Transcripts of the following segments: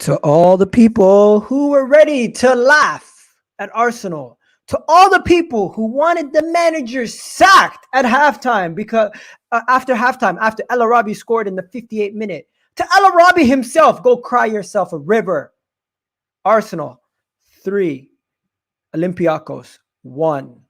To all the people who were ready to laugh at Arsenal, to all the people who wanted the manager sacked at halftime because after El-Arabi scored in the 58th minute, to El-Arabi himself, go cry yourself a river. Arsenal 3, Olympiacos 1.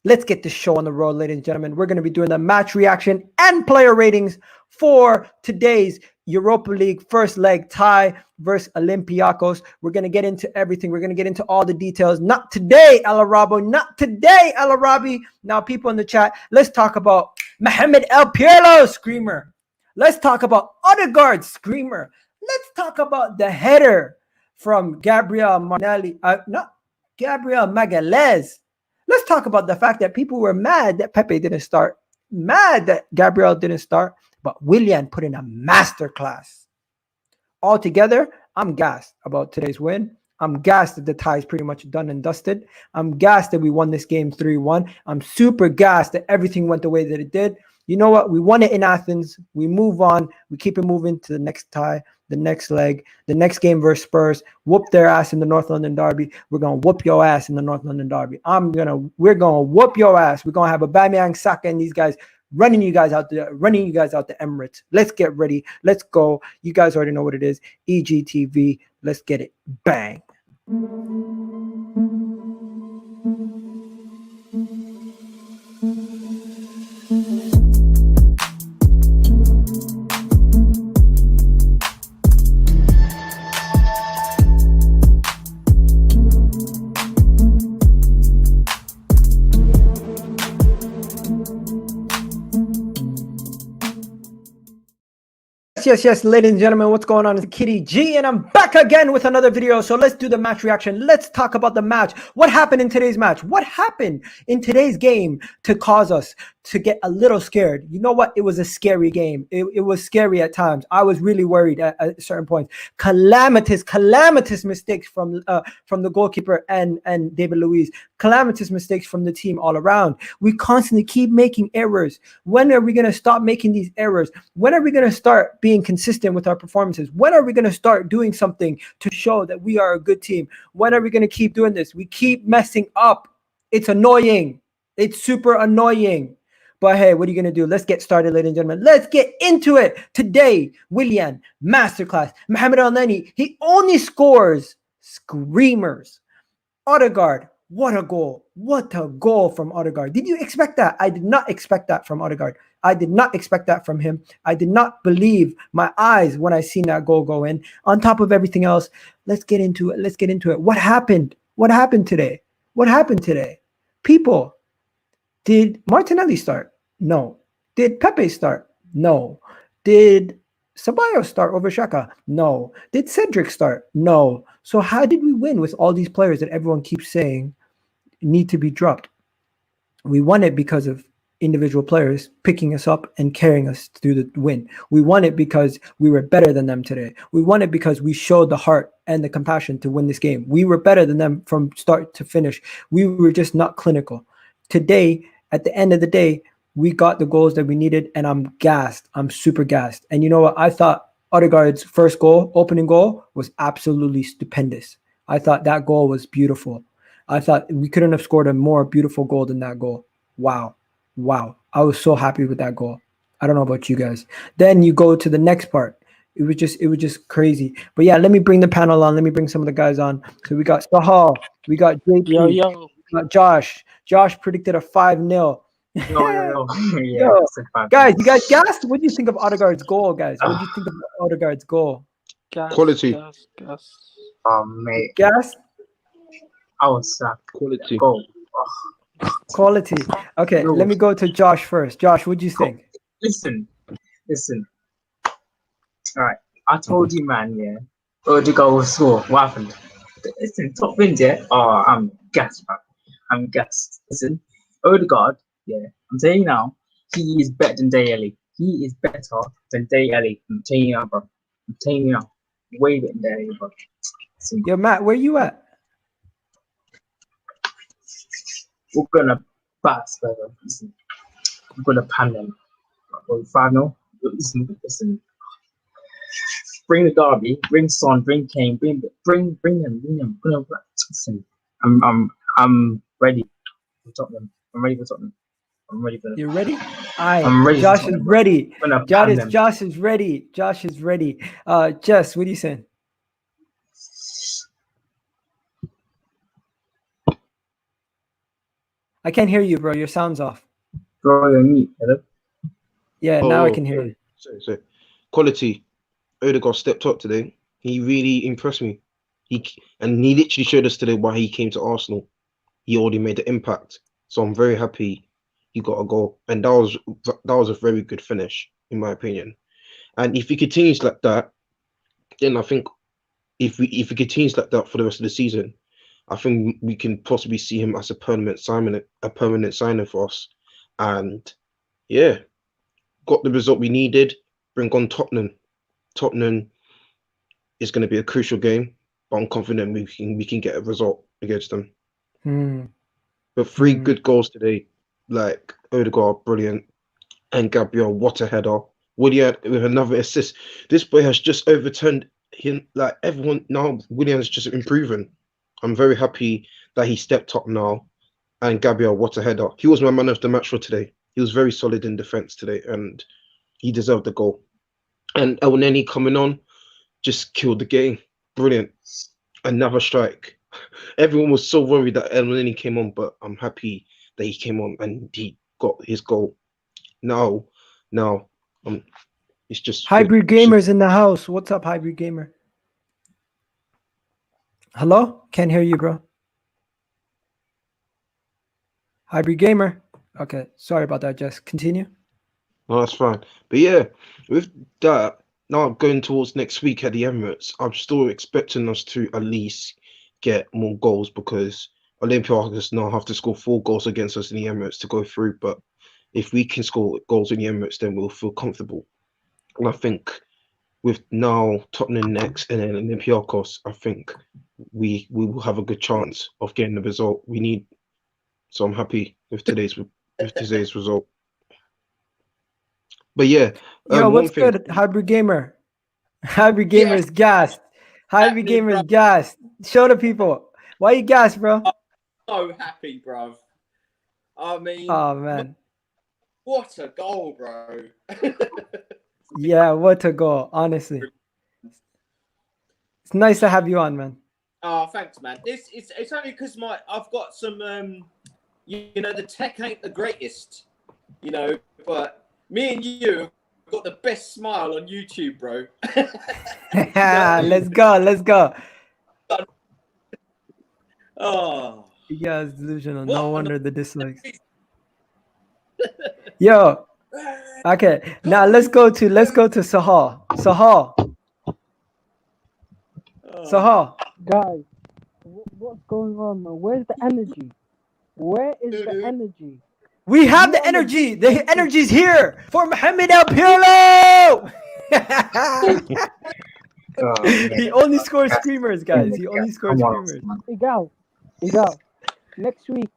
Let's get this show on the road, ladies and gentlemen. We're going to be doing the match reaction and player ratings for today's Europa League first leg tie versus Olympiacos. We're going to get into everything. We're going to get into all the details. Not today, El-Arabi. Not today, El-Arabi. Now, people in the chat, let's talk about Mohamed El Pirlo, screamer. Let's talk about Odegaard, screamer. Let's talk about the header from Gabriel Magalhaes. Let's talk about the fact that people were mad that Pepe didn't start, mad that Gabriel didn't start, but Willian put in a masterclass. Altogether, I'm gassed about today's win. I'm gassed that the tie is pretty much done and dusted. I'm gassed that we won this game 3-1. I'm super gassed that everything went the way that it did. You know what? We won it in Athens. We move on. We keep it moving to the next tie, the next leg, the next game versus Spurs. Whoop their ass in the North London Derby. We're going to whoop your ass in the North London Derby. We're going to whoop your ass. We're going to have Aubameyang, Saka, and these guys running you guys out the Emirates. Let's get ready. Let's go. You guys already know what it is. EGTV. Let's get it. Bang. Yes, ladies and gentlemen, what's going on? It's Kitty G, and I'm back again with another video. So let's do the match reaction. Let's talk about the match. What happened in today's match? What happened in today's game to cause us to get a little scared? You know what? It was a scary game. It was scary at times. I was really worried at certain points. Calamitous mistakes from the goalkeeper and David Luiz. Calamitous mistakes from the team all around. We constantly keep making errors. When are we going to stop making these errors? When are we going to start being consistent with our performances? When are we going to start doing something to show that we are a good team? When are we going to keep doing this? We keep messing up. It's annoying. It's super annoying. But hey, what are you going to do? Let's get started, ladies and gentlemen. Let's get into it. Today, Willian, masterclass. Mohamed Elneny, he only scores screamers. Odegaard, what a goal. What a goal from Odegaard. Did you expect that? I did not expect that from Odegaard. I did not expect that from him. I did not believe my eyes when I seen that goal go in. On top of everything else, let's get into it. Let's get into it. What happened? What happened today? What happened today? People, did Martinelli start? No. Did Pepe start? No. Did Ceballos start over Saka? No. Did Cedric start? No. So how did we win with all these players that everyone keeps saying need to be dropped? We won it because of individual players picking us up and carrying us through the win. We won it because we were better than them today. We won it because we showed the heart and the compassion to win this game. We were better than them from start to finish. We were just not clinical. Today, at the end of the day, we got the goals that we needed, and I'm gassed. I'm super gassed. And you know what? I thought Odegaard's first goal, opening goal, was absolutely stupendous. I thought that goal was beautiful. I thought we couldn't have scored a more beautiful goal than that goal. Wow. Wow. I was so happy with that goal. I don't know about you guys. Then you go to the next part. It was just crazy. But yeah, let me bring the panel on. Let me bring some of the guys on. So we got Sahal, we got JP, Yo. we got Josh. Josh predicted a 5-0. Yo. Yeah, Yo. Guys, you guys gassed? What do you think of Odegaard's goal, guys? What do you think of Odegaard's goal? Quality. Gas. Mate. Gassed? I was Quality. goal. Quality. Okay, let me go to Josh first. Josh, what do you think? Listen. All right, I told you, man. Yeah, Odegaard will score. What happened? Listen, top wins. Yeah. Oh, I'm gassed, man. I'm gassed. Listen, Odegaard. Yeah, I'm telling you now, he is better than Dele. He is better than Dele. I'm telling you now, bro. I'm telling you now, way better than Dele, bro. Listen, Yo, Matt, where you at? we're gonna pass, brother. Listen, we're gonna pan them. 5-0. Listen. bring the derby, bring Son, bring Kane, bring them. Listen, I'm ready for Tottenham. I'm ready for Tottenham. I'm ready for them. You're ready? I'm ready. Josh is ready. I'm gonna pan them. Josh is ready. Josh is ready. Jess, what are you saying? I can't hear you, bro. Your sound's off. Bro, you're mute. Hello? Yeah, now I can hear you. Sorry. Quality. Odegaard stepped up today. He really impressed me. He literally showed us today why he came to Arsenal. He already made the impact. So I'm very happy he got a goal. And that was a very good finish, in my opinion. And if he continues like that, then I think if he continues like that for the rest of the season, I think we can possibly see him as a permanent signing for us. And yeah, got the result we needed. Bring on Tottenham. Tottenham is going to be a crucial game, but I'm confident we can get a result against them. But 3 good goals today, like Odegaard, brilliant, and Gabriel, what a header. Willian with another assist. This boy has just overturned him. Like everyone now, Willian's just improving. I'm very happy that he stepped up now. And Gabriel, what a header. He was my man of the match for today. He was very solid in defense today, and he deserved the goal. And Elneny coming on, just killed the game. Brilliant. Another strike. Everyone was so worried that Elneny came on, but I'm happy that he came on and he got his goal. Now, it's just Hybrid Gamers in the house. What's up, Hybrid Gamer? Hello? Can't hear you, bro. Hybrid Gamer. Okay, sorry about that. Just continue. No, that's fine. But yeah, with that, now going towards next week at the Emirates, I'm still expecting us to at least get more goals because Olympiacos now have to score 4 goals against us in the Emirates to go through. But if we can score goals in the Emirates, then we'll feel comfortable. And I think with now Tottenham next and then Olympiacos, I think we will have a good chance of getting the result we need. So I'm happy with today's result. But yeah, yo, what's good, Hybrid Gamer? Hybrid Gamer is gassed. Hybrid Gamer is gassed. Show the people why you gassed, bro. So happy, bro. I mean, oh man, what a goal, bro. Yeah, what a goal. Honestly, it's nice to have you on, man. Oh, thanks, man. It's only because I've got some the tech ain't the greatest, but me and you have got the best smile on YouTube, bro. Let's go. Oh, yeah, it's delusional. No wonder the dislikes. Yo, okay. Now let's go to Sahar. Sahar. Guys, what's going on, man? Where's the energy? Where is the energy? We have the energy. The energy's here for Mohamed El Pirlo. He only scores screamers, guys. He only scores screamers. Igal, next week,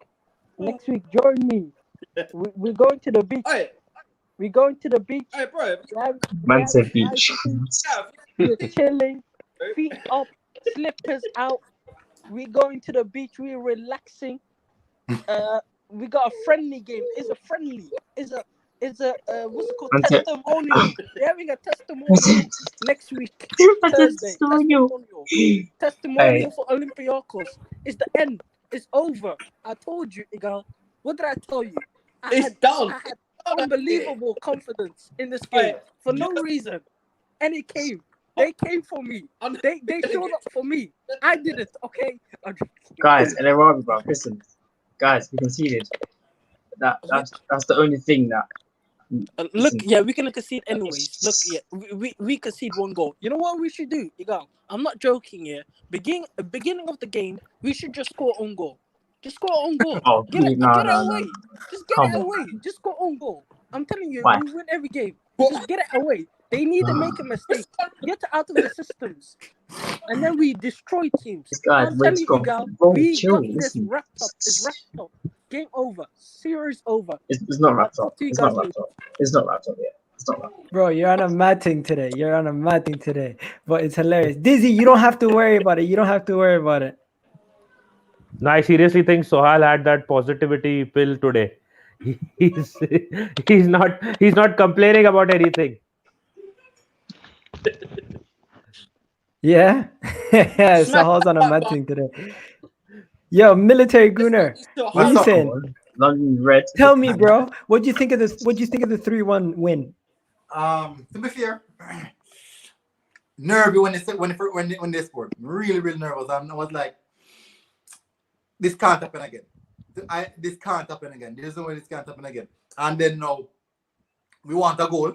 join me. We're going to the beach. Hey. We're going to the beach. Hey, bro. Man said beach. We're chilling, feet up, slippers out. We're going to the beach. We're relaxing. We got a friendly game. It's a friendly. It's a what's it called? Testimonial. We're having a testimonial next week. Thursday. Testimonial for Olympiacos. It's the end. It's over. I told you, Igal. What did I tell you? It's done. I had unbelievable confidence in this game for no reason. And it came. They came for me. They showed up for me. I didn't, okay? Guys, El-Arabi, bro, listen. Guys, we conceded. That's the only thing that. Look, yeah, we can concede anyways. Look, yeah, we concede 1 goal. You know what we should do? I'm not joking here. Beginning of the game, we should just score own goal. Just score own goal. Oh, get it away. No. Just get it away. Just score own goal. I'm telling you, we win every game. Just get it away. They need to make a mistake. Get out of the systems. And then we destroy teams. I'm telling you, guys, we got this wrapped up. It's wrapped up. Game over. Series over. It's not wrapped up. It's not wrapped up yet. It's not that. Bro, you're on a mad thing today. You're on a mad thing today. But it's hilarious. Dizzy, you don't have to worry about it. You don't have to worry about it. No, I seriously think Sohal had that positivity pill today. He's he's not complaining about anything. Yeah? Sahal's on a mad thing today. Yo, military Gunner. What you What's up, saying? man? London Red. Tell me, bro. What do you think of this? What do you think of the 3-1 win? To be fair, nervy when they scored. Really, really nervous. I was like, this can't happen again. This can't happen again. There's no way this can't happen again. And then now we want a goal,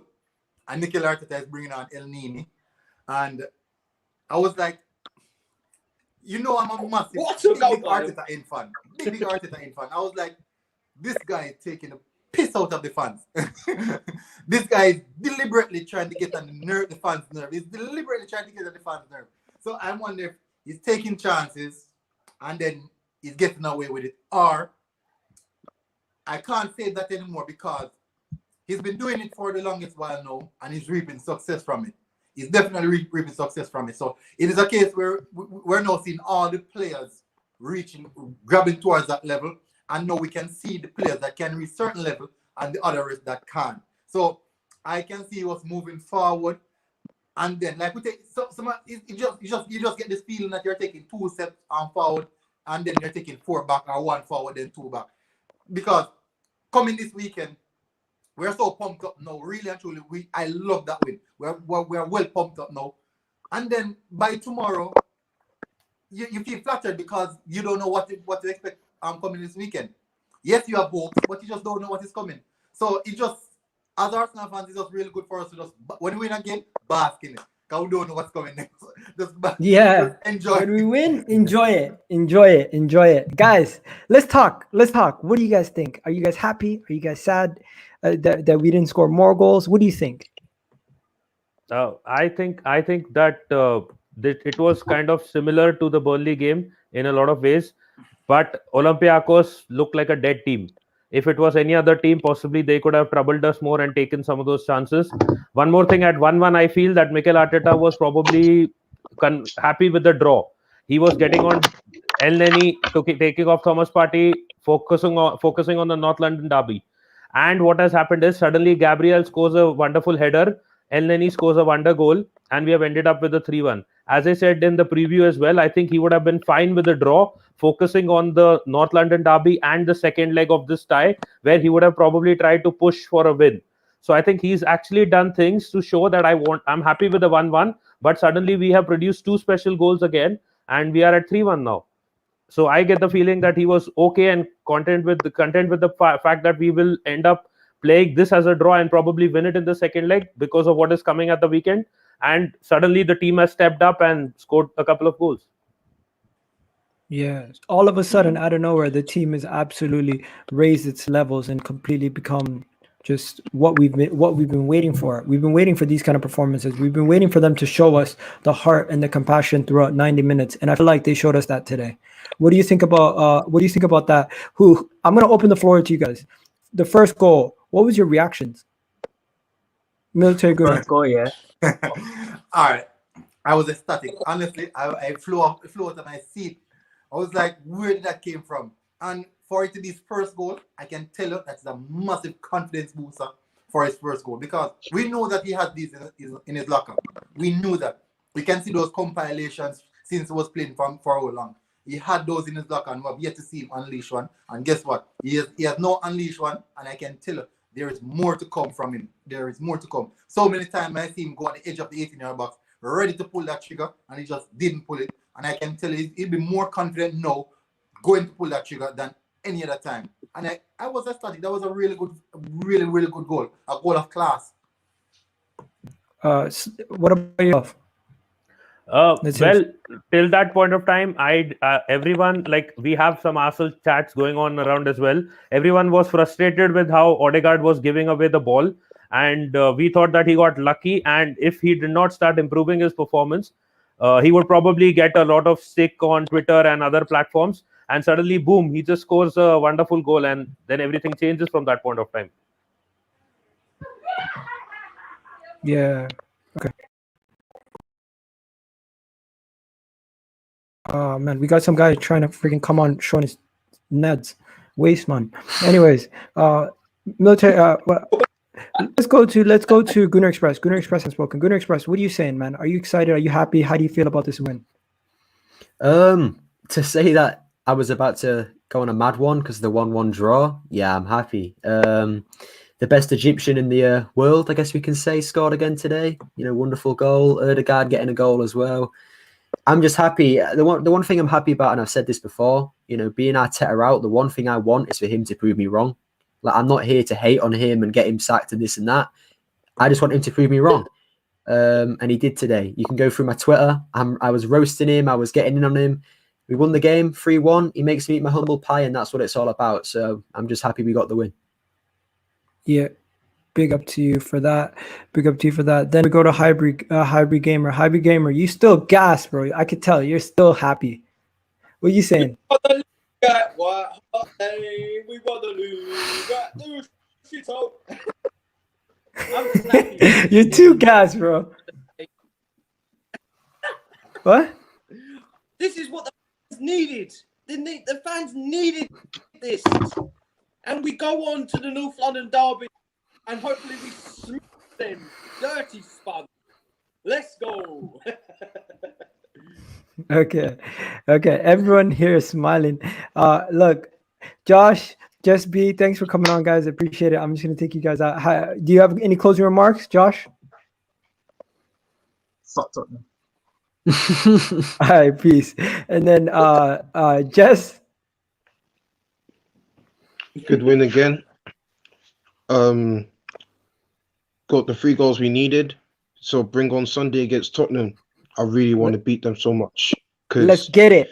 and Mikel Arteta is bringing on Elneny, and I was like, I'm a massive big Arteta in fan. Big Arteta in fan. I was like, this guy is taking a piss out of the fans. This guy is deliberately trying to get on the fans' nerve. He's deliberately trying to get on the fans' nerve. So I wonder if he's taking chances and then he's getting away with it. Or I can't say that anymore because he's been doing it for the longest while now and he's reaping success from it. He's definitely reaping success from it. So it is a case where we're now seeing all the players grabbing towards that level. And now we can see the players that can reach certain level and the others that can't. So I can see what's moving forward. And then, like we take, you just get this feeling that you're taking 2 steps forward, and then you're taking 4 back, or 1 forward, then 2 back. Because coming this weekend, we're so pumped up now. Really and truly, I love that win. We're well pumped up now. And then by tomorrow, you feel flattered because you don't know what to expect coming this weekend. Yes, you have hope, but you just don't know what is coming. So it just, as Arsenal fans, it's just really good for us to just, when we win again, bask in it. Because we don't know what's coming next. Just enjoy. When we win, enjoy it. Guys, let's talk. What do you guys think? Are you guys happy? Are you guys sad that we didn't score more goals? What do you think? I think that it was kind of similar to the Burnley game in a lot of ways. But Olympiacos looked like a dead team. If it was any other team, possibly they could have troubled us more and taken some of those chances. One more thing, at 1-1, I feel that Mikel Arteta was probably happy with the draw. He was getting on Elneny, taking off Thomas Partey, focusing on the North London derby. And what has happened is suddenly Gabriel scores a wonderful header, Elneny scores a wonder goal, and we have ended up with a 3-1. As I said in the preview as well, I think he would have been fine with the draw, focusing on the North London derby and the second leg of this tie, where he would have probably tried to push for a win. So I think he's actually done things to show that I'm happy with the 1-1, but suddenly we have produced 2 special goals again, and we are at 3-1 now. So I get the feeling that he was okay and content with the fact that we will end up playing this as a draw and probably win it in the second leg because of what is coming at the weekend. And suddenly the team has stepped up and scored a couple of goals. Yeah, all of a sudden, out of nowhere, the team has absolutely raised its levels and completely become just what we've been waiting for. We've been waiting for these kind of performances. We've been waiting for them to show us the heart and the compassion throughout 90 minutes, and I feel like they showed us that today. What do you think about that? I'm gonna open the floor to you guys. The first goal. What was your reactions? Military good. First goal, yeah. All right. I was ecstatic. Honestly, I flew out of my seat. I was like, where did that came from? And for it to be his first goal, I can tell you that's a massive confidence booster for his first goal because we know that he has these in his locker. We knew that. We can see those compilations since he was playing for how long. He had those in his locker and we have yet to see him unleash one. And guess what? He has no unleashed one, and I can tell you there is more to come from him. There is more to come. So many times I see him go on the edge of the 18-yard box, ready to pull that trigger, and he just didn't pull it. And I can tell you he'll be more confident now going to pull that trigger than any other time. And I was ecstatic. That was a really good goal. A goal of class. What about yourself? Well, till that point of time, everyone, like, we have some Arsenal chats going on around as well. Everyone was frustrated with how Odegaard was giving away the ball, and we thought that he got lucky. And if he did not start improving his performance, he would probably get a lot of stick on Twitter and other platforms. And suddenly, boom, he just scores a wonderful goal, and then everything changes from that point of time. Yeah. Okay. Oh man, we got some guy trying to freaking come on, showing his nuts, waist man. Anyways, military. Let's go to Gunnar Express. Gunnar Express has spoken. Gunnar Express, what are you saying, man? Are you excited? Are you happy? How do you feel about this win? To say that I was about to go on a mad one because the 1-1 draw. Yeah, I'm happy. The best Egyptian in the world, I guess we can say, scored again today. You know, wonderful goal. Odegaard getting a goal as well. I'm just happy. The one thing I'm happy about, and I've said this before, you know, being Arteta out, the one thing I want is for him to prove me wrong. Like, I'm not here to hate on him and get him sacked and this and that. I just want him to prove me wrong. And he did today. You can go through my Twitter. I was roasting him. I was getting in on him. We won the game 3-1. He makes me eat my humble pie, and that's what it's all about. So I'm just happy we got the win. Yeah. Big up to you for that. Big up to you for that. Then we go to Hybrid Gamer. Hybrid Gamer, you still gas, bro. I could tell you're still happy. What are you saying? You're too gas, bro. What? This is what the fans needed. The fans needed this. And we go on to the North London derby and hopefully we smash them. Dirty spud. Let's go. Okay. Everyone here is smiling. Look, Josh, Just B, thanks for coming on, guys. I appreciate it. I'm just gonna take you guys out. Do you have any closing remarks, Josh? Fuck Tottenham. All right, peace. And then Jess. Good win again. Got the 3 goals we needed. So bring on Sunday against Tottenham. I really want to beat them so much. Let's get it.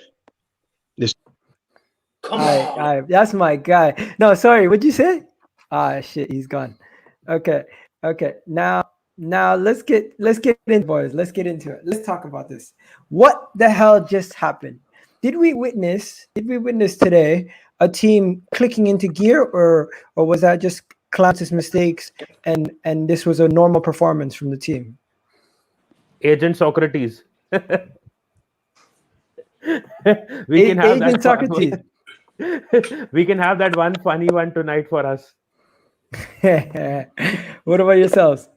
Come All on. right, that's my guy. No, sorry, what'd you say? Shit, he's gone. Okay. Now let's get in, boys. Let's get into it. Let's talk about this. What the hell just happened? Did we witness today a team clicking into gear, or was that just Clancy's mistakes and this was a normal performance from the team? Agent Socrates. We can have Agent that Socrates. We can have that one funny one tonight for us. What about yourselves?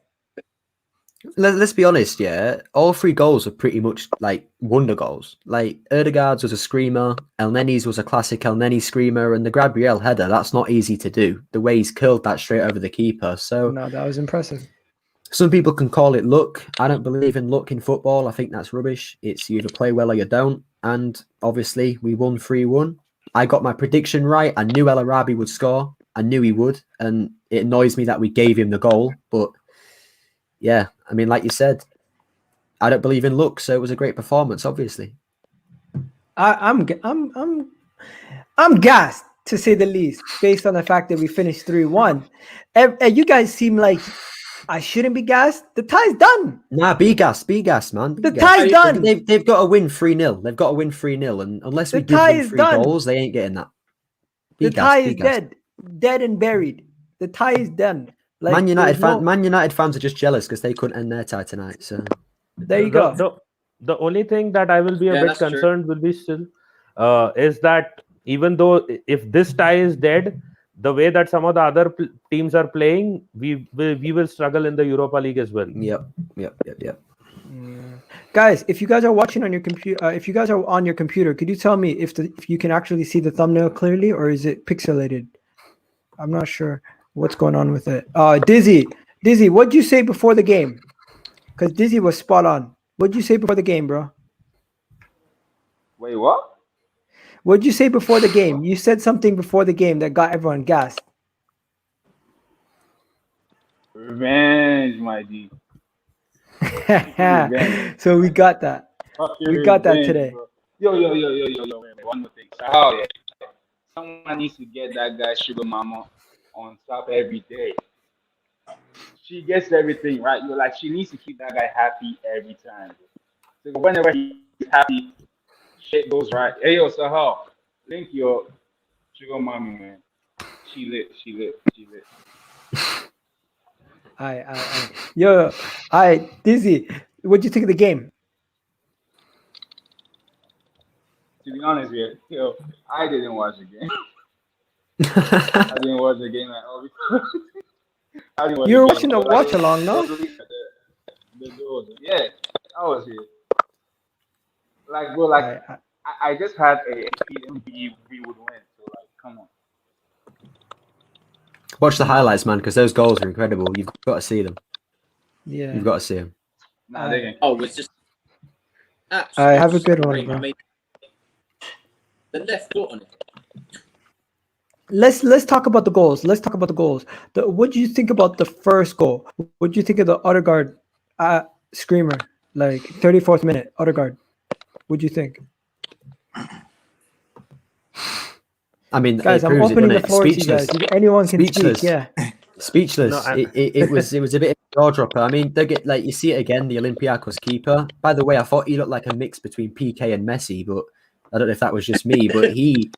Let's be honest, yeah. All 3 goals are pretty much like wonder goals. Like Odegaard's was a screamer, Elneny's was a classic Elneny screamer, and the Gabriel header, that's not easy to do. The way he's curled that straight over the keeper. So No, that was impressive. some people can call it luck. I don't believe in luck in football. I think that's rubbish. It's you either play well or you don't. And obviously we won 3-1. I got my prediction right. I knew El-Arabi would score. I knew he would. And it annoys me that we gave him the goal. But yeah, I mean, like you said, I don't believe in luck. So it was a great performance, obviously. I'm gassed, to say the least, based on the fact that we finished 3-1. You guys seem like I shouldn't be gassed. The tie's done. Nah, be gassed, man. The tie's done. They've got to win 3-0. They've got to win 3-0. And unless we give them 3 goals, they ain't getting that. The tie is dead and buried. The tie is done. Like, Man United fans are just jealous because they couldn't end their tie tonight. So there you go. The only thing that I will be a bit that's true. concerned will be still is that even though if this tie is dead, the way that some of the other teams are playing, we will struggle in the Europa League as well. Yep. Guys, if you guys are watching on your computer, if you guys are on your computer, could you tell me if you can actually see the thumbnail clearly, or is it pixelated? I'm not sure what's going on with it. Dizzy, what'd you say before the game? Because Dizzy was spot on. What'd you say before the game, bro? Wait, what? What'd you say before the game? You said something before the game that got everyone gassed. Revenge, my G. So we got that. We got that today. Bro. Yo. One more thing. Oh, yeah. Someone needs to get that guy Sugar Mama on top every day. She gets everything right. You're like, she needs to keep that guy happy every time. So whenever he's happy, shit goes right. Hey, yo, Sahal, link your Sugar Mommy, man. She lit. Yo, Dizzy, what'd you think of the game? To be honest with you, I didn't watch the game. I didn't watch the game at all. I didn't watch You were the watching game. the watch along, no? The goals. Yeah, I was here. Like, bro, like I just had a feeling we would win. So like, come on. Watch the highlights, man, because those goals are incredible. You've got to see them. Yeah. You've got to see them. Nah, they can. Oh, it's just. I have a good one, scream. bro. I mean, the left foot on it. Let's talk about the goals. Let's talk about the goals. What do you think about the first goal? What do you think of the Odegaard screamer? Like 34th minute, Odegaard. What do you think? I mean, Guys, it I'm proves it, opening doesn't the it? floor to you guys. Speechless. If anyone can Speechless. speak, yeah. Speechless. No, It was a bit of a jaw dropper. I mean, they get like you see it again. The Olympiacos keeper. By the way, I thought he looked like a mix between PK and Messi, but I don't know if that was just me. But he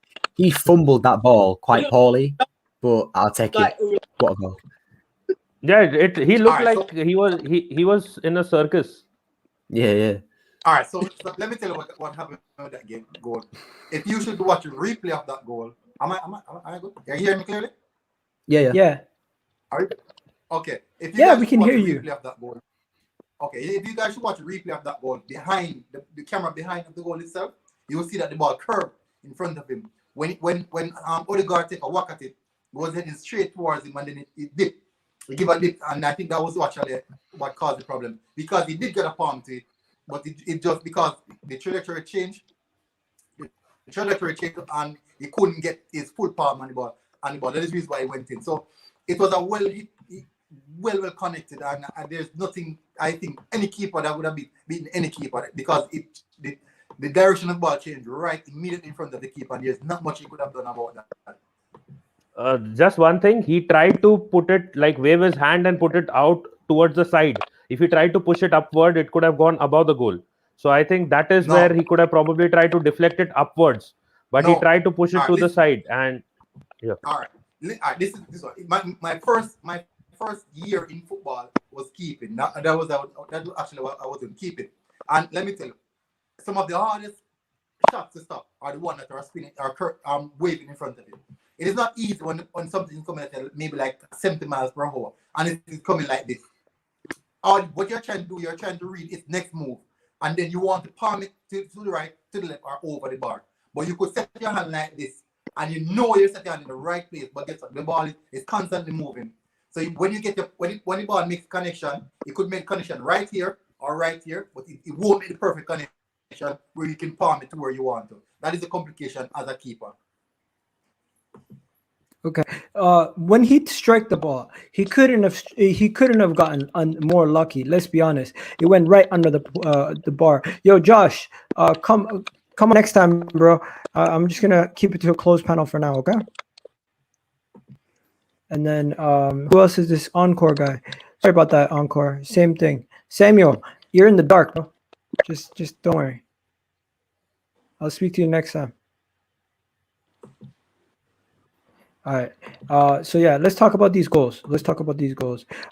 fumbled that ball quite poorly. But I'll take it. What a goal! Yeah, he looked Alright, like he was in a circus. Yeah. All right, so let me tell you what happened with that game goal. If you should watch a replay of that goal, am I good? You hear me clearly? Yeah. All right. Okay. If you Yeah, guys we should can watch hear a you. replay of that goal. Okay, if you guys should watch a replay of that goal behind the camera behind the goal itself, you will see that the ball curved in front of him. When Odegaard take a whack at it was heading straight towards him, and then it dipped. He give a dip, and I think that was actually what caused the problem, because he did get a palm to it, but it just because the trajectory changed, and he couldn't get his full palm on the ball. That is the reason why he went in. So it was a well hit, well connected, and there's nothing. I think any keeper that would have beaten any keeper, because the direction of the ball changed right immediately in front of the keeper. And there's not much he could have done about that. Just one thing, he tried to put it like wave his hand and put it out towards the side. If he tried to push it upward, it could have gone above the goal. So I think that is No. where he could have probably tried to deflect it upwards, but he No. tried to push it Alright, to the listen. sage. And All right. This is my first year in football was keeping. That was actually what I was in keeping. And let me tell you, some of the hardest shots to stop are the ones that are spinning or waving in front of you. It is not easy when something is coming at maybe like 70 miles per hour and it is coming like this. What you're trying to do, you're trying to read its next move, and then you want to palm it to the right, to the left, or over the bar. But you could set your hand like this, and you know you're setting your hand in the right place, but guess what? The ball is constantly moving. So when you get when the ball makes connection, it could make connection right here or right here, but it won't make the perfect connection where you can palm it to where you want to. That is the complication as a keeper. Okay. When he struck the ball, he couldn't have gotten more lucky. Let's be honest. It went right under the bar. Yo, Josh, come on next time, bro. I'm just gonna keep it to a closed panel for now, okay? And then who else is this Encore guy? Sorry about that, Encore. Same thing. Samuel, you're in the dark, bro. Just don't worry. I'll speak to you next time. All right. So yeah, let's talk about these goals.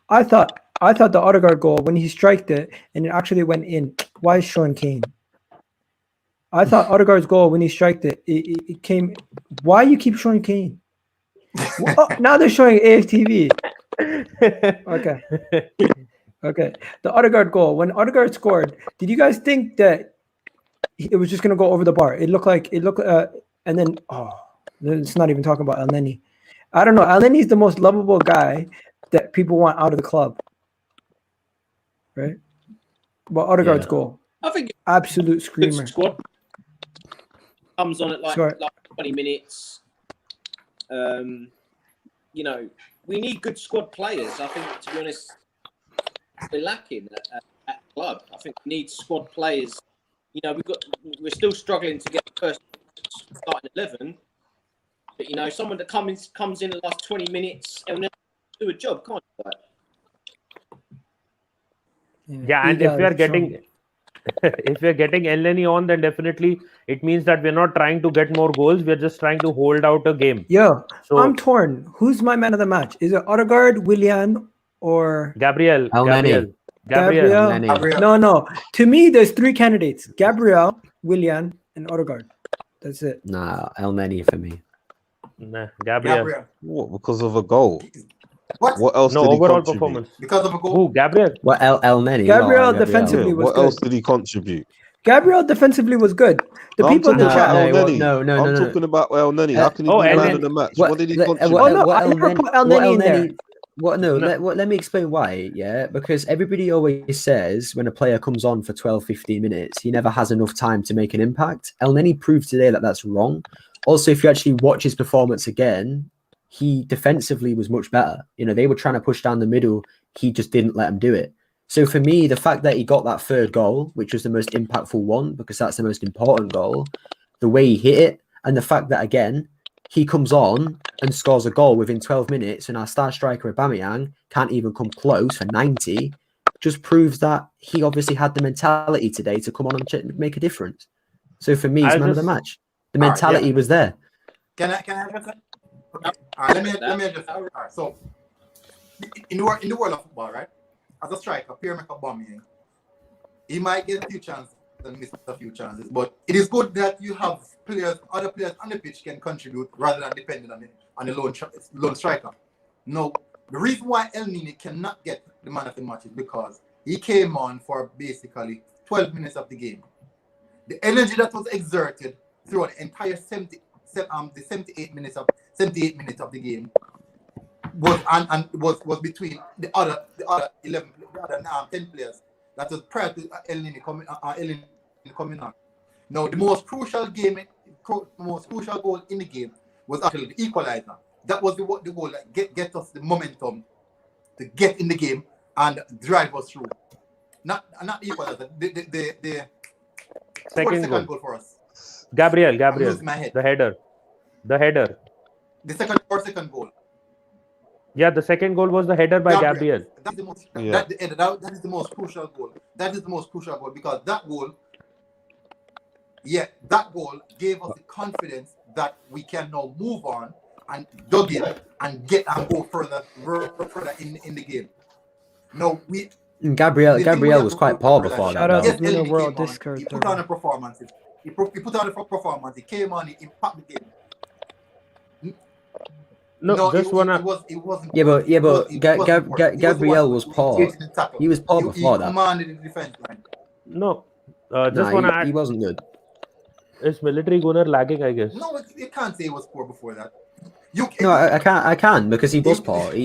I thought the Odegaard goal, when he striked it and it actually went in. Why is showing Kane? I thought Odegaard's goal, when he striked it, it came. Why you keep showing Kane? Oh, now they're showing aftv. Okay. The Odegaard goal, when Odegaard scored, did you guys think that it was just gonna go over the bar? It looked, and then let's not even talking about Elneny. I don't know. Elneny's the most lovable guy that people want out of the club, right? But Odegaard's goal, I think absolute good screamer. squad comes on at like 20 minutes. You know, we need good squad players. I think, to be honest, we're lacking at the club. I think we need squad players. You know, we're still struggling to get the first starting 11. But you know, someone that comes in the last 20 minutes and do a job, can't you? Yeah, and if we are getting Elneny on, then definitely it means that we're not trying to get more goals. We're just trying to hold out a game. Yo, So I'm torn. Who's my man of the match? Is it Odegaard, Willian, or Gabriel. Elneny. Gabriel? Elneny. No. To me, there's three candidates: Gabriel, Willian, and Odegaard. That's it. Nah, Elneny for me. Nah, Gabriel. Gabriel. What? Because of a goal? What? What else No, did he overall contribute? performance. Because of a goal? Who? Gabriel. What Elneny? Gabriel not defensively Yeah, was what good. else did he contribute? Gabriel defensively was good. The No, I'm people in the talking about chat. Elneny. No, I'm talking about Elneny. How can he Oh, be man Elneny. of the match? What did he contribute? I never put Elneny in there. Let me explain why. Yeah, because everybody always says when a player comes on for 12, 15 minutes, he never has enough time to make an impact. Elneny proved today that that's wrong. Also, if you actually watch his performance again, he defensively was much better. You know, they were trying to push down the middle. He just didn't let them do it. So for me, the fact that he got that third goal, which was the most impactful one, because that's the most important goal, the way he hit it, and the fact that, again, he comes on and scores a goal within 12 minutes, and our star striker, Aubameyang, can't even come close for 90, just proves that he obviously had the mentality today to come on and make a difference. So for me, he's man of the match. The mentality was there. Can I address that? Okay. All right, let me address that. All right, so in the world of football, right? As a striker, Pierre-Emerick Aubameyang, he might get a few chances and miss a few chances, but it is good that you have other players on the pitch can contribute rather than depending on the lone striker. No, the reason why Elneny cannot get the man of the match is because he came on for basically 12 minutes of the game. The energy that was exerted throughout the entire 78 minutes of the game was between the other 10 players. That was prior to Elneny coming on. Now, the most crucial goal in the game was actually the equalizer. That was the goal that get us the momentum to get in the game and drive us through. Not the equalizer. The second goal for us. Gabriel. The header. The second goal. Yeah, the second goal was the header by Gabriel. That is the most crucial goal. That is the most crucial goal because that goal gave us the confidence that we can now move on and dug in and go further in the game. No, Gabriel was quite poor before that. Shout out though. to Winner World Discord. He put on a performance. He put on a performance. He came on. He impacted the game. No, just wanna. It wasn't. Gabriel was poor. He was poor before that. Commanded the defense line. No, just wanna add. He wasn't good. Is military gunner lagging? I guess. No, you can't say he was poor before that. I can because he was poor. What do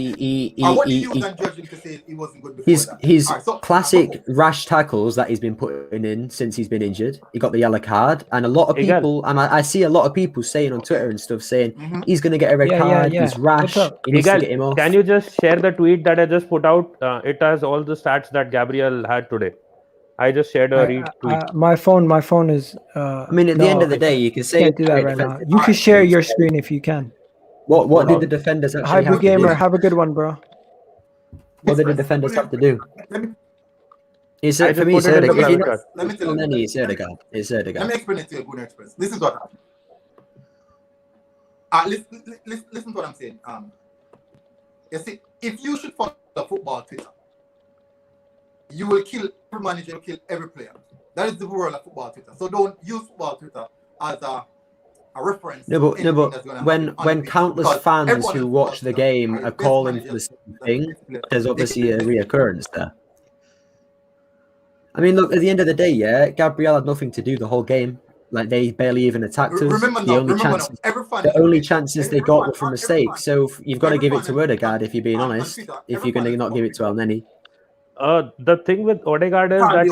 you judge him to say he wasn't good before His that? classic rash tackles that he's been putting in since he's been injured. He got the yellow card, and a lot of people, and I see a lot of people saying on Twitter and stuff saying he's going to get a red card. He's rash. He needs to get him off. Can you just share the tweet that I just put out? It has all the stats that Gabriel had today. I just shared a retweet. My phone is. I mean, at the end of the day, you can say can't do that right now. You can share your screen if you can. What did the defenders actually Hybrid have to Gamer, do? have a good one, bro. What did the defenders have to do? It's I for me. just put it in the private chat. Let me tell you. It's Odegaard. Let me explain it to you, Good Express. This is what happened. Listen to what I'm saying. You see, if you should follow the football Twitter, you will kill every manager, you will kill every player. That is the world of football Twitter. So don't use football Twitter as a reference. No, but when countless fans who watch the game are calling for the same thing, there's obviously a reoccurrence there. I mean, look, at the end of the day, Gabriel had nothing to do the whole game. Like, they barely even attacked us. The only chances they got were from mistakes. So you've got to give it to Odegaard if you're being honest. If you're going to not give it to Elneny. The thing with Odegaard is that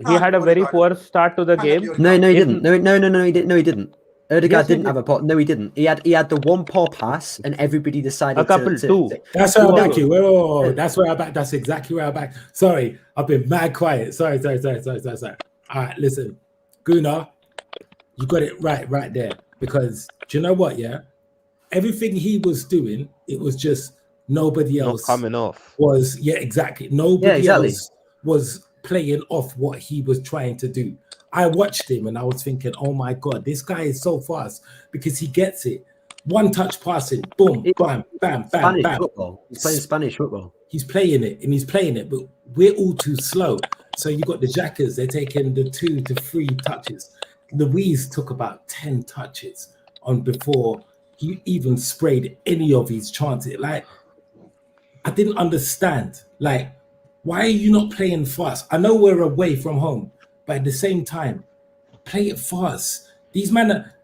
he had a very poor start to the game. No, he didn't. No, he didn't. Odegaard didn't have a pot. No, he didn't. He had the one poor pass, and everybody decided a couple two. That's where I back you. Whoa. That's where I back. That's exactly where I back. Sorry, I've been mad quiet. Sorry. All right, listen, Gunnar, you got it right there. Because do you know what? Yeah, everything he was doing, it was just nobody else not coming off. Exactly. Nobody else was playing off what he was trying to do. I watched him and I was thinking, oh my God, this guy is so fast because he gets it. One touch passing, boom, bam, bam, bam, Spanish bam. football. He's playing Spanish football. He's playing it, but we're all too slow. So you got the Jackers, they're taking the 2 to 3 touches. Luis took about 10 touches on before he even sprayed any of his chances. Like, I didn't understand. Like, why are you not playing fast? I know we're away from home, but at the same time, play it fast. These men are,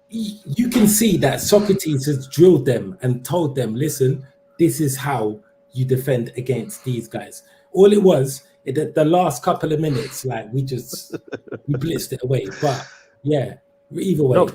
you can see that Socrates has drilled them and told them, listen, this is how you defend against these guys. All it was, the last couple of minutes, like we blitzed it away. But yeah, either way. No,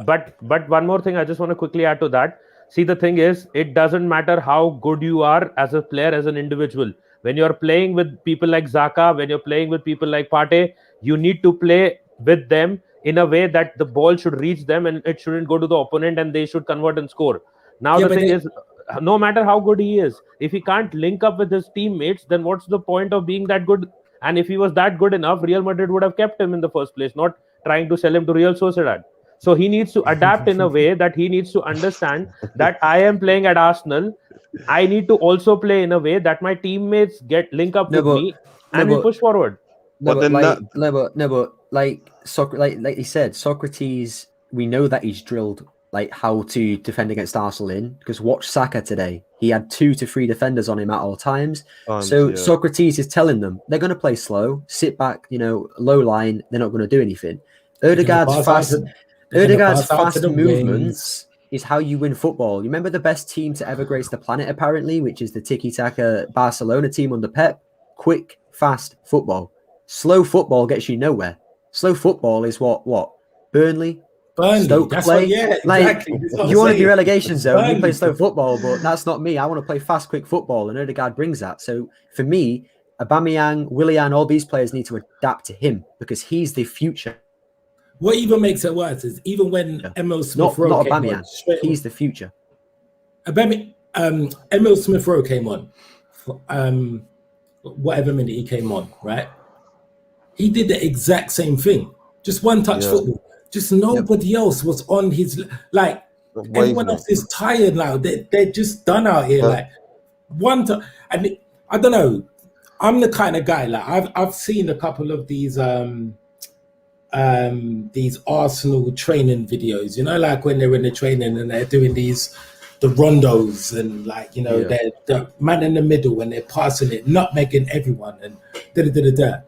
but one more thing I just want to quickly add to that. See, the thing is, it doesn't matter how good you are as a player, as an individual. When you're playing with people like Saka, when you're playing with people like Partey, you need to play with them in a way that the ball should reach them and it shouldn't go to the opponent and they should convert and score. Now, the thing is, no matter how good he is, if he can't link up with his teammates, then what's the point of being that good? And if he was that good enough, Real Madrid would have kept him in the first place, not trying to sell him to Real Sociedad. So he needs to adapt in a way that he needs to understand that I am playing at Arsenal. I need to also play in a way that my teammates link up with me and we push forward. Like he said, Socrates, we know that he's drilled like how to defend against Arsenal because watch Saka today. He had 2 to 3 defenders on him at all times. Socrates is telling them they're going to play slow, sit back, low line. They're not going to do anything. Odegaard's fast movements is how you win football. You remember the best team to ever grace the planet, apparently, which is the tiki-taka Barcelona team under Pep? Quick, fast football. Slow football gets you nowhere. Slow football is what Burnley, Stoke play. Exactly. You want to be relegation zone, you play slow football, but that's not me. I want to play fast, quick football, and Odegaard brings that. So for me, Aubameyang, Willian, all these players need to adapt to him because he's the future. What even makes it worse is even when Emil Smith Rowe not came Aubameyang, he's the future. Emil Smith Rowe came on, whatever minute he came on, right? He did the exact same thing, just one touch football. Just nobody else was on his everyone else is tired now. They're just done out here. Like one time, and I don't know. I'm the kind of guy I've seen a couple of these Arsenal training videos. Like when they're in the training and they're doing the rondos and they're the man in the middle when they're passing it, nutmegging everyone and da.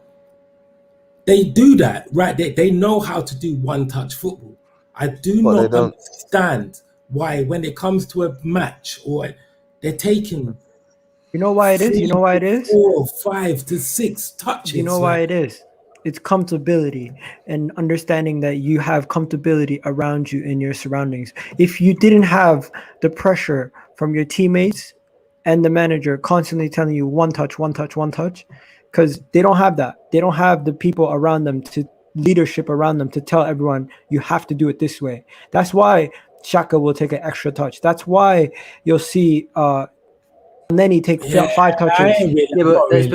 They do that, right? They know how to do one-touch football. I do not understand why when it comes to a match or they're taking... You know why it is? 4, 5 to 6 touches. You know why it is? It's comfortability and understanding that you have comfortability around you in your surroundings. If you didn't have the pressure from your teammates and the manager constantly telling you one touch, because they don't have that. They don't have the people around them leadership around them to tell everyone you have to do it this way. That's why Saka will take an extra touch. That's why you'll see Elneny take 5 touches. But it's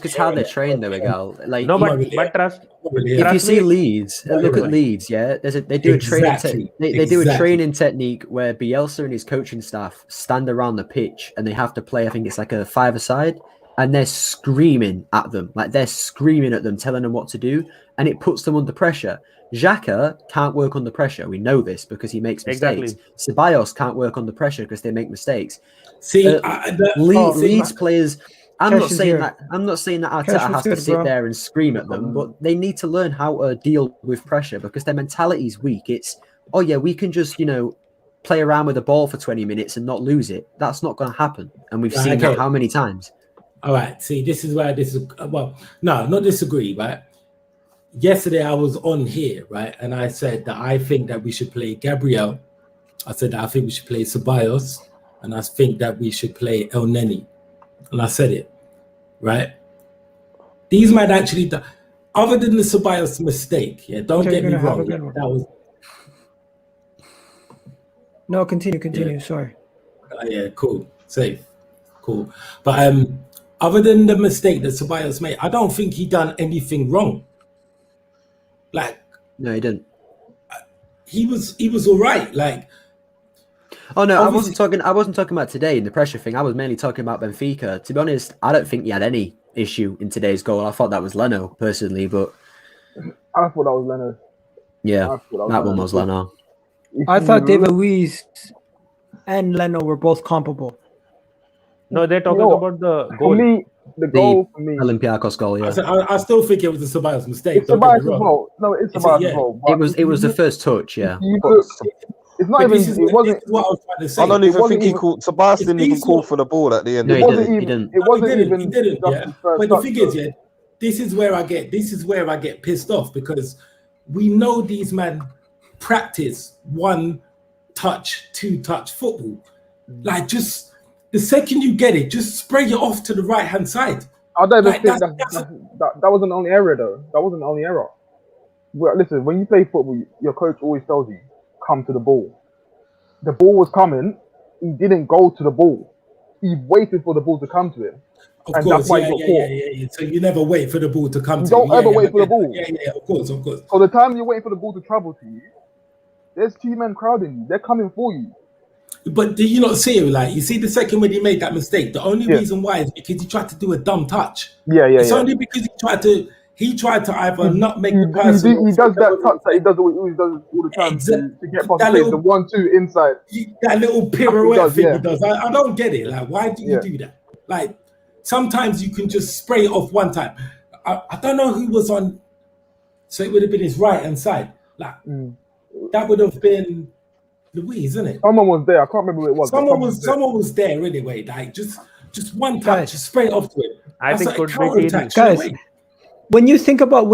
because how they're trained though, Miguel. But trust. If you see Leeds, look at Leeds. Yeah, they do a training. They do a training technique where Bielsa and his coaching staff stand around the pitch and they have to play. I think it's like a 5-a-side. And they're screaming at them, telling them what to do, and it puts them under pressure. Xhaka can't work under pressure. We know this because he makes mistakes. Ceballos can't work under pressure because they make mistakes. Leeds players. I'm not saying that Arteta has to sit there and scream at them, but they need to learn how to deal with pressure because their mentality is weak. It's we can just play around with the ball for 20 minutes and not lose it. That's not going to happen, and we've seen that how many times. All right, see, this is where not disagree, right? Yesterday I was on here, right, and I said that I think that we should play Gabriel. I said that I think we should play Ceballos, and I think that we should play Elneny, and I said it, right? These might actually, other than the Ceballos mistake, don't get me wrong, that was. No, continue. Sorry. Cool, safe, cool, but other than the mistake that Ceballos made, I don't think he done anything wrong. No, he didn't. He was all right. Oh no, Obviously- I wasn't talking about today in the pressure thing. I was mainly talking about Benfica. To be honest, I don't think he had any issue in today's goal. I thought that was Leno personally, but I thought that was Leonard. yeah, that one was Leno. I thought David Luiz and Leno were both comparable. No, they're talking about the For goal. me, the goal for me. Olympiacos goal, yeah. I still think it was a Ceballos mistake. It's don't get Ceballos me as wrong. well. No, it's It's Ceballos yeah. as well. but It was the first touch, yeah. you look- It's not But even. this is It wasn't. this is what I was trying to say. I don't It even wasn't think he even- called. Tobias didn't even these call were- for the ball at the end. No, It he wasn't didn't. He even. didn't. It wasn't he didn't, even. he didn't, just yeah. his first But the touch, thing though. is, yeah, this is where I get pissed off because we know these men practice one touch, two touch football. Like just the second you get it, just spray it off to the right hand side. I don't even Like, think that's- that wasn't the only error though. That wasn't the only error. Well, listen, when you play football, your coach always tells you, come to the ball. The ball was coming. He didn't go to the ball. He waited for the ball to come to him. Of And course, that's why yeah, he got yeah. caught. So you never wait for the ball to come You to don't you. Yeah, ever yeah, wait for the I get ball. that. Yeah, of course, of course. So the time you're waiting for the ball to travel to you, there's two men crowding you. They're coming for you. But do you not see it? Like you see the second when he made that mistake, the only Yeah. reason why is because he tried to do a dumb touch. Yeah. It's only because he tried to either not make the He person. does that touch that he does all the time Exact- to get that past the little- the 1-2 inside. That little pirouette does, thing yeah. he does. I don't get it. Like, why do you Yeah. do that? Like, sometimes you can just spray it off one time. I don't know who was on, so it would have been his right hand side. Like, that would have been Louise, isn't it? Someone was there. I can't remember who it was. but Someone was there anyway. Like, just one touch, Guys. just spray it off to it. I That's think like a could be counter-attack Tini. straight Guys, away. when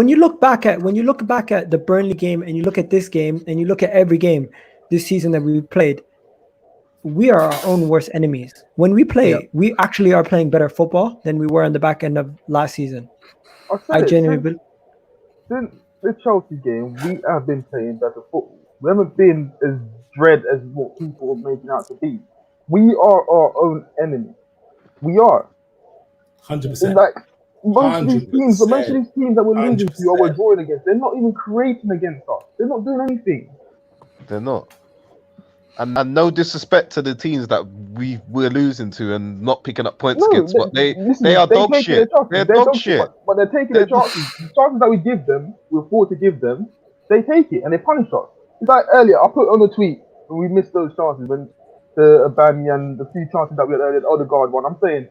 you look back at the Burnley game and you look at this game and you look at every game this season that we played, we are our own worst enemies. When we play, we actually are playing better football than we were on the back end of last season. I genuinely believe. Since the Chelsea game, we have been playing better football. We haven't been as dread as what people are making out to be. We are our own enemy. We are. 100%. Like most of these teams that we're losing to or we're 100%. drawing against, they're not even creating against us. They're not doing anything. They're not. And no disrespect to the teams that we're losing to and not picking up points against, but they are dog take shit. their chances. They're dog shit. But they're taking their chances. The chances that we give them, we afford to give them, they take it and they punish us. It's like earlier, I put on a tweet when we missed those chances when the Aubameyang, the few chances that we had earlier, the Odegaard one. I'm saying,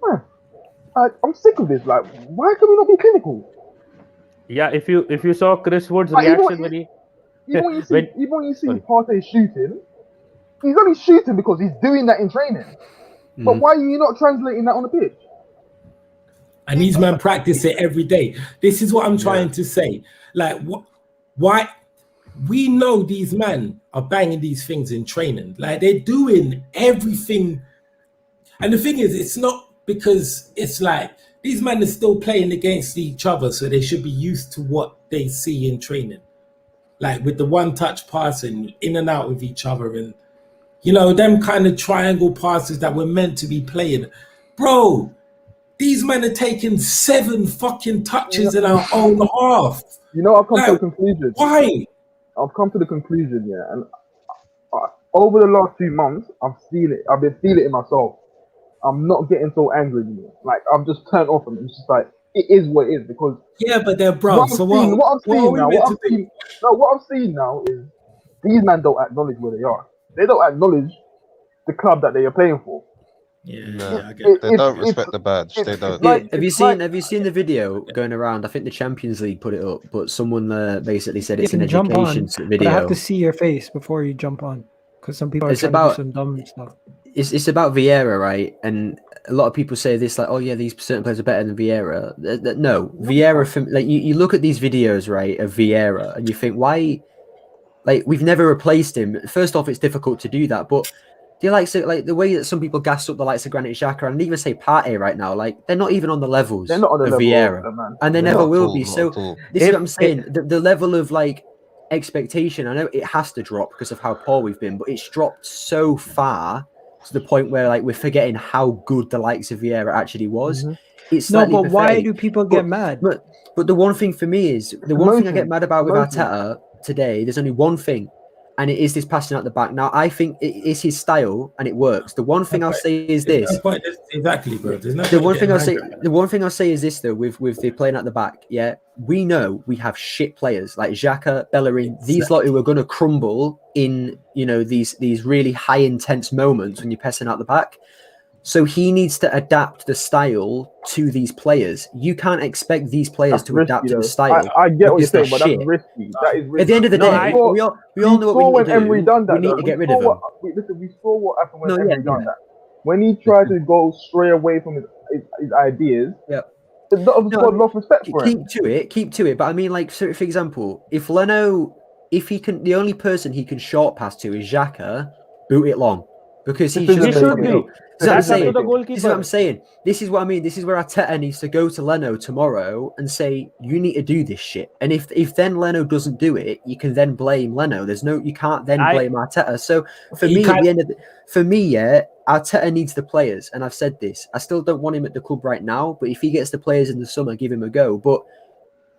man, I'm sick of this. Like, why can we not be clinical? Yeah, if you saw Chris Wood's Like, reaction when he Even when you see Sorry. Partey shooting, he's only shooting because he's doing that in training. But why are you not translating that on the pitch? And these men practice it every day. This is what I'm trying to say. Like, why? We know these men are banging these things in training. Like, they're doing everything. And the thing is, it's not because it's like these men are still playing against each other, so they should be used to what they see in training. Like with the one-touch passing in and out with each other, and them kind of triangle passes that were meant to be playing. Bro, these men are taking 7 fucking touches in our own half. I've come to the conclusion. Why? I've come to the conclusion, and over the last 2 months, I've seen it. I've been feeling it in myself. I'm not getting so angry anymore. Like, I'm just turned off and it's just like, it is what it is because yeah, but they're bro. What I'm seeing now is these men don't acknowledge where they are. They don't acknowledge the club that they are playing for. Yeah, I get They don't respect the badge. They don't. Have you seen the video going around? I think the Champions League put it up, but someone basically said it's an education video. But I have to see your face before you jump on because some people are trying to do some dumb stuff. It's about Vieira, right? And a lot of people say this, like, oh yeah, these certain players are better than Vieira. No, Vieira. Like you look at these videos, right, of Vieira, and you think, why? Like, we've never replaced him. First off, it's difficult to do that, but the likes of, like the way that some people gas up the likes of Granit Xhaka and even say Partey right now, like they're not even on the levels. They're not on the of level Vieira, of man. and they They're never not will at be. all, So not at all. this is what I'm saying. The level of like expectation, I know it has to drop because of how poor we've been, but it's dropped so far to the point where like we're forgetting how good the likes of Vieira actually was. It's No, slightly but why pathetic. do people get mad? But the one thing for me is the one thing I get Emotion. mad about with Emotion. Arteta today. There's only one thing. and it is this passing out the back. Now, I think it is his style, and it works. The one thing I'll say is this. No point, exactly, bro. There's no The one point thing getting the one thing I'll say is this though, with the playing at the back, yeah, we know we have shit players like Xhaka, Bellerin, these lot who are going to crumble in these really high intense moments when you're passing out the back. So he needs to adapt the style to these players. You can't expect these players to adapt to the style. I get what you're saying, but shit. that's risky. That is risky. At the end of the day, we all know what we need to do. We need to get rid of him. Listen, we saw what happened when Emery done that. When he tried to go stray away from his ideas, the squad lost respect for him. Keep to it. But I mean, like, so for example, if Leno, the only person he can short pass to is Xhaka, boot it long. Because he's just This is what I'm saying. This is what I mean. This is where Arteta needs to go to Leno tomorrow and say, you need to do this shit. And if then Leno doesn't do it, you can then blame Leno. You can't then blame Arteta. So for me, at the end of Arteta needs the players. And I've said this. I still don't want him at the club right now, but if he gets the players in the summer, give him a go. But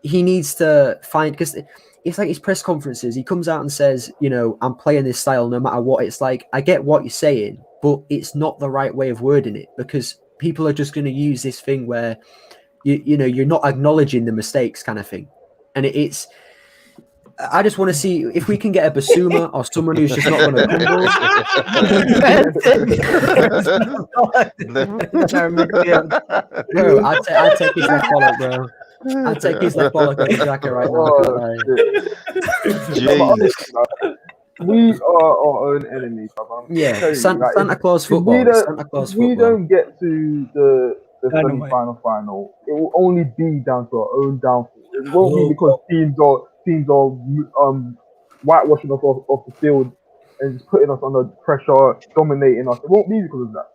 he needs to find, because it's like his press conferences. He comes out and says, I'm playing this style no matter what. It's like, I get what you're saying, but it's not the right way of wording it, because people are just going to use this thing where you're not acknowledging the mistakes kind of thing. And I just want to see if we can get a Basuma or someone who's just not going to Bro, I'd take his left bollock, bro. I'd take his left bollock and Xhaka right now. We are our own enemy, brother. Yeah, Santa Claus football. We don't get to the semi-final. It will only be down to our own downfall. It won't be because teams are whitewashing us off the field and just putting us under pressure, dominating us. It won't be because of that.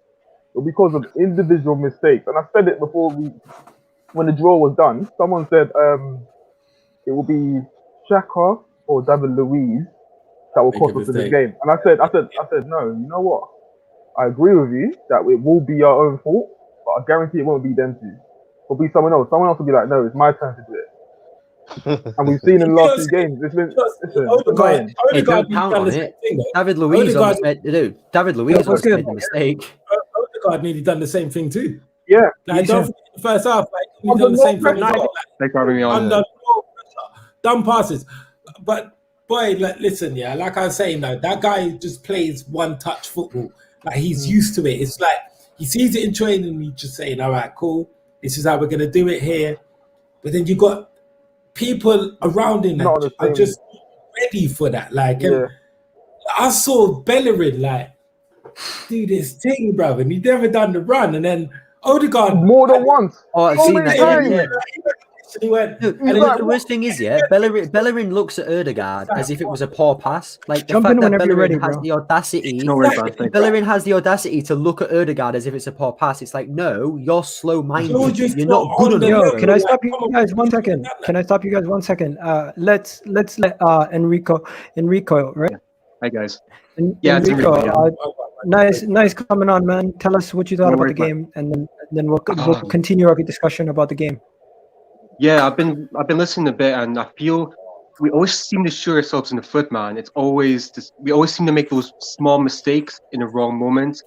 It'll be because of individual mistakes. And I said it before when the draw was done. Someone said it will be Saka or David Luiz that will cost us in the game. And I said no. You know what? I agree with you that it will be our own fault, but I guarantee it won't be them two. It'll be someone else. Someone else will be like, no, it's my turn to do it. And we've seen in the last 2 games, it's been Odegaard count on it. David Luiz made the mistake. Odegaard nearly done the same thing too. Yeah. Like, don't forget the first half, he's done the same thing. Dumb passes. But boy, listen, like I was saying, that guy just plays one-touch football. Like, he's used to it. It's like he sees it in training and he's just saying, all right, cool, this is how we're going to do it here. But then you got people around him that are just ready for that. Like, I saw Bellerin do this thing, brother, and he never done the run. And then Odegaard more than once. Oh, I've seen that. He went, the worst thing is, Bellerin looks at Odegaard as if it was a poor pass. Like, the fact that Bellerin has the audacity, Bellerin has the audacity to look at Odegaard as if it's a poor pass. It's like, no, you're slow-minded. You're not good enough. Can I stop you guys 1 second? Let's let Enrico, right? Hi guys. Enrico, nice coming on, man. Tell us what you thought about the game, and then we'll continue our discussion about the game. Yeah, I've been listening a bit, and I feel we always seem to shoot ourselves in the foot, man. It's always we always seem to make those small mistakes in the wrong moments.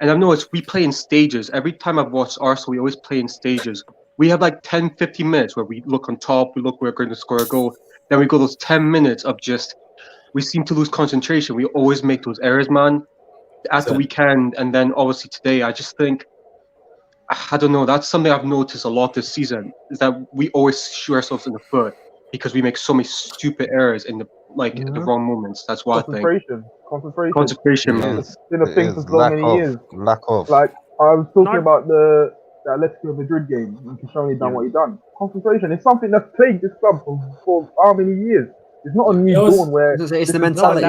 And I've noticed we play in stages. Every time I've watched Arsenal, we always play in stages. We have like 10, 15 minutes where we look on top, we look where we're going to score a goal. Then we go those 10 minutes of we seem to lose concentration. We always make those errors, man, at the weekend. And then obviously today, I just think, I don't know, that's something I've noticed a lot this season, is that we always shoot ourselves in the foot because we make so many stupid errors in the wrong moments. That's why I think. Concentration, man. It's been a thing for so many years. Lack of. Like, I was talking about the Atletico Madrid game when Kishoni done what he done. Concentration is something that's plagued this club for how many years? It's not a new dawn where it's the mentality.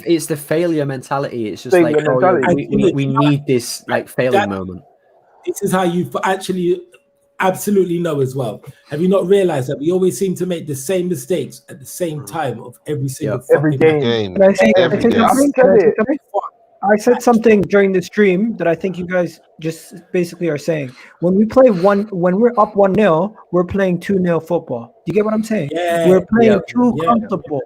It's the failure mentality. It's just we need this failing moment. This is how you actually absolutely know as well. Have you not realized that we always seem to make the same mistakes at the same time of every single game? I said something during the stream that I think you guys just basically are saying. When we play when we're up 1-0, we're playing 2-0 football. Do you get what I'm saying? Yeah, we're playing too comfortable.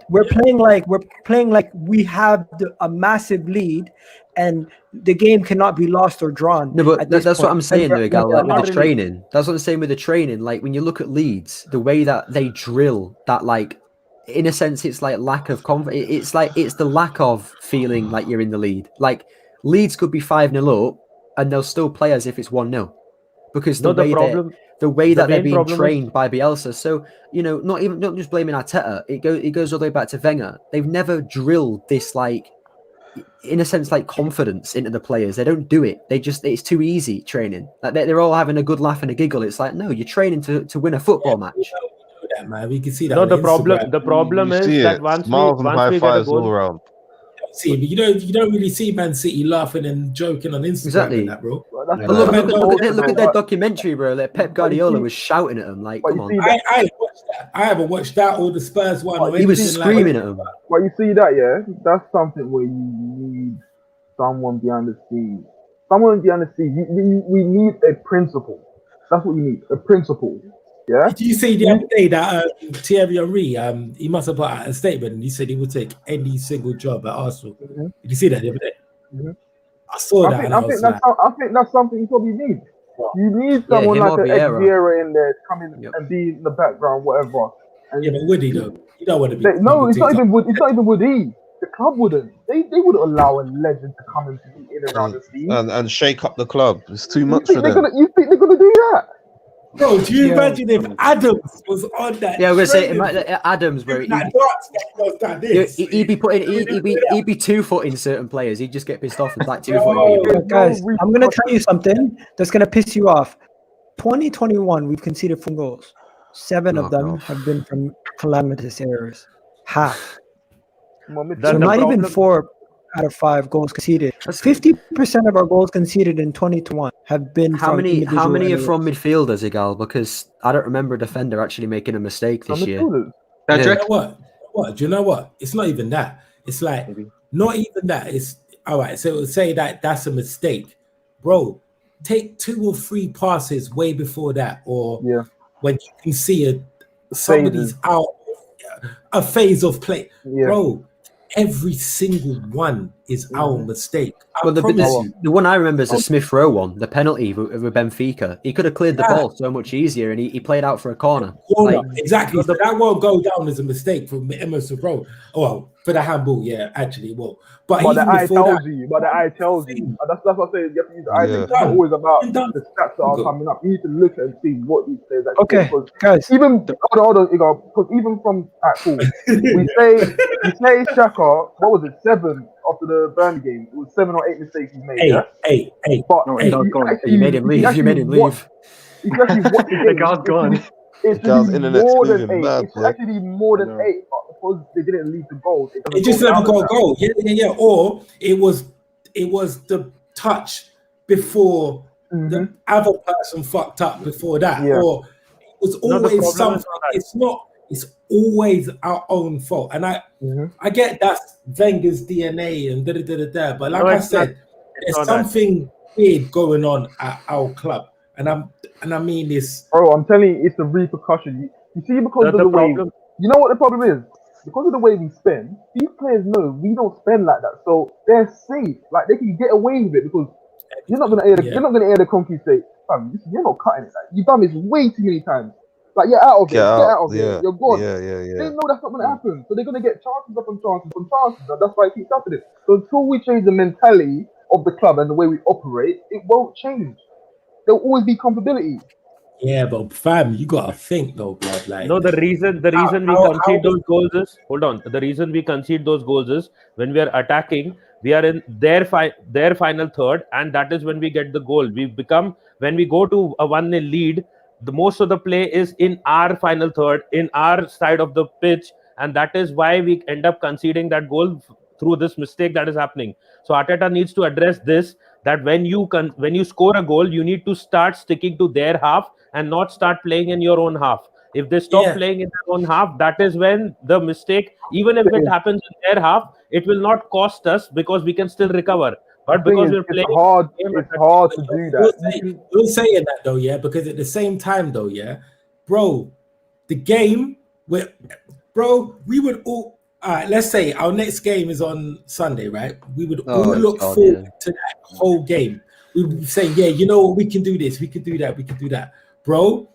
we're playing like we have a massive lead, and the game cannot be lost or drawn. No, but that's point. what I'm saying, though, Gal, like, with the really. training. That's what I'm saying with the training. Like, when you look at Leeds, the way that they drill, that, like, in a sense, it's like lack of confidence. It's the lack of feeling like you're in the lead. Like, Leeds could be 5-0 up, and they'll still play as if it's 1-0. Because the way that they're being trained by Bielsa. So, not just blaming Arteta. It goes all the way back to Wenger. They've never drilled this, like, in a sense, like, confidence into the players. They don't do it. It's too easy training. Like, they're all having a good laugh and a giggle. It's like, no, you're training to win a football match. Yeah, man, we can see that. No, on the Instagram. problem is that once smiles and high we get a fives goal, all around. See, but you don't really see Man City laughing and joking on Instagram. Exactly. And that, bro. But look at their documentary, bro. Like, Pep Guardiola was shouting at them, like, come on. I haven't watched that or the Spurs one. Or He was anything screaming at them. But you see that, yeah? That's something where you need someone behind the scenes. Someone behind the scenes. We need a principle. That's what you need. A principle. Yeah. Did you see the other day that Thierry Henry, he must have put out a statement and he said he would take any single job at Arsenal. Mm-hmm. Did you see that the other day? Mm-hmm. I saw that. I think that's something you probably need. You need someone like an Vieira in there to come in and be in the background, whatever. And but would he though? You don't want to be. No, it's not even would he. The club wouldn't. They wouldn't allow a legend to come and be in and around the scene and shake up the club. It's too much for them. You think they're gonna do that? Bro, do you imagine if Adams was on that? Yeah, I was gonna say Adams, bro. He'd be putting, he'd be 2-footing certain players. He'd just get pissed off with like 2-footing people. Guys, I'm gonna tell you something that's gonna piss you off. 2021, we've conceded 4 goals. 7 of them have been from calamitous errors. Half. So not even 4 out of 5 goals conceded. 50% of our goals conceded in 2021 have been How many are errors. from midfielders, Igal? Because I don't remember a defender actually making a mistake this year. Do you know what? Do you know what? It's not even that. It's like not even that. It's all right. So it'll say that that's a mistake, bro. Take 2 or 3 passes way before that, or when you can see somebody's out a phase of play, bro. Every single one is our mistake. Well, the one I remember is the Smith Rowe one, the penalty with Benfica. He could have cleared the ball so much easier, and he played out for a corner. Exactly. So that won't go down as a mistake from Emerson Rowe. Oh, well, for the handball, yeah, actually it will. But the eye tells you. But the eye tells you. That's what I'm saying. You have to use the eye. It's not always about the stats that are coming up. You need to look and see what these players actually do. Guys. Even hold on, because even from at full, we say Saka. What was it? 7 after the Burnley game. It was 7 or 8 mistakes he made. But you made him leave. You made him leave. If you actually watch the guy's gone. It's more than 8. It's actually more than 8. Because they didn't lead the goal. It just never got a goal. Yeah. Or it was the touch before the other person fucked up before that. Or it was always something. It's always our own fault. And I get that's Wenger's DNA and but like I said, there's something weird going on at our club. And I mean this. Bro, I'm telling you, it's the repercussion. You see, because of the way, you know what the problem is? Because of the way we spend, these players know we don't spend like that, so they're safe. Like they can get away with it because you're not gonna air the concrete say, "Fam, you're not cutting it. Like, you've done this way too many times. Like you're out of it. Get out of it. You're gone." They know that's not gonna happen, so they're gonna get chances upon chances upon chances, and that's why it keeps happening. So until we change the mentality of the club and the way we operate, it won't change. There'll always be comfortability. Yeah, but fam, you gotta think though, blood. Like, no, the reason we concede those goals is the reason we concede those goals is when we are attacking, we are in their final third, and that is when we get the goal. When we go to a 1-0 lead, the most of the play is in our final third, in our side of the pitch, and that is why we end up conceding that goal through this mistake that is happening. So Arteta needs to address this, that when you score a goal, you need to start sticking to their half and not start playing in your own half. If they stop playing in their own half, that is when the mistake, even if it happens in their half, it will not cost us because we can still recover. But because we're playing, it's hard to do that. You're saying that though, yeah, because at the same time though, yeah, bro, the game, bro, we would all. All right, let's say our next game is on Sunday, right? We would all Oh, look God, forward yeah. to that whole game. We would say, yeah, you know what, we can do this, we can do that, we can do that, bro.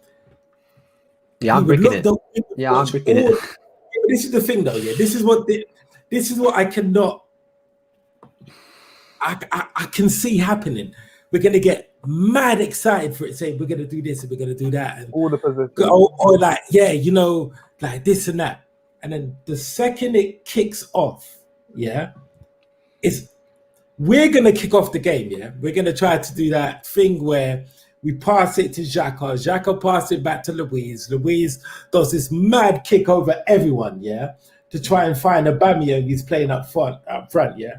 Yeah, I'm we would bricking it. we would Yeah, I'm watch bricking all- it. Yeah, but this is the thing, though. Yeah, this is what I cannot. I can see happening. We're gonna get mad excited for it, saying we're gonna do this and we're gonna do that, and All the positions. or like, yeah, you know, like this and that. And then the second it kicks off, yeah, we're gonna kick off the game, yeah. We're gonna try to do that thing where we pass it to Xhaka, Xhaka pass it back to Luiz. Luiz does this mad kick over everyone, yeah, to try and find Aubameyang who's playing up front, yeah.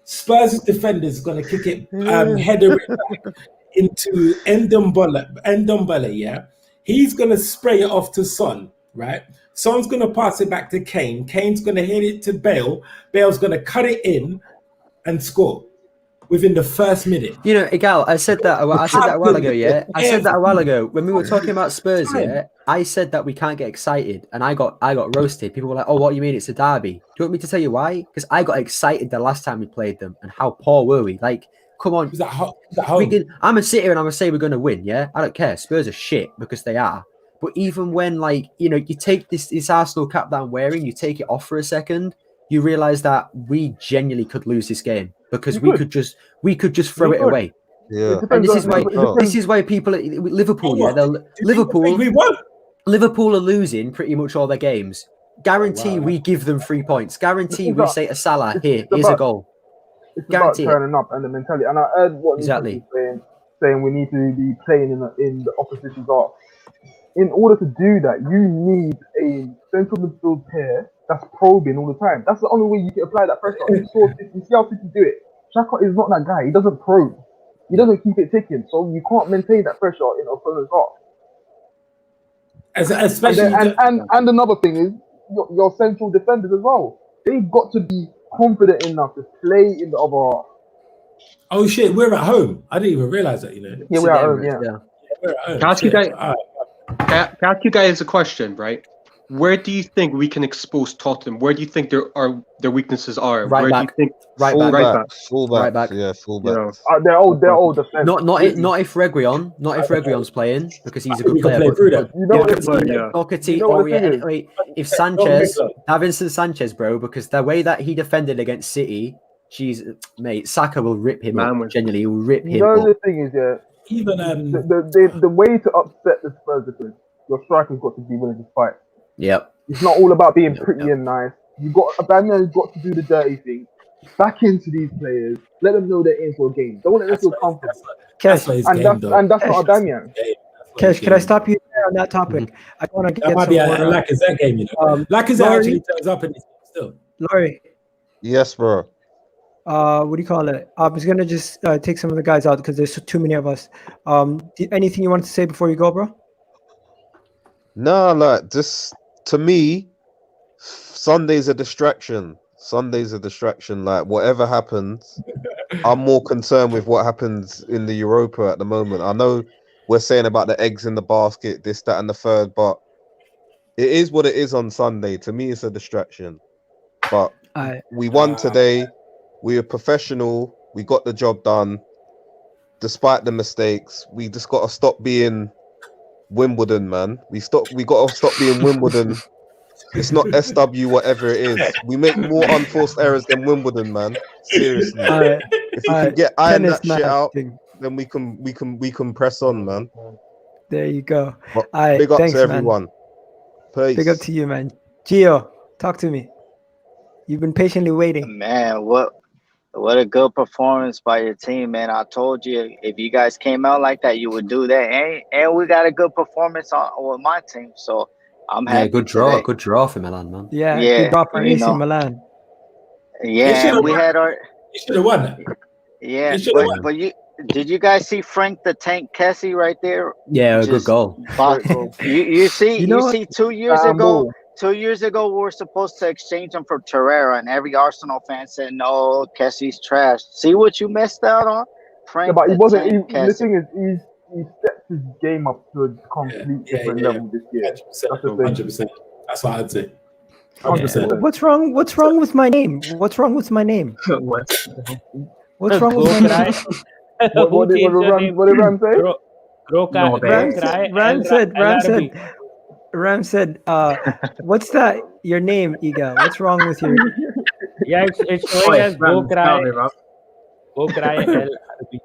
Spurs' defenders gonna kick it, header it back into Ndombele, yeah. He's gonna spray it off to Son, right? Son's gonna pass it back to Kane. Kane's gonna hit it to Bale. Bale's gonna cut it in and score within the first minute. You know, Igal, I said that a while ago, yeah. I said that a while ago when we were talking about Spurs, yeah. I said that we can't get excited, and I got roasted. People were like, "Oh, what do you mean? It's a derby." Do you want me to tell you why? Because I got excited the last time we played them, and how poor were we? Like, come on, I'm gonna sit here and I'm gonna say we're gonna win, yeah. I don't care. Spurs are shit because they are. But even when, like, you know, you take this Arsenal cap that I'm wearing, you take it off for a second, you realize that we genuinely could lose this game because we could just throw it away. Yeah, and this is why people at Liverpool, Liverpool are losing pretty much all their games. Guarantee we give them 3 points. Guarantee we say to Salah, here's a goal. It's Guarantee about turning up and the mentality. And I heard what exactly saying we need to be playing in the opposition's half. In order to do that, you need a central midfield pair that's probing all the time. That's the only way you can apply that pressure. You see how City do it. Saka is not that guy. He doesn't probe. He doesn't keep it ticking. So you can't maintain that pressure in opponent's half. Especially and another thing is your central defenders as well. They've got to be confident enough to play in the other half. Oh shit, we're at home. I didn't even realize that. You know. Yeah, we're at home. Yeah. We're at home. Can I ask you guys a question, right? Where do you think we can expose Tottenham? Where do you think their weaknesses are? Right Where back. do you think full back. Yeah, fullback. They're all defense. Not if Reguilon's playing because he's a good player. If Sanchez, Davinson Sanchez, bro, because the way that he defended against City, mate, Saka will rip him up. Genuinely, he will rip him up. The thing is, yeah, even the way to upset the Spurs defense, your striker's got to be willing to fight. Yep. It's not all about being pretty and nice. You got Aubameyang's got to do the dirty thing. Back into these players. Let them know they're in for a game. Don't let them feel comfortable. Kesh, and that's not Aubameyang. Kesh, can I stop you there on that topic? I want to get that might some be a more. Lacazette game, you know. Lacazette actually turns up in this game still. Laurie. Yes, bro. What do you call it? I was gonna just take some of the guys out because there's too many of us. Anything you wanted to say before you go, bro? No, like just to me, Sunday's a distraction. Like whatever happens, I'm more concerned with what happens in the Europa at the moment. I know we're saying about the eggs in the basket, this, that, and the third, but it is what it is on Sunday. To me, it's a distraction. But we won today. We were professional. We got the job done, despite the mistakes. We just got to stop being Wimbledon, man. We got to stop being Wimbledon. It's not SW, whatever it is. We make more unforced errors than Wimbledon, man. Seriously. If we can get iron that shit out, then we can press on, man. There you go. Big up to everyone. Peace. Big up to you, man. Gio, talk to me. You've been patiently waiting. Man, what a good performance by your team, man. I told you if you guys came out like that, you would do that. And we got a good performance with my team. So I'm happy. Good draw for Milan, man. Yeah, good draw for AC Milan. Yeah, we had our. You should have won that. Yeah, but did you guys see Frank the Tank Kessie right there? Yeah, a good goal. You see 2 years ago. 2 years ago, we were supposed to exchange him for Torreira, and every Arsenal fan said, "No, Kessie's trash." See what you missed out on, Frank. Yeah, but he wasn't. The thing is, he stepped his game up to a complete different level this year. 100%. That's what I'd say. 100%. What's wrong? What's wrong with my name? What's wrong with my name? What? What's wrong with Go my cry. name? What did Ram say? Go cry. No, Ram, Cry. Ram said, what's that? Your name, Iga? What's wrong with your? Yeah, it's showing Wait, as go Ram, cry. tell me, Rob. Go cry. El-Arabi.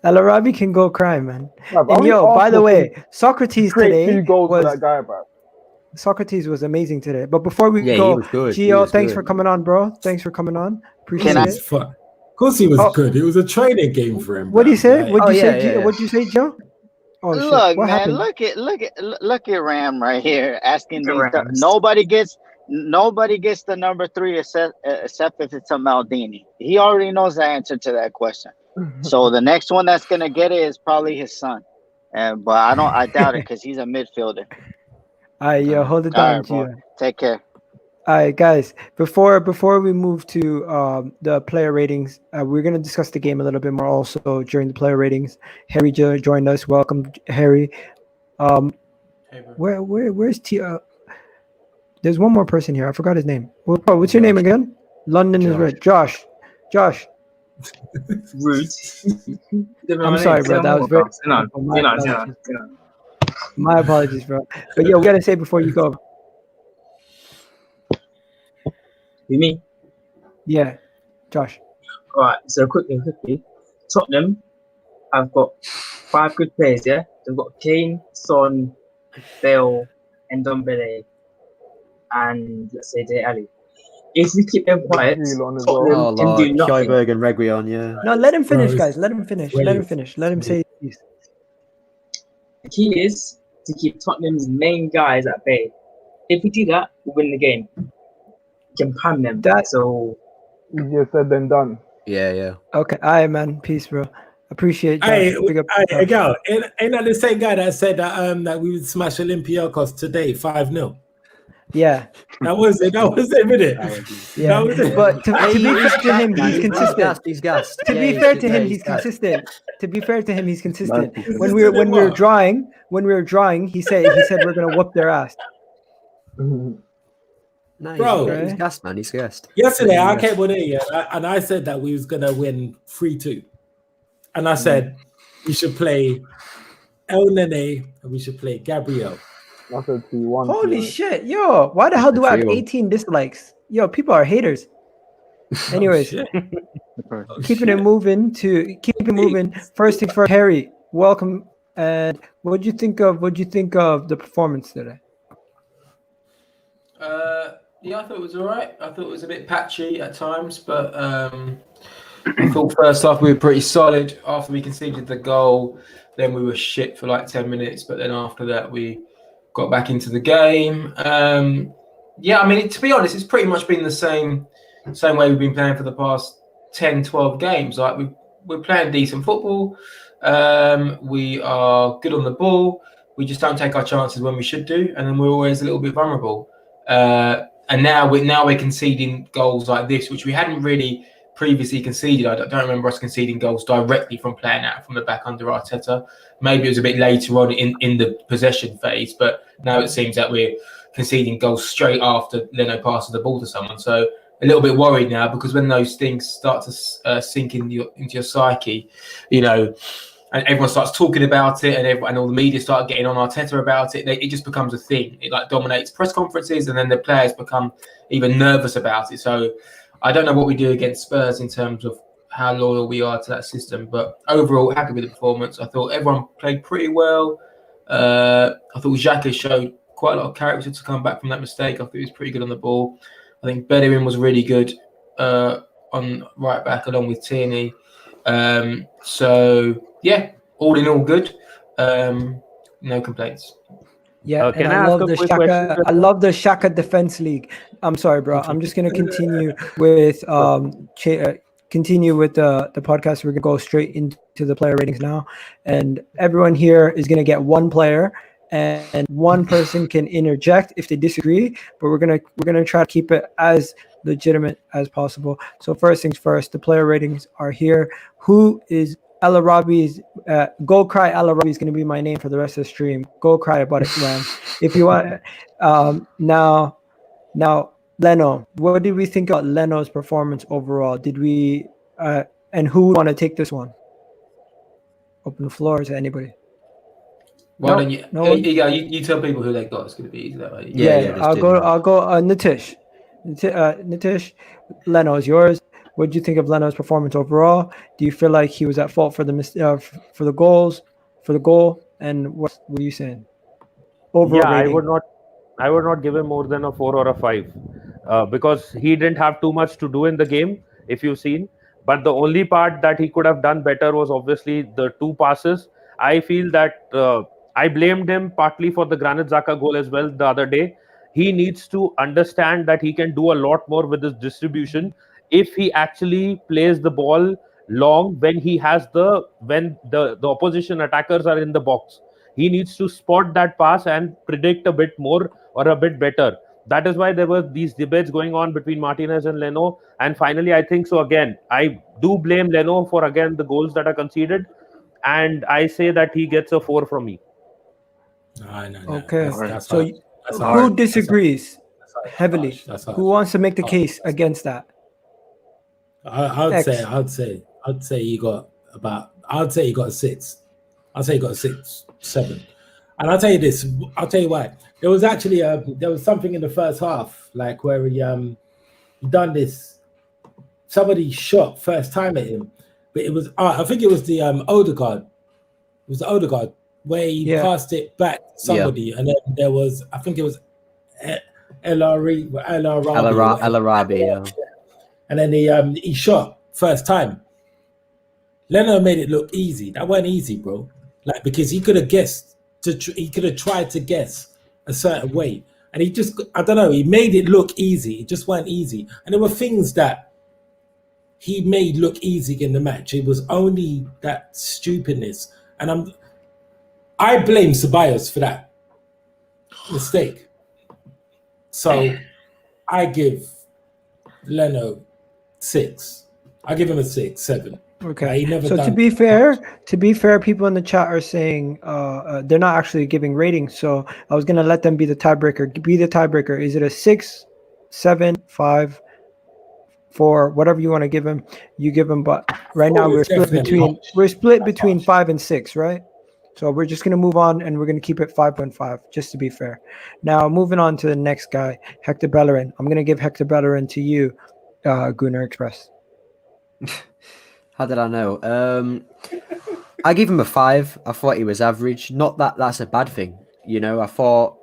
El-Arabi can go cry, man. Bruv, And only yo, by the Arsenal way, can Socrates create today 2 goals for was that guy, bro. Socrates was amazing today. But before we Yeah, he go, was good. He Gio, was thanks good. for coming on, bro. Thanks for coming on. Appreciate Can I- it. Of course he was Oh. good. It was a training game for him. What do you bruv. say? Like, What'd you Oh, say? yeah, yeah. What'd you say, Joe? Oh shit! Look, What man, happened? look at Ram right here asking Look these. at Rams. Nobody gets the number 3 except if it's a Maldini. He already knows the answer to that question. So the next one that's gonna get it is probably his son. But I doubt it because he's a midfielder. Alright, yo, hold it All down, right, boy. Gio. Take care. All right, guys. Before we move to the player ratings, we're gonna discuss the game a little bit more also during the player ratings. Harry joined us. Welcome, Harry. Where's T? There's one more person here. I forgot his name. What's your name again? London is red. Josh. Rude. I'm sorry, bro. That was very. My apologies, bro. But yo, we gotta say before you go. You mean? Yeah, Josh. All right. So quickly. Tottenham have got 5 good players. Yeah, they've got Kane, Son, Bale, and Ndombele, and let's say Dele Alli. If we keep them quiet, Real on as well. Tottenham Oh, can Lord. do nothing. Højbjerg and Reguilon, yeah. No, let him finish, Bro, guys. Let him finish. Let him finish. Let him say his piece. The key is to keep Tottenham's main guys at bay. If we do that, we win the game. We can pan them. So Easier said than done. Yeah. Okay, all right, man. Peace, bro. Appreciate Hey, Josh. Big up. hey, girl, ain't that the same guy that said that we would smash Olympiacos today 5-0? Yeah. That was it, isn't it? Yeah. That was it. But to be fair to him, he's consistent. He's gassed. To be fair to him, he's consistent. To be fair to him, he's consistent. When we were drawing, he said we're gonna whoop their ass. No, Bro. he's gassed, man. He's gassed. Yesterday, I came on here and I said that we was gonna win 3-2, and I said we should play Elneny and we should play Gabriel. I said 2-1. Holy shit, yo! Why the hell do I have 18 dislikes? Yo, people are haters. Anyways, keeping it moving. First thing first, Harry, welcome. And what'd you think of the performance today? Yeah, I thought it was all right. I thought it was a bit patchy at times, but I thought first half we were pretty solid. After we conceded the goal, then we were shit for like 10 minutes. But then after that, we got back into the game. Yeah, I mean, to be honest, it's pretty much been the same way we've been playing for the past 10, 12 games. Like we're playing decent football. We are good on the ball. We just don't take our chances when we should do, and then we're always a little bit vulnerable. And now we're conceding goals like this, which we hadn't really previously conceded. I don't remember us conceding goals directly from playing out from the back under Arteta. Maybe it was a bit later on in the possession phase, but now it seems that we're conceding goals straight after Leno passes the ball to someone. So a little bit worried now, because when those things start to sink into your psyche, you know, and everyone starts talking about it, and all the media start getting on Arteta about it, it just becomes a thing. It like dominates press conferences, and then the players become even nervous about it. So I don't know what we do against Spurs in terms of how loyal we are to that system, but overall happy with the performance. I thought everyone played pretty well. I thought Xhaka showed quite a lot of character to come back from that mistake. I thought he was pretty good on the ball. I think Bellerin was really good on right back along with Tierney. So yeah, all in all good. No complaints. Yeah, and I love the Xhaka. I love the Xhaka Defense League. I'm sorry, bro. I'm just gonna continue with the podcast. We're gonna go straight into the player ratings now, and everyone here is gonna get one player, and one person can interject if they disagree. But we're gonna try to keep it as legitimate as possible. So first things first, the player ratings are here. Who is El-Arabi's Go Cry El-Arabi is going to be my name for the rest of the stream. Go cry about it, man. If you want. Now, Now, Leno, what did we think about Leno's performance overall? Did we and who want to take this one? Open the floor to anybody. Why don't you? No one? You tell people who they got. It's going to be easy that way. Yeah, I'll go. Nitish. Nitish, Leno is yours. What do you think of Leno's performance overall? Do you feel like he was at fault for the goal? And what were you saying? Overall rating. I would not give him more than a 4 or a 5 because he didn't have too much to do in the game, if you've seen. But the only part that he could have done better was obviously the 2 passes. I feel that I blamed him partly for the Granit Xhaka goal as well the other day. He needs to understand that he can do a lot more with his distribution if he actually plays the ball long when the opposition attackers are in the box. He needs to spot that pass and predict a bit more or a bit better. That is why there were these debates going on between Martinez and Leno. And finally, I think so again, I do blame Leno for, again, the goals that are conceded. And I say that he gets a 4 from me. No. Okay. That's So hard. That's who hard. disagrees heavily? That's hard. Who wants to make the case against that? I'd say you got a 6. I'd say you got a 6, 7. And I'll tell you this. I'll tell you why. There was actually there was something in the first half, like where he done this. Somebody shot first time at him, but it was I think it was the Odegaard. It was the Odegaard where he passed it back to somebody, and then there was I think it was El-Arabi. El-Arabi. And then he shot first time. Leno made it look easy. That wasn't easy, bro. Like, because he could have guessed, he could have tried to guess a certain way. And he just, I don't know, he made it look easy. It just wasn't easy. And there were things that he made look easy in the match. It was only that stupidness. And I blame Ceballos for that mistake. So I give Leno 6. I give him a 6, 7. Okay. So to be fair, people in the chat are saying they're not actually giving ratings. So I was gonna let them be the tiebreaker. Is it a 6, 7, 5, 4, whatever you want to give him? You give him. But right now we're split between 5 and 6, right? So we're just gonna move on and we're gonna keep it 5.5, just to be fair. Now moving on to the next guy, Hector Bellerin. I'm gonna give Hector Bellerin to you, Gunnar Express. How did I know? I give him a 5. I thought he was average. Not that that's a bad thing. You know, I thought,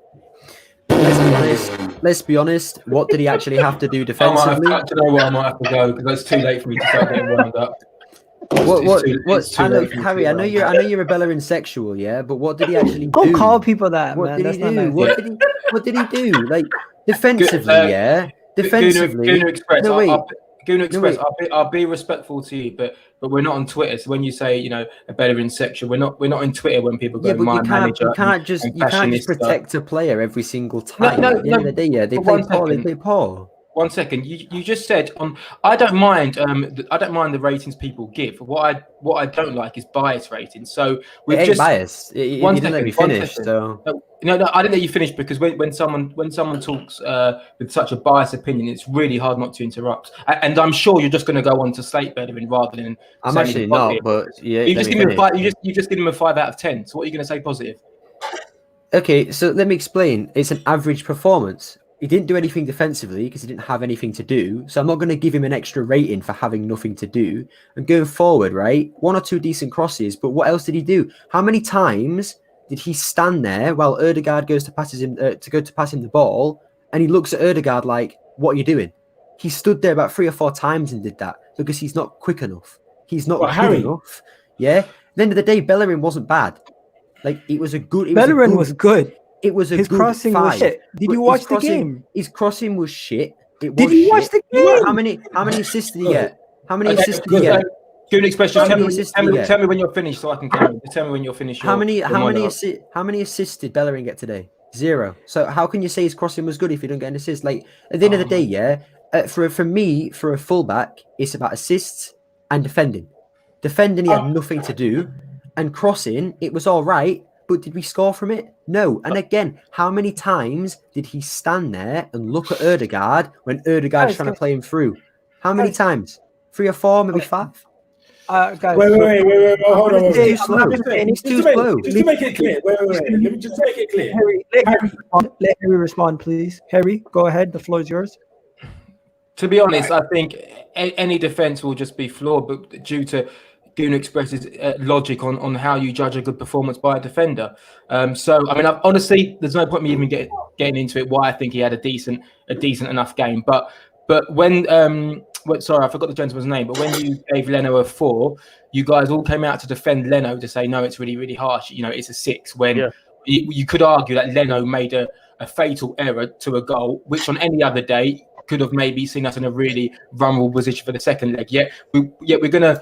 let's be honest, what did he actually have to do defensively? I might have to go because it's too late for me to start getting wound up. Harry, I know you're a Bellerin sexual, yeah, but what did he actually do? Don't call people that, what man. Did That's he not do? nice. What did he do? Like, defensively, yeah? Defensively. Guna Express, no, wait. Guna Express, I'll be respectful to you, but we're not on Twitter. So when you say, you know, a Bellerin section, we're not on Twitter when people go, my manager. You can't just protect a player every single time. At the end of the day, yeah, they play poor. 1 second. You just said I don't mind the ratings people give. What I don't like is bias ratings. So we've just biased. You didn't let me finish. So no, I didn't let you finish because when someone talks with such a biased opinion, it's really hard not to interrupt. And I'm sure you're just going to go on to slate Bellerin rather than. I'm actually not, but yeah. You just give him 5. You just give him a 5 out of 10. So what are you going to say positive? Okay, so let me explain. It's an average performance. He didn't do anything defensively because he didn't have anything to do. So I'm not going to give him an extra rating for having nothing to do. And going forward, right, 1 or 2 decent crosses, but what else did he do? How many times did he stand there while Odegaard goes to pass him the ball, and he looks at Odegaard like, "What are you doing?" He stood there about 3 or 4 times and did that because he's not quick enough. He's not good enough. Yeah. At the end of the day, Bellerin wasn't bad. Like, it was a good. Bellerin was good. It was his crossing was shit. Did you watch the game? His crossing was shit. Did you watch the game? How many assists did he get? How many assists did he get? Give an expression. Tell me when you're finished, so I can carry. Tell me when you're finished. How many assists did Bellerin get today? 0. So how can you say his crossing was good if you don't get an assist? Like, at the end of the day, yeah. For me, for a fullback, it's about assists and defending. Defending, he had nothing to do, and crossing, it was all right. But did we score from it? No. And again, how many times did he stand there and look at Odegaard when Odegaard's trying to play him through? How many times? 3 or 4, maybe 5? Guys, wait, hold on. He's too slow. Just to make it clear. Wait. Let me just make it clear. Harry, let Harry respond, please. Harry, go ahead. The floor is yours. To be honest, I think any defense will just be flawed, but due to Goon expresses logic on how you judge a good performance by a defender. So, I mean, honestly, there's no point me even getting into it why I think he had a decent enough game. But when sorry, I forgot the gentleman's name. But when you gave Leno a 4, you guys all came out to defend Leno to say no, it's really, really harsh. You know, it's a 6. When you could argue that Leno made a fatal error to a goal, which on any other day could have maybe seen us in a really vulnerable position for the second leg. Yet we're gonna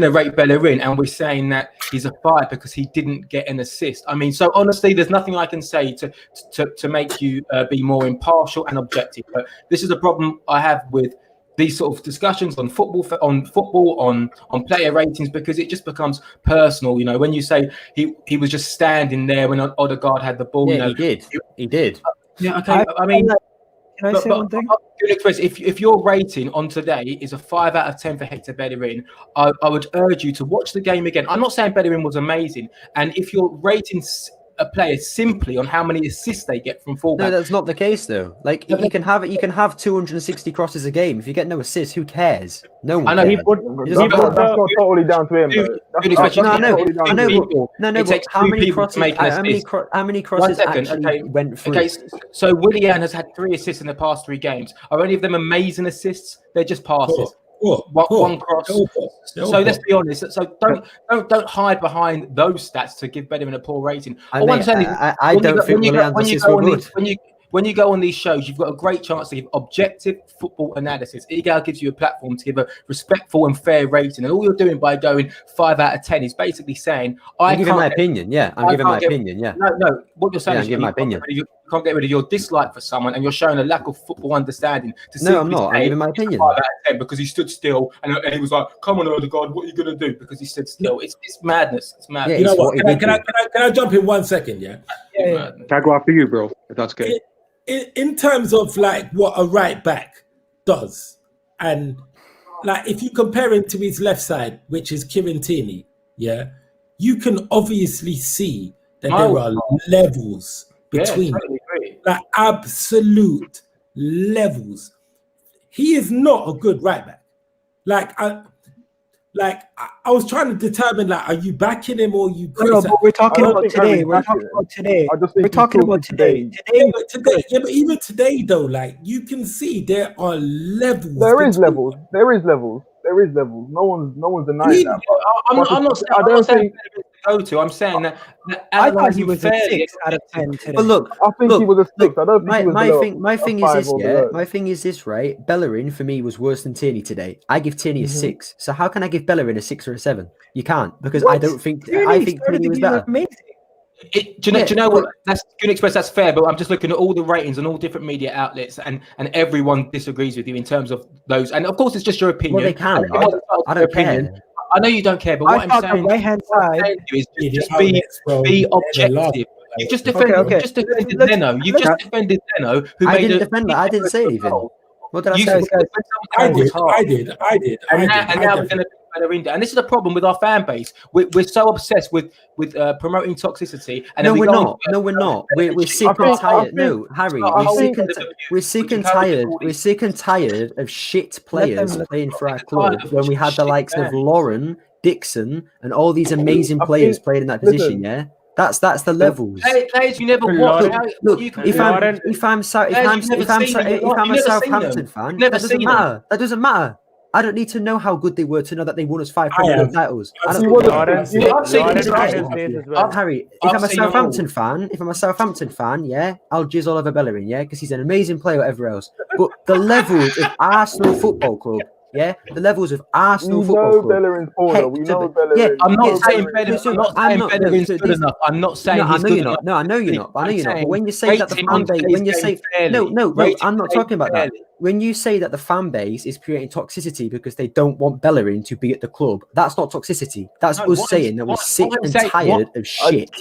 rate Bellerin, and we're saying that he's a 5 because he didn't get an assist. I mean, so honestly, there's nothing I can say to make you be more impartial and objective. But this is a problem I have with these sort of discussions on football, on player ratings, because it just becomes personal. You know, when you say he was just standing there when Odegaard had the ball. Yeah, you know, he did. Yeah, okay. I mean. Can I say one thing? If your rating on today is a 5 out of 10 for Hector Bellerin, I would urge you to watch the game again. I'm not saying Bellerin was amazing, and if you're rating a player simply on how many assists they get from fullback, No, that's not the case though. Like you can have 260 crosses a game. If you get no assists, who cares? No one. I know cares. That's not totally down to him. No. But how many crosses actually went through? Okay, so Willian has had 3 assists in the past 3 games. Are any of them amazing assists? They're just passes. One cross. So let's be honest. So don't hide behind those stats to give Bellerin a poor rating. I don't think Willian's assists were good. When you go on these shows, you've got a great chance to give objective football analysis. Egal gives you a platform to give a respectful and fair rating. And all you're doing by going 5 out of 10 is basically saying, I'm giving my opinion. Yeah, I'm giving my opinion. Yeah. No. What you're saying is I'm giving my opinion. You can't get rid of your dislike for someone, and you're showing a lack of football understanding. No, I'm not. I'm giving my opinion. 5 out of 10 because he stood still, and he was like, "Come on, Odegaard, what are you gonna do?" Because he stood still. It's madness. It's madness. Yeah, you know what? Can I jump in 1 second? Yeah. Can I go after you, bro? If that's good. In terms of like what a right back does, and like if you compare him to his left side, which is Kirintini, yeah, you can obviously see that there are levels between like absolute levels. He is not a good right back. I was trying to determine, like, are you backing him or are you? No, but we're talking about today. We're talking about today. We're talking about today. But even today, though, like you can see there are levels. There is levels. No one's denying that. I'm saying that I thought he was a 6 out of 10 today. But look, I think he was a 6. I don't think he was my thing is this, yeah. My thing is this, right? Bellerin for me was worse than Tierney today. I give Tierney a 6. So how can I give Bellerin a 6 or a 7? You can't, because I don't think I think Tierney was better. Do you know what? That's Good Express. That's fair, but I'm just looking at all the ratings on all different media outlets, and everyone disagrees with you in terms of those. And of course, it's just your opinion. Well, they can. I don't care. I know you don't care, but what I'm saying is just be objective. You've just defended Leno. You've just defended Leno, who I made didn't defend that. I didn't say anything. What did I say? I did. And now we're going to Bellerin. And this is a problem with our fan base. We're so obsessed with promoting toxicity. And no, we're not. No, we're not. We're sick and tired. No, Harry, we're sick and tired. We're sick and tired of shit players playing for our club when we had the likes of Lauren, Dixon, and all these amazing players playing in that position. Yeah. That's the levels. Players you never watch. Look, if I'm a Southampton fan, that doesn't matter. That doesn't matter. I don't need to know how good they were to know that they won us 5 Premier League titles. Harry, if I'm a Southampton fan, yeah, I'll jizz all over Bellerin, yeah, because he's an amazing player, whatever else. But the levels of Arsenal Football Club. Yeah, the levels of Arsenal Football Club. Bellerin's order. We know Bellerin. Yeah, I'm not saying Bellerin's good enough. I'm not saying he's good enough. No, I know you're not. But when you say that the fan base, when you say no, I'm not talking about that. When you say that the fan base is creating toxicity because they don't want Bellerin to be at the club, that's not toxicity. That's us saying that we're sick and tired of shit.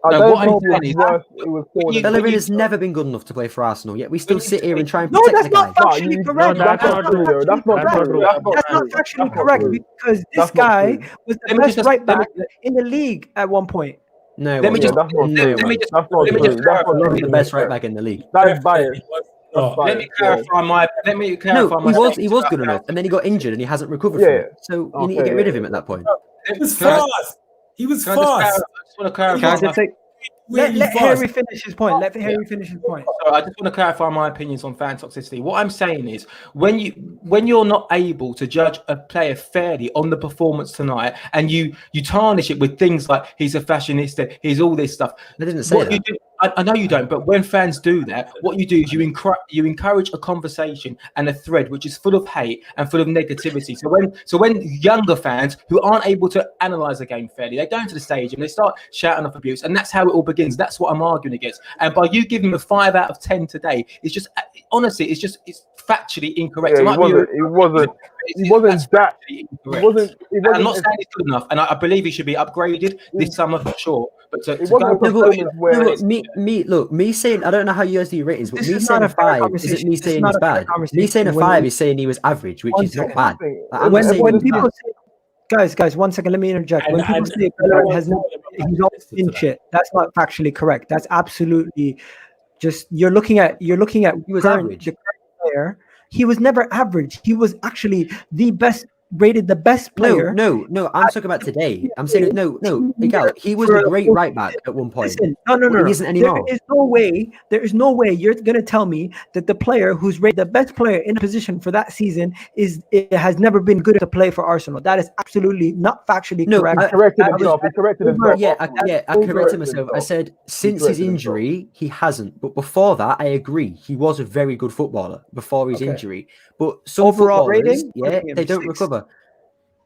I No, don't what I'm think saying it is, was worse. It was poor. you- Bellerin has never been good enough to play for Arsenal, yet we still sit here and try and No, protect that's the guy. not factually correct. that's That's not not true, though. That's not That's not true. true. That's not That's not true. factually That's not correct true. because this That's not guy true. was the Let me best just- right let me- back in the league at one point. No, Let me Yeah, just that's not no, true. let me just That's not let me true. just That's not not true. the best right back in the league. That's biased. That's not. biased. let me clarify my let me No, clarify my he was statement about good enough, and then he got injured and he hasn't recovered from Yeah. it. So you need to Okay, get rid yeah, of him at that point. He was Can I- fast. He was Can I just fast. clarify? I just want to clarify. Can I just say, Let Really fast. Harry finish his point. Let Harry finish his point. So I just want to clarify my opinions on fan toxicity. What I'm saying is, when you're not able to judge a player fairly on the performance tonight, and you tarnish it with things like he's a fashionista, he's all this stuff. I didn't say What that. you do, I know you don't, but when fans do that, what you do is you encourage a conversation and a thread which is full of hate and full of negativity. So when younger fans who aren't able to analyze a game fairly, they go into the stage and they start shouting off abuse, and that's how it all begins. That's what I'm arguing against. And by you giving him a 5 out of 10 today, it's just honestly, it's factually incorrect. Yeah, It might be he wasn't that. incorrect. He wasn't I'm not saying he's good enough, and I believe he should be upgraded this summer for sure. But to It go wasn't a from performance where No, but me saying, I don't know how you guys do your ratings, but This me is saying not a a fair 5 conversation. isn't me This is saying not he's a fair bad. Me conversation. saying a When 5 you- is saying he was average, which One is not second. bad. Like, I'm not saying Everyone he's is bad. People say, guys, 1 second, let me interject. When people say Bellerin has no, he's always been shit, that's not factually correct. That's absolutely just you're looking at He was average. the current player. He was never average. He was actually the best rated, the best player. No, I'm talking about today. I'm saying no, Miguel, he was a great right back at one point. Listen, but no. he isn't anymore. There is no way you're gonna tell me that the player who's rated the best player in a position for that season has never been good to play for Arsenal. That is absolutely not factually correct. He corrected himself. He corrected himself. Yeah, I corrected myself. I said since his corrected injury, he hasn't. But before that, I agree. He was a very good footballer before his injury. But some Overall footballers, rating, yeah, give him they don't 6. recover.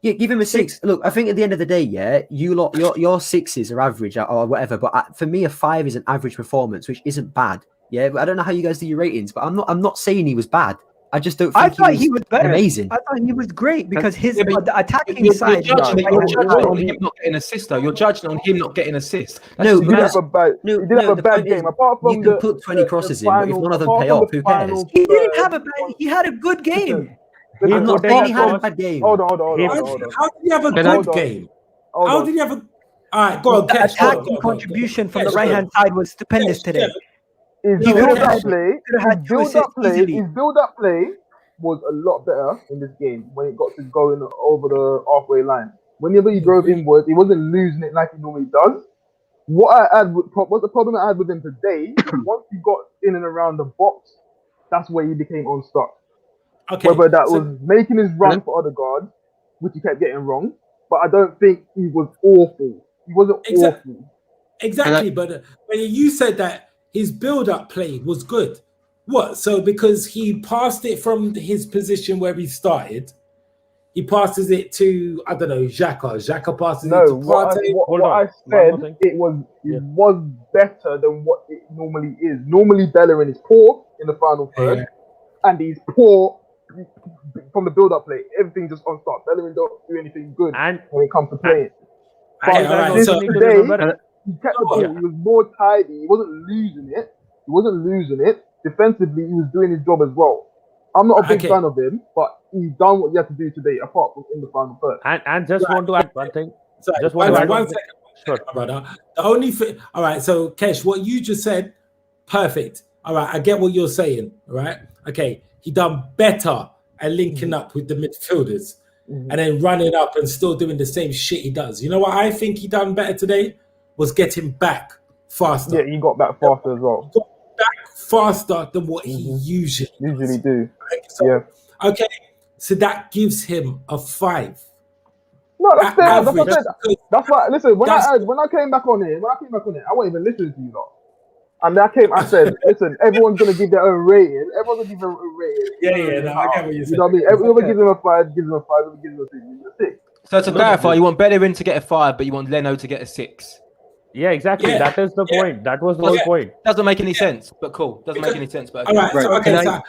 Yeah, give him a 6. Look, I think at the end of the day, yeah, your 6s are average or whatever. But for me, a 5 is an average performance, which isn't bad. Yeah, but I don't know how you guys do your ratings, but I'm not saying he was bad. I just don't think I thought he was better. amazing. I thought he was great because his Yeah, but the attacking You're side. judging on him not getting assists, though. You're judging on him not getting assists. No, He did have a bad. He did have a the bad point is, game. Apart from you can put 20 crosses in, but if none of them pay off, who cares? He didn't have a bad. He had a good game. I'm not saying he had a bad game. Hold on. How did he have a good game? How did he have a? All right, go on, The Kesh. attacking contribution from the right hand side was stupendous today. His He build could have up play, had 2 assists easily. his build up play was a lot better in this game when it got to going over the halfway line. Whenever he drove inwards, he wasn't losing it like he normally does. What the problem I had with him today, once he got in and around the box, that's where he became unstuck. Okay, Whether that was making his run for Odegaard, which he kept getting wrong, but I don't think he was awful. He wasn't awful. Exactly, but when you said that his build-up play was good, what? So because he passed it from his position where he started, he passes it to, I don't know, Xhaka. Xhaka passes it to Partey. What I said, it was better than what it normally is. Normally, Bellerin is poor in the final third, and he's poor from the build-up play. Everything just on start. Bellerin don't do anything good when it comes to playing. Today, he kept the ball. He was more tidy. He wasn't losing it. Defensively, he was doing his job as well. I'm not a big fan of him, but he's done what he had to do today, apart from in the final third. And just want to add one thing. Sorry, Just want to add one second. Sure. Brother. The only thing, all right, so Kesh, what you just said, perfect. All right, I get what you're saying, all right? Okay, he done better at linking up with the midfielders and then running up and still doing the same shit he does. You know what I think he done better today? Was getting back faster. Yeah, he got back faster as well. Got back faster than what he usually do. Right? So, okay, so that gives him a 5. No, that's fair. That's what I Average. said. That's why. Listen, when I came back on it, I wasn't even listening to you lot. And I said, listen, everyone's gonna give their own rating. Everyone's gonna give their own rating. Yeah, no, I get what you're saying. You know what I mean? Whoever gives them a 5, gives them a 5. Whoever gives them a 6. So to clarify, you want Bellerin to get a 5, but you want Leno to get a 6. Yeah, exactly. That is the point. That was the whole point. Doesn't make any sense, but cool. Doesn't make any sense, but All right. So, okay. So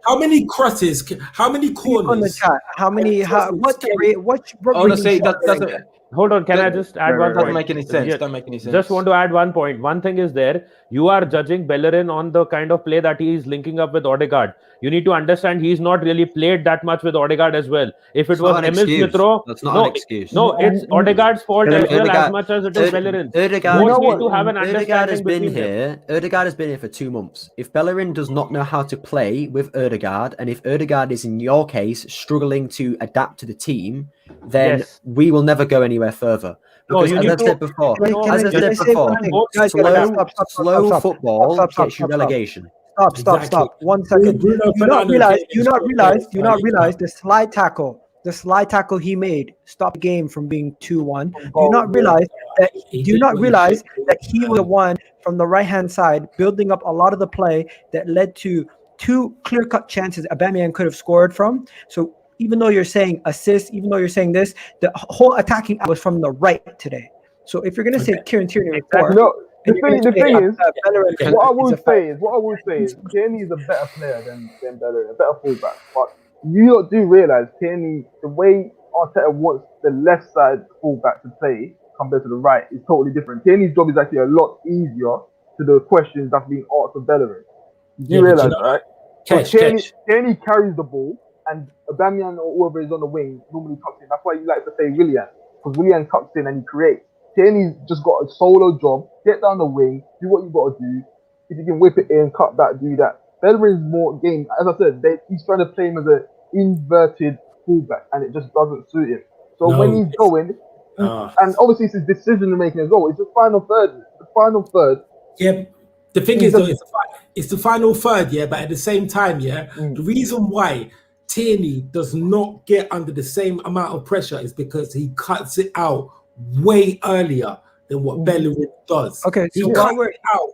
how many crosses? How many corners? On the chat, how many? What? Honestly, that doesn't. hold on. Can I just add one Doesn't point? make any sense. Yeah, Don't make any sense. Just want to add one point. One thing is there. You are judging Bellerin on the kind of play that he is linking up with Odegaard. You need to understand he's not really played that much with Odegaard as well. If it was Emil Smith Rowe, that's not an excuse. No, it's Odegaard's fault as well as much as it is Bellerin's. Odegaard, Both need to have an Odegaard has understanding been between them. here. Odegaard has been here for 2 months. If Bellerin does not know how to play with Odegaard, and if Odegaard is in your case struggling to adapt to the team, then Yes. we will never go anywhere further. No, Because you as need I've to- said before, Can I say one thing? Guys, slow football gets you relegation. Stop. 1 second. Do you not realize the slide tackle he made stopped the game from being 2-1. Do you not realize that he was the one from the right-hand side building up a lot of the play that led to 2 clear-cut chances Aubameyang could have scored from? So even though you're saying assist, even though you're saying this, the whole attacking was from the right today. So if you're going to say Kieran Tierney before, No, the thing is, Bellerin what I is would say is, Tierney is a better player than Bellerin, a better fullback. But you do realize Tierney, the way Arteta wants the left side fullback to play compared to the right is totally different. Tierney's job is actually a lot easier to the questions that's being asked of Bellerin. You realize, right? Tierney carries the ball, and Aubameyang or whoever is on the wing normally tucks in. That's why you like to say Willian, because Willian tucks in and he creates. Tierney's just got a solo job. Get down the wing, do what you got to do. If you can whip it in, cut that, do that. Bellerin's more game. As I said, he's trying to play him as an inverted fullback, and it just doesn't suit him. So when he's going, and obviously it's his decision making as well. It's the final third. The final third. Yeah. The thing is, though, it's the final third, yeah. But at the same time, yeah, the reason why Tierney does not get under the same amount of pressure is because he cuts it out way earlier than what Bellerin does. Okay, he so cuts it out.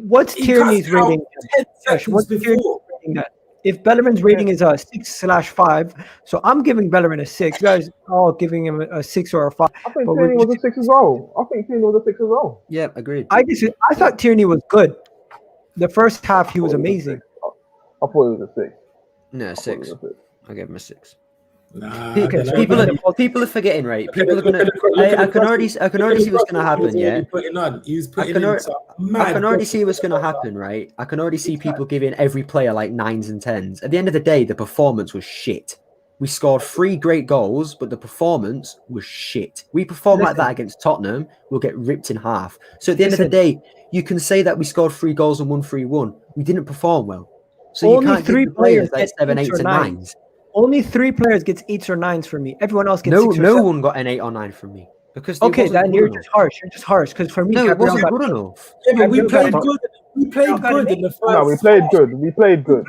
What's Tierney's rating? 10 seconds What's Tierney's rating that? If Bellerin's rating is a 6/5, so I'm giving Bellerin a 6. You guys all giving him a 6 or a 5. I think Tierney was a 6 as well. Yeah, agreed. I thought Tierney was good. The first half he was amazing. I thought it was a 6. No, 6. I gave him a 6. Nah, People are forgetting, right? People are gonna. I can already see what's gonna happen. Yeah, I can already see what's gonna happen, right? I can already see people giving every player like 9s and 10s. At the end of the day, the performance was shit. We scored 3 great goals, but the performance was shit. We perform like that against Tottenham, we'll get ripped in half. So at the end of the day, you can say that we scored 3 goals and won 3-1. We didn't perform well. So Only you can't 3 give the players players like get 7, 8s 8s, or and 9s. 9s. Only 3 players gets 8s or 9s for me. Everyone else gets 6 or 7. No one got an 8 or 9 from me because then you're just harsh. You're just harsh because for me, No, it Gabriel wasn't got good enough. Yeah, but we Gabriel played got- good. We played good in the first. No, we played good. We played good.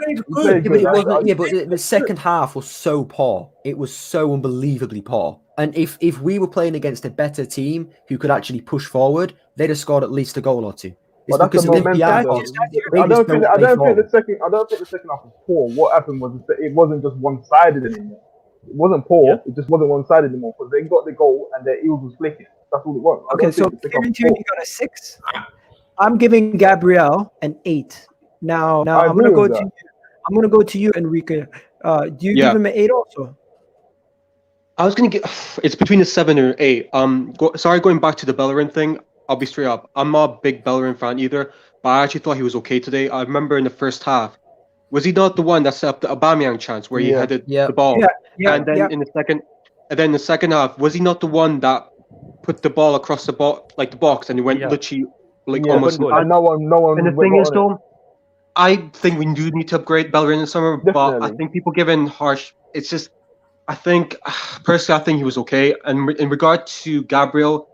But the second half was so poor. It was so unbelievably poor. And if we were playing against a better team who could actually push forward, they'd have scored at least a goal or 2. It's But that's because the momentum. Olympiacos, I don't think the second half was poor. What happened was that it wasn't just one-sided anymore. It wasn't poor. It just wasn't one-sided anymore because they got the goal and their heels was flicking. That's all it was. Okay, so Kieran Tierney got a 6. I'm giving Gabriel an 8. Now I'm gonna go to you. I'm gonna go to you, Enrique. Do you give him an 8 also? I was gonna get. It's between a 7 or 8. Going back to the Bellerin thing. I'll be straight up. I'm not a big Bellerin fan either, but I actually thought he was okay today. I remember in the first half, was he not the one that set up the Aubameyang chance where he headed the ball? And then in the second half, was he not the one that put the ball across the box and he went literally almost? And no one. And the thing is, though, I think we do need to upgrade Bellerin in the summer, but I think people giving harsh. It's just, I think personally, I think he was okay. And in regard to Gabriel,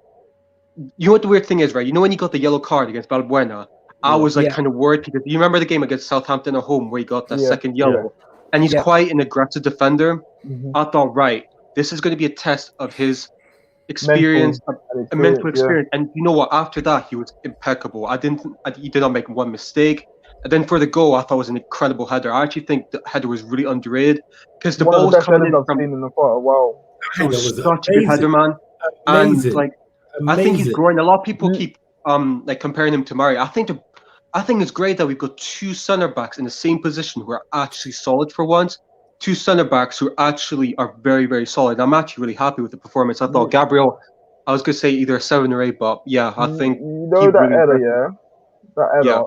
you know what the weird thing is, right? You know when he got the yellow card against Balbuena, I was kind of worried because you remember the game against Southampton at home where he got that second yellow, and he's quite an aggressive defender. I thought, right, this is going to be a test of his experience, mental experience. And you know what? After that, he was impeccable. He did not make one mistake. And then for the goal, I thought it was an incredible header. I actually think the header was really underrated because the ball was coming in from. It was such a good header, man. Amazing. And I think he's growing. A lot of people keep comparing him to Murray. I think it's great that we've got 2 center backs in the same position who are actually solid for once. two centre backs who actually are very, very solid. I'm actually really happy with the performance. I thought Gabriel, I was gonna say either a 7 or 8, but yeah, I think You know that error, yeah? That error, Yeah.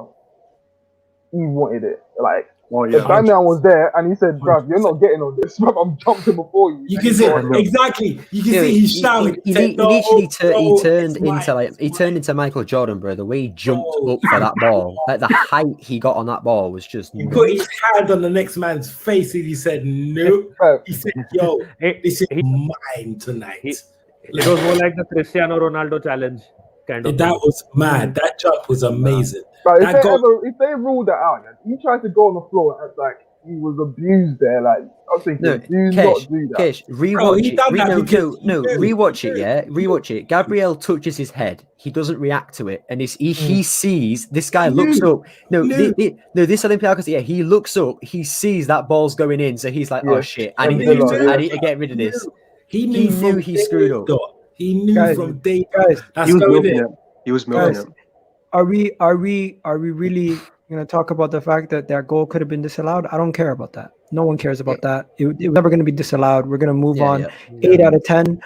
he wanted it. Like, Oh if that man was there and he said, bruv, you're not getting on this, bruv, I'm jumping before you. You And can he see got on it. exactly. You can Yeah, see he's shouting. He said, literally "No, he turned it's mine, into like he turned into Michael Jordan, bro. The way he jumped up for that ball, like the height he got on that ball was just. He put his hand on the next man's face and he said, "No." He said, "Yo, this is mine tonight." It was more like the Cristiano Ronaldo challenge kind of. That was mad. That jump was amazing. But That goal- if they ruled that out, he tried to go on the floor and like he was abused there. Like I was thinking, No, do not Kesh, do that. Kesh, rewatch it. Rewatch it. Yeah, rewatch it. Gabriel touches his head. He doesn't react to it, and he sees this guy looks up. No, this Olympiacos. Yeah, he looks up. He sees that ball's going in, so he's like, "Oh shit! I need to get rid of this." He knew from he screwed up. He knew Guys, from day guys, That's He was going milking in. it. He was milking Guys, it. are we really gonna talk about the fact that that goal could have been disallowed? I don't care about that. No one cares about that. It was never gonna be disallowed. We're gonna move on. 8 out of 10.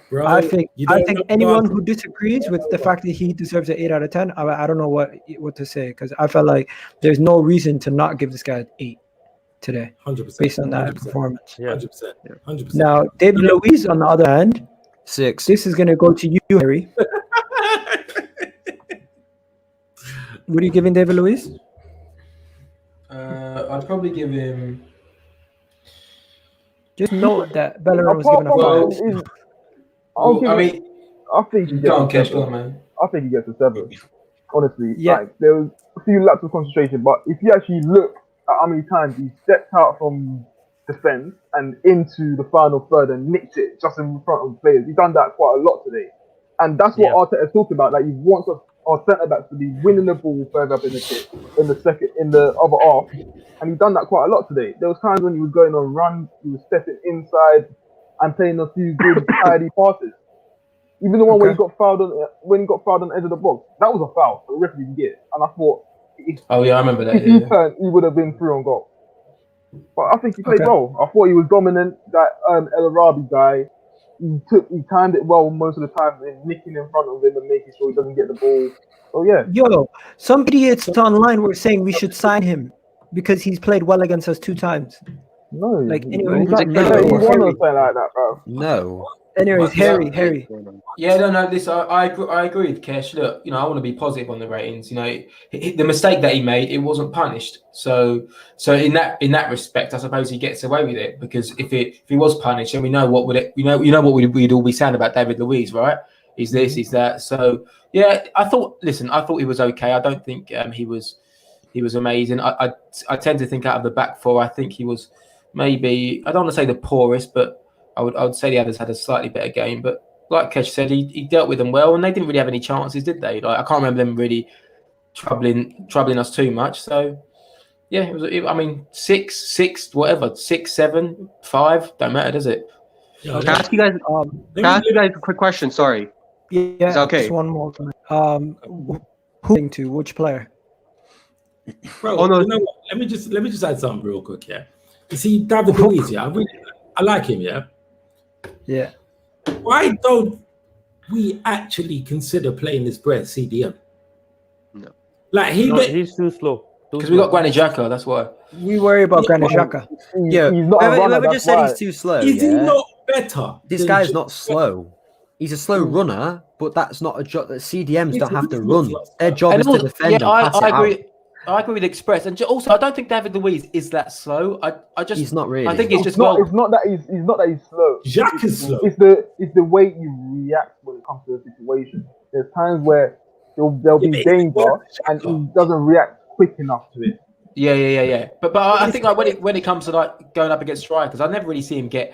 Bro, I think you don't know anyone about- who disagrees with the fact that he deserves an 8 out of 10, I don't know what to say, because I felt like there's no reason to not give this guy an 8 today 100% based on that 100%, performance. 100%. 100%. Now, David Luiz, on the other hand, 6. This is gonna go to you, Harry. What are you giving David Luiz? I'd probably give him. Just note that Bellerin was given a Apart 5. from that, Well, give I it- mean, I think he go on, gets Kesh, a go on, 7. man. I think he gets a 7. Honestly, Yeah. like there was a few laps of concentration, but if you actually look at how many times he stepped out from defense and into the final third and nicked it just in front of players, he's done that quite a lot today, and that's what Arteta talked about. Like he wants our centre backs to be winning the ball further up in the kit, in the other half, and he's done that quite a lot today. There was times when he was going on runs, he was stepping inside and playing a few good tidy passes. Even the one where he got fouled on the edge of the box, that was a foul. The referee didn't get it, and I thought, Oh yeah, I remember that. if he turned, he would have been through on goal. But I think he played well. I thought he was dominant. That El-Arabi guy, he timed it well most of the time, and nicking in front of him and making sure he doesn't get the ball. Oh yeah. Yo, some idiots online were saying we should sign him because he's played well against us 2 times. No, Like anyway, he won or something like that, bro. No. Anyways, Harry. Yeah, no. This I agree with Kesh. Look, you know, I want to be positive on the ratings. You know, the mistake that he made, it wasn't punished. So in that respect, I suppose he gets away with it, because if he was punished, and we know what we'd all be saying about David Luiz, right? He's this, he's that. So yeah, I thought he was okay. I don't think he was amazing. I tend to think out of the back four, I think he was maybe, I don't want to say the poorest, but I would say the others had a slightly better game. But like Kesh said, he dealt with them well, and they didn't really have any chances, did they? Like I can't remember them really troubling us too much. So yeah, I mean 6, whatever, 6, 7, 5, don't matter, does it? Can I ask you guys a quick question? Sorry. Yeah, Is that okay? just one more time. Who to which player? Bro, you know what? Let me just add something real quick. Yeah, you see David Luiz. Yeah, I like him. Yeah. Yeah. Why don't we actually consider playing this Brett CDM? No. Like he's too slow. Because we got Granit Xhaka, that's why. We worry about Granit Xhaka. Yeah, whoever just said he's too slow. Is he not better? This guy's not slow. He's a slow runner, but that's not a job that CDMs don't have to run. Their job is to defend and pass it out. I agree with Express, and also I don't think David Luiz is that slow. He's not really. I think he's just It's not that he's slow. Jack is slow. It's the way you react when it comes to a situation. There's times where there'll be danger and he doesn't react quick enough to it. Yeah. But I think like when it comes to like going up against strikers, I never really see him get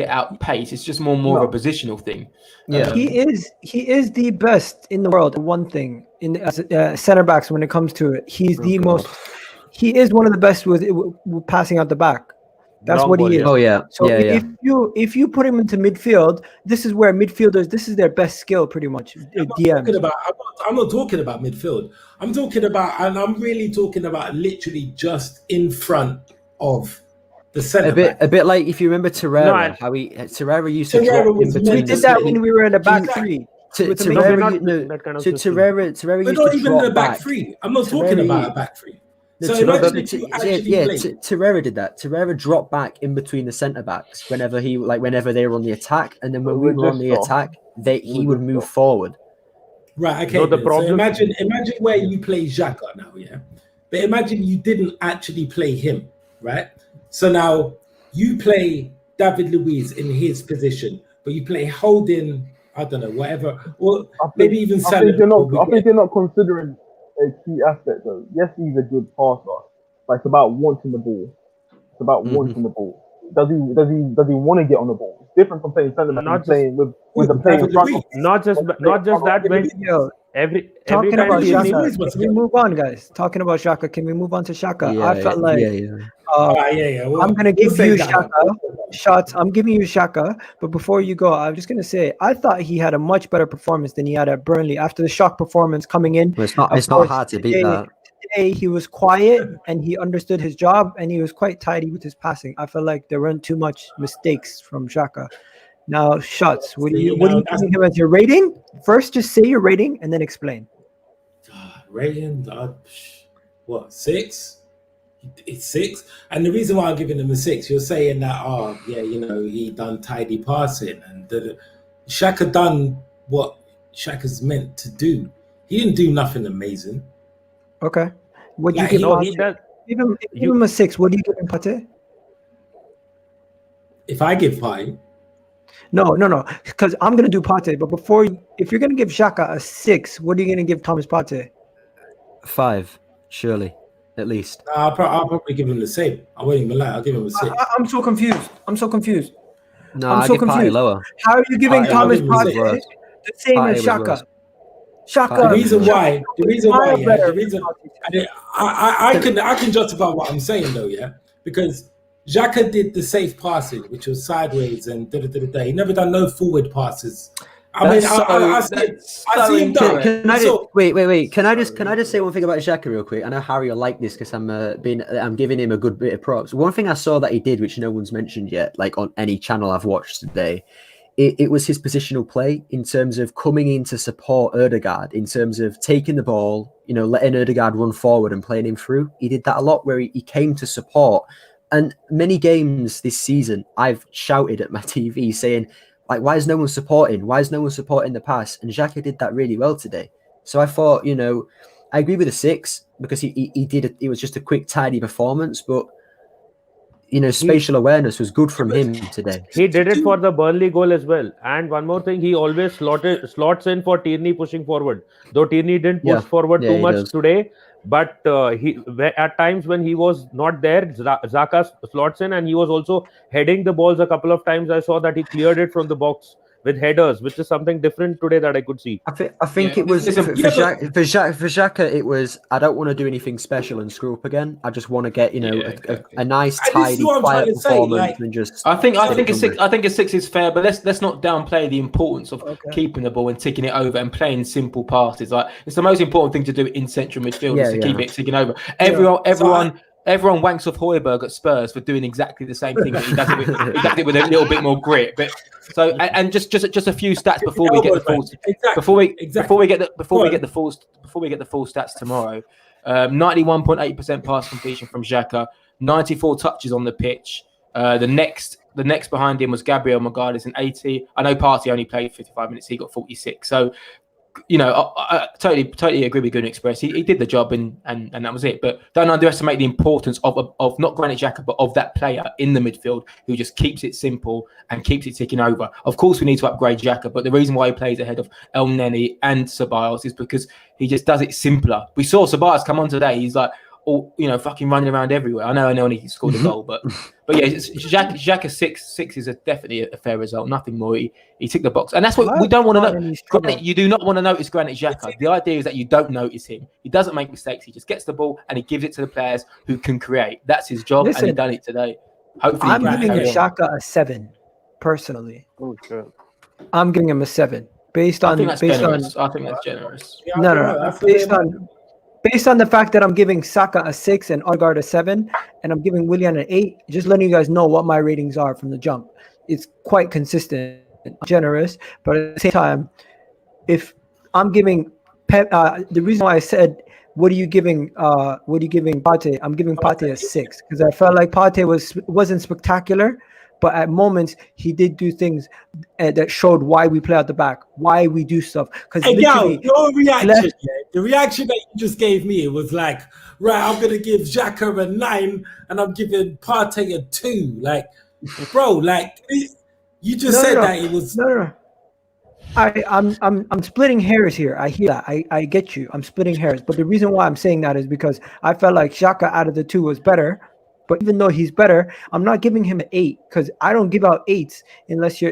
outpaced. It's just more of a positional thing. Yeah, he is the best in the world at one thing in center backs when it comes to it. He's he is one of the best with passing out the back. That's what he is. Oh yeah. So if you put him into midfield, this is where midfielders, this is their best skill pretty much. DM. I'm not talking about midfield. I'm really talking about literally just in front of the centre A bit like if you remember Torreira, how Torreira used to drop in between. We did that when we were in the back three. Torreira We're used not to even in the drop back three. I'm not talking about a back three. So imagine if you actually played. Torreira did that. Torreira dropped back in between the centre backs whenever they were on the attack, and then when we were on the attack, he would move forward. Right. Okay. So imagine where you play Xhaka now, yeah. But imagine you didn't actually play him, right? So now you play David Luiz in his position, but you play holding, I don't know, whatever, or maybe even I think you're not considering a key aspect though. Yes, he's a good passer, but it's about wanting the ball. It's about wanting the ball. Does he want to get on the ball? It's different from playing centre back and playing with the player in front of him. Not just that. When every Talking time about Tierney- Xhaka, can we move on, guys? Talking about Xhaka, can we move on to Xhaka? Yeah, I felt like Well, I'm gonna give we'll you save that Xhaka shots. I'm giving you Xhaka, but before you go, I'm just gonna say I thought he had a much better performance than he had at Burnley after the shock performance coming in. Well, it's Of not course, hard to beat that. Today he was quiet and he understood his job and he was quite tidy with his passing. I felt like there weren't too much mistakes from Xhaka. Now, shots. What do you giving him as your rating? First, just say your rating and then explain. Rating, what, 6? It's 6. And the reason why I'm giving him a 6, you're saying that, he done tidy passing. And Xhaka done what Xhaka's meant to do. He didn't do nothing amazing. Okay. What do you Like, give he- him? Give him a 6. What do you give him, Pate? If I give Pate, No, because I'm gonna do Pate. But if you're gonna give Xhaka a 6, what are you gonna give Thomas Pate? 5, surely, at least. I'll probably give him the same. I won't even lie. I'll give him a 6. I'm so confused. No, I'm I so give Partey confused. lower. How are you giving I'll Thomas give him a Partey 6. the same Partey as was Xhaka? worse. Xhaka. The reason why, better. I can justify what I'm saying though, yeah, because Xhaka did the safe passing, which was sideways and He never done no forward passes. I see him done. Wait. Can I just say one thing about Xhaka real quick? I know Harry will like this because I'm giving him a good bit of props. One thing I saw that he did, which no one's mentioned yet, like on any channel I've watched today, it was his positional play in terms of coming in to support Odegaard, in terms of taking the ball, letting Odegaard run forward and playing him through. He did that a lot where he came to support. And many games this season, I've shouted at my TV saying, like, why is no one supporting? Why is no one supporting the pass? And Xhaka did that really well today. So I thought, I agree with a 6 because he did it. It was just a quick, tidy performance, but spatial awareness was good from him today. He did it for the Burnley goal as well. And one more thing, he always slots in for Tierney pushing forward. Though Tierney didn't push forward too much today, but at times when he was not there, Xhaka slots in, and he was also heading the balls a couple of times. I saw that he cleared it from the box with headers, which is something different today that I could see. I think it was for Xhaka. It was, I don't want to do anything special and screw up again. I just want to get a nice, tidy, quiet performance and just. I think a 6 is fair, but let's not downplay the importance of keeping the ball and ticking it over and playing simple passes. Like, it's the most important thing to do in central midfield is to keep it ticking over. Everyone wanks off Højbjerg at Spurs for doing exactly the same thing. He does it with a little bit more grit. But just a few stats before we get the full stats tomorrow. 91.8% pass completion from Xhaka, 94 touches on the pitch. The next behind him was Gabriel Magalhaes in 80. I know Partey only played 55 minutes. He got 46. So, I totally agree with Gun Express. He did the job and that was it. But don't underestimate the importance of not Granit Xhaka, but of that player in the midfield who just keeps it simple and keeps it ticking over. Of course, we need to upgrade Xhaka, but the reason why he plays ahead of Elneny and Ceballos is because he just does it simpler. We saw Ceballos come on today. He's like, fucking running around everywhere. I know he scored a goal, but yeah, Xhaka 6 is definitely a fair result. Nothing more. He ticked the box, and that's what we don't want to know. You do not want to notice Granit Xhaka. The idea is that you don't notice him. He doesn't make mistakes. He just gets the ball and he gives it to the players who can create. That's his job, and he done it today. Hopefully, I'm giving Xhaka a 7 personally. Oh shit! I'm giving him a 7 based on. I think that's generous. No. based on the fact that I'm giving Saka a 6 and Odegaard a 7, and I'm giving Willian an 8, just letting you guys know what my ratings are from the jump. It's quite consistent, generous, but at the same time, if I'm giving Pep, the reason why I said, what are you giving Partey? I'm giving Partey a 6 because I felt like Partey wasn't spectacular, but at moments he did do things that showed why we play out the back, why we do stuff. Because hey, your reaction, the reaction that you just gave me, it was like, right, I'm gonna give Xhaka a 9 and I'm giving Partey a 2. Like, bro, like you just said that it was no. I'm splitting hairs here. I hear that. I get you. I'm splitting hairs. But the reason why I'm saying that is because I felt like Xhaka out of the two was better. But even though he's better, I'm not giving him an 8 because I don't give out 8s unless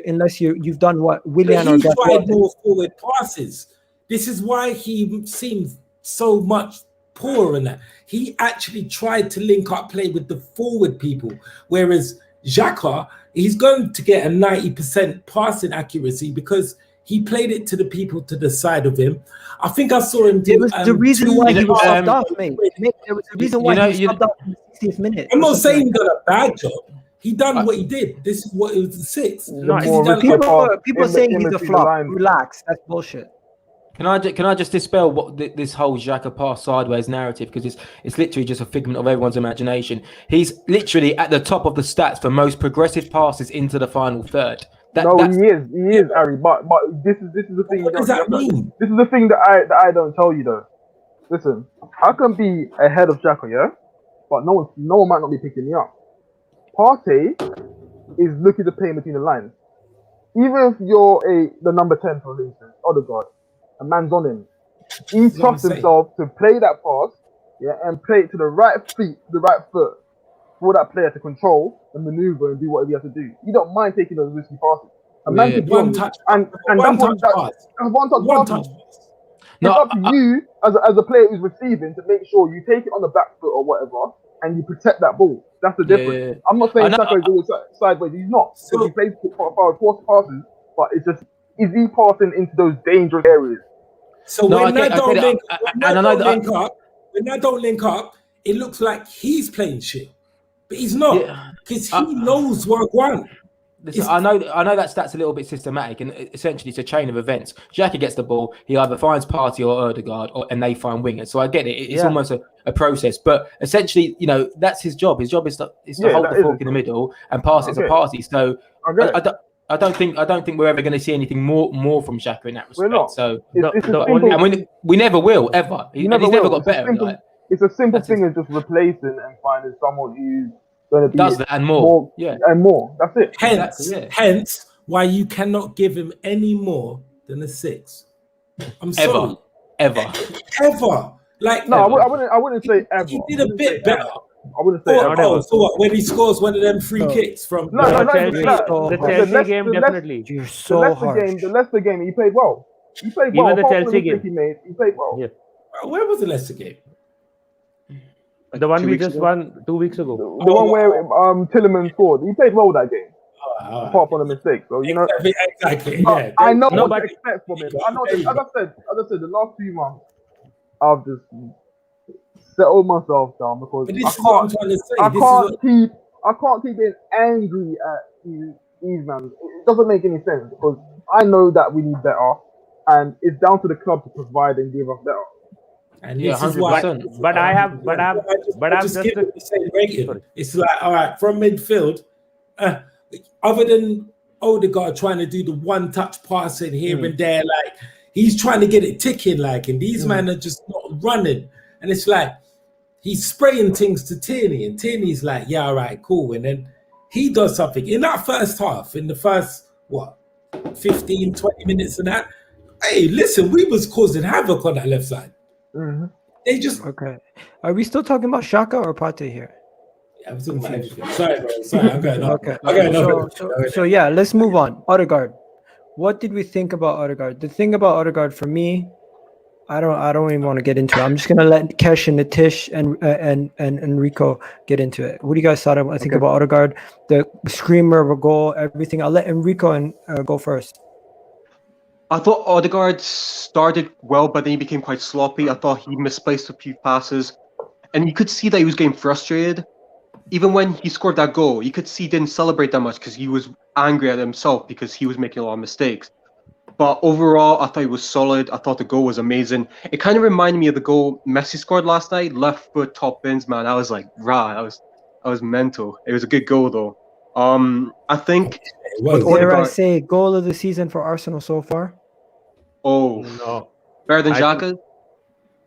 you've done what Willian or he tried more forward passes. This is why he seems so much poorer in that. He actually tried to link up play with the forward people, whereas Xhaka, he's going to get a 90% passing accuracy because he played it to the people to the side of him. I think I saw him do. It was the reason why he was subbed off, mate. There was the reason why he was subbed off in the 60th minute. I'm not saying he done a bad job. He done what he did. This is what it was the 6. No, people saying he's a flop. Relax, that's bullshit. Can I just dispel what this whole Xhaka pass sideways narrative, because it's literally just a figment of everyone's imagination. He's literally at the top of the stats for most progressive passes into the final third. He is, Harry. But this is the thing. What does that mean? This is the thing that I don't tell you though. Listen, I can be ahead of Xhaka, yeah, but no one might not be picking me up. Partey is looking to play between the lines. Even if you're the number 10, for instance, Odegaard, a man's on him. He trusts himself to play that pass, yeah, and play it to the right feet, the right foot, for that player to control and maneuver and do whatever he has to do. You don't mind taking those risky passes. One touch pass. It's up to you as a player who's receiving to make sure you take it on the back foot or whatever and you protect that ball. That's the difference. I'm not saying Saka is always sideways. He's not. So he plays forced passes, but it's just, is he passing into those dangerous areas? So when that don't link up, it looks like he's playing shit. But he's not, because he knows what one. Listen, I know that stat's a little bit systematic, and essentially it's a chain of events. Xhaka gets the ball, he either finds Partey or Odegaard, and they find wingers. So I get it; it's almost a process. But essentially, that's his job. His job is to hold the fork in the middle and pass it to Partey. So I don't think we're ever going to see anything more from Xhaka in that respect. We're not. So we never will ever. He's never got better. It's a simple thing of just replacing and finding someone who's going to be does that and more. And more. That's it. Hence, why you cannot give him any more than a 6. I'm sorry. Ever. Like no, I wouldn't say ever. He did a bit better. I wouldn't say ever. So what? When he scores one of them free kicks from the Chelsea game, definitely. You're so harsh. The Leicester game, he played well. Even the Chelsea game, he played well. Yeah. Where was the Leicester game? The one we just won 2 weeks ago. The one where Tielemans scored. He played well that game. Apart from the mistake. So exactly. I know what to expect from him. I know, as I said, the last 2 months I've just settled myself down because I can't keep being angry at these man. It doesn't make any sense because I know that we need better, and it's down to the club to provide and give us better. And this is why, but I have just the same rating. It's like, all right, from midfield, other than Odegaard trying to do the one-touch passing here and there, like he's trying to get it ticking, like, and these men are just not running. And it's like he's spraying things to Tierney, and Tierney's like, yeah, all right, cool. And then he does something in that first half, in the first 15, 20 minutes of that. Hey, listen, we was causing havoc on that left side. Mm-hmm. They just Are we still talking about Saka or Partey here? Yeah, I'm talking about everything. Sorry, bro. Sorry, I'm going on. Okay. So yeah, let's move on. Odegaard. What did we think about Odegaard? The thing about Odegaard for me, I don't even want to get into it. I'm just gonna let Kesh and Nitish and Rico get into it. What do you guys think about Odegaard? The screamer of a goal, everything. I'll let Enrico go first. I thought Odegaard started well, but then he became quite sloppy. I thought he misplaced a few passes, and you could see that he was getting frustrated. Even when he scored that goal, you could see he didn't celebrate that much because he was angry at himself because he was making a lot of mistakes. But overall, I thought he was solid. I thought the goal was amazing. It kind of reminded me of the goal Messi scored last night, left foot top bins, man. I was like, rah, I was mental. It was a good goal though. I think with Dare I Odegaard, say goal of the season for Arsenal so far? No. better than I think- Xhaka.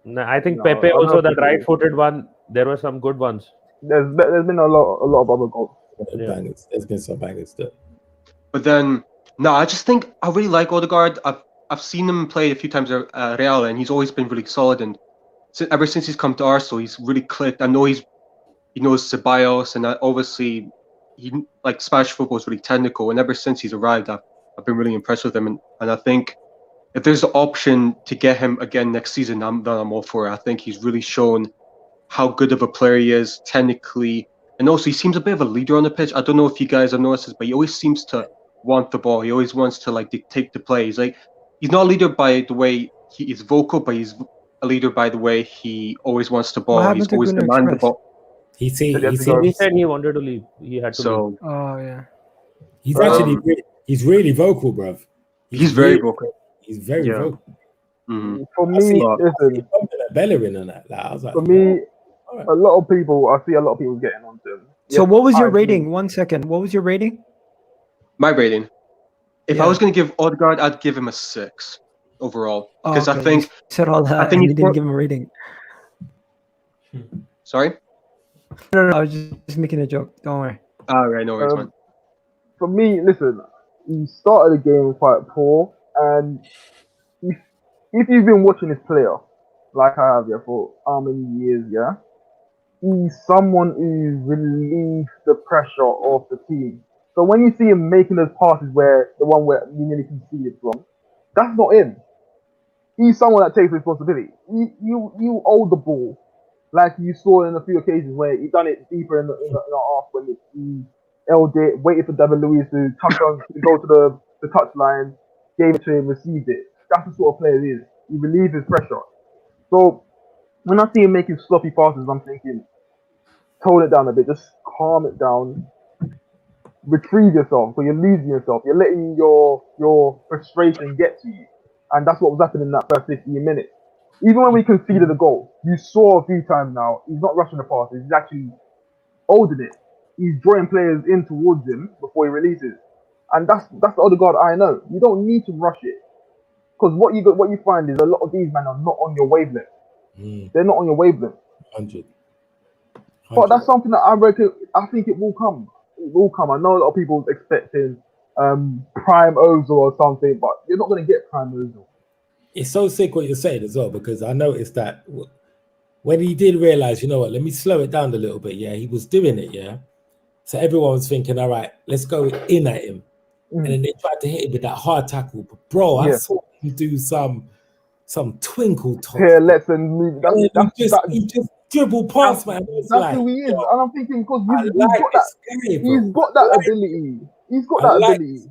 No, I think No, Pepe I'm also, not that Pepe. right-footed one, there were some good ones. There's been a lot of other goals. Bangers. There's been some bangers too. But then, no, I just think I really like Odegaard. I've seen him play a few times at Real, and he's always been really solid. And ever since he's come to Arsenal, he's really clicked. I know he knows Ceballos, and obviously, like Spanish football is really technical. And ever since he's arrived, I've been really impressed with him. And I think if there's the option to get him again next season, I'm all for it. I think he's really shown how good of a player he is technically. And also, he seems a bit of a leader on the pitch. I don't know if you guys have noticed this, but he always seems to want the ball. He always wants to like dictate the play. He's not a leader by the way he is vocal, but he's a leader by the way he always wants the ball. He's always demanding the ball. He said he wanted to leave. He had to leave. Oh yeah. He's actually he's really vocal, bruv. He's very vocal. He's very vocal. Mm-hmm. For me, listen. Bellerin and that. Like, I was like, For me, a lot of people. I see a lot of people getting onto him. So Yes, what was your I agree. rating? 1 second. What was your rating? My rating. If I Yeah. was going to give Odegaard, I'd give him a 6 overall because I okay. think You said all that. I think and he's you didn't give him a rating. Sorry. No, I was just making a joke. Don't worry. All right, no worries, man. For me, listen. He started the game quite poor, and if you've been watching this player, like I have, for how many years, he's someone who relieves the pressure of the team. So when you see him making those passes where the one where we nearly conceded from, that's not him. He's someone that takes responsibility. You hold the ball, like you saw in a few occasions where he done it deeper in the half when he held it, waited for David Luiz to touch on, to go to the touchline, gave it to him, received it. That's the sort of player he is. He relieves his pressure. So when I see him making sloppy passes, I'm thinking, tone it down a bit, just calm it down, retrieve yourself, because you're losing yourself. You're letting your frustration get to you. And that's what was happening in that first 15 minutes. Even when we conceded a goal, you saw a few times now, he's not rushing the passes, he's actually holding it. He's drawing players in towards him before he releases. And that's the Odegaard I know. You don't need to rush it. Because what you find is a lot of these men are not on your wavelength. They're not on your wavelength. 100. But that's something that I think it will come. It will come. I know a lot of people expecting prime Ozil or something, but you're not going to get prime Ozil. It's so sick what you're saying as well, because I noticed that when he did realize, you know what, let me slow it down a little bit. Yeah, he was doing it. Yeah. So everyone was thinking, all right, let's go in at him. And then they tried to hit him with that hard tackle. But bro, I saw him do some twinkle toss. Yeah, let's move. He just dribbled past, man. That's who he is. And I'm thinking, because he's got that ability. He's got that ability.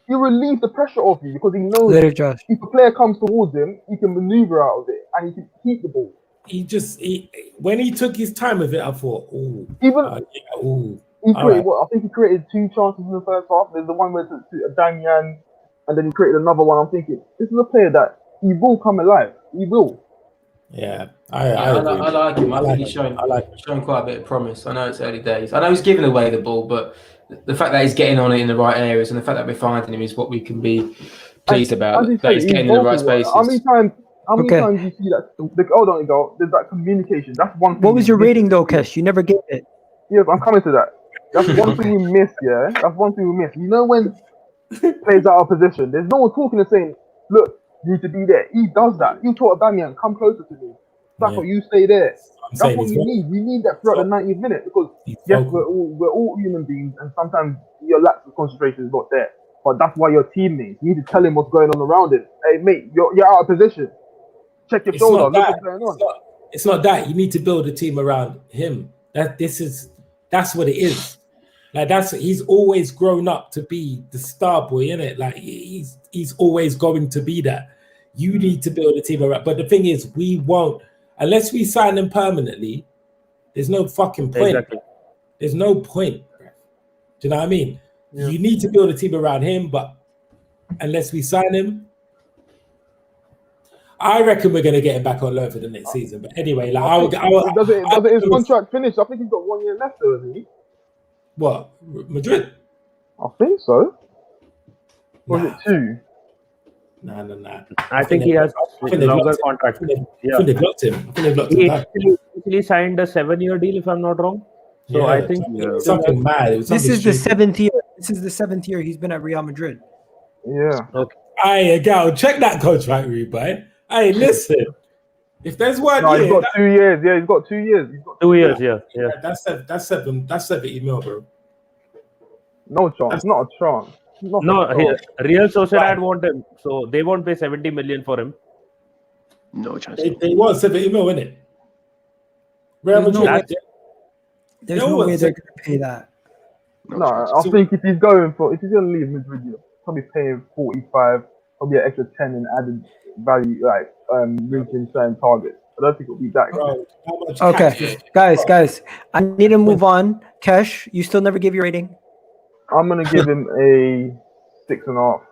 He relieves the pressure off you because he knows Later, Josh. if a player comes towards him, he can maneuver out of it and he can keep the ball. When he took his time with it, I thought, He created I think he created 2 chances in the first half. There's the one where to Aubameyang, and then he created another one. I'm thinking, this is a player that he will come alive. He will. Yeah, I like him. I think he's showing quite a bit of promise. I know it's early days. I know he's giving away the ball, but the fact that he's getting on it in the right areas and the fact that we're finding him is what we can be pleased about. That he's getting in the right spaces. How many times do you see that? Hold on, there's that communication. That's one thing. What was your rating though, Kesh? You never gave it. Yes, I'm coming to that. That's one thing we miss, That's one thing we miss. You know when players out of position, there's no one talking and saying, look, you need to be there. He does that. You taught Aubameyang, come closer to me. Saka, you stay there. That's what we need. We need that throughout the 90th minute because yes, we're all human beings and sometimes your lack of concentration is not there. But that's why your teammates, you need to tell him what's going on around him. Hey mate, you're out of position. Check your shoulder. Look what's going on. It's not that. You need to build a team around him. That's what it is. Like he's always grown up to be the star boy, innit? Like he's always going to be that. You need to build a team around. But the thing is, we won't unless we sign him permanently. There's no fucking point. Exactly. There's no point. Do you know what I mean? Yeah. You need to build a team around him, but unless we sign him, I reckon we're going to get him back on loan for the next season. But anyway, like does his contract finish? I think he's got 1 year left, though, hasn't he? What, Madrid? I think so. Or Nah. is it 2? Nah. I think he has a longer contract. I think they've locked him. He actually signed a 7-year deal, if I'm not wrong. So Yeah, I think something mad. It was This something is the stupid. 7th year. This is the 7th year he's been at Real Madrid. Yeah. Okay. Hey, Gal, check that contract, boy. Hey, listen. If there's one No, year, he's got 2 years. Yeah, he's got 2 years. He's got 2 years, yeah. that's 70 mil, bro. no chance. Not a chance. Not No, a chance. Real Sociedad want him, so they won't pay 70 million for him. No chance. They want 70 mil, innit? Real There's no Madrid. way- There's no way they're going to pay that. No, I think if he's going if he's going to leave Madrid, you're probably paying 45, probably an extra 10 in added value, like reaching certain targets. I don't think it'll be that. Bro, how much Okay, guys, I need to move on. Kesh, you still never give your rating? I'm gonna give him a 6.5.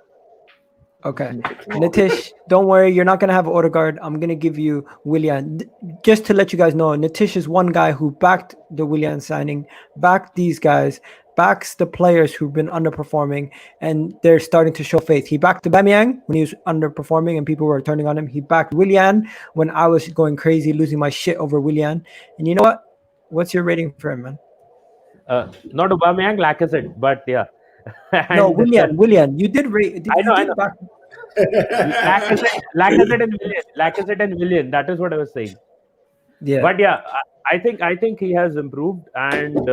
Okay. Nitish, don't worry, you're not going to have Odegaard. I'm going to give you Willian. Just to let you guys know, Nitish is one guy who backed the Willian signing, backed these guys, backs the players who've been underperforming, and they're starting to show faith. He backed Aubameyang when he was underperforming and people were turning on him. He backed Willian when I was going crazy, losing my shit over Willian. And you know what? What's your rating for him, man? Not Aubameyang, Lacazette, but yeah. No, Willian. You did rate. I know. Lacazette and Willian. That is what I was saying. Yeah. But yeah, I think he has improved, and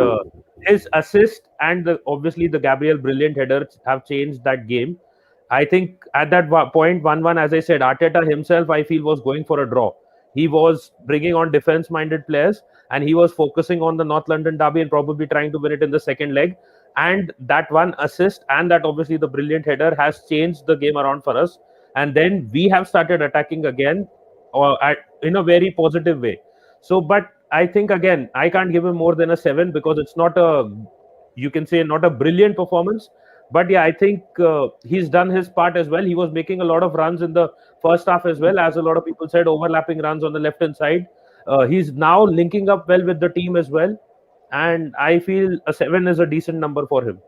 his assist and obviously the Gabriel brilliant headers have changed that game. I think at that point, 1-1, as I said, Arteta himself, I feel, was going for a draw. He was bringing on defense-minded players, and he was focusing on the North London derby and probably trying to win it in the second leg. And that one assist and that obviously the brilliant header has changed the game around for us. And then we have started attacking again in a very positive way. So, but I think, again, I can't give him more than a 7 because it's not you can say not a brilliant performance. But yeah, I think he's done his part as well. He was making a lot of runs in the first half as well, as a lot of people said, overlapping runs on the left-hand side. He's now linking up well with the team as well. And I feel a 7 is a decent number for him.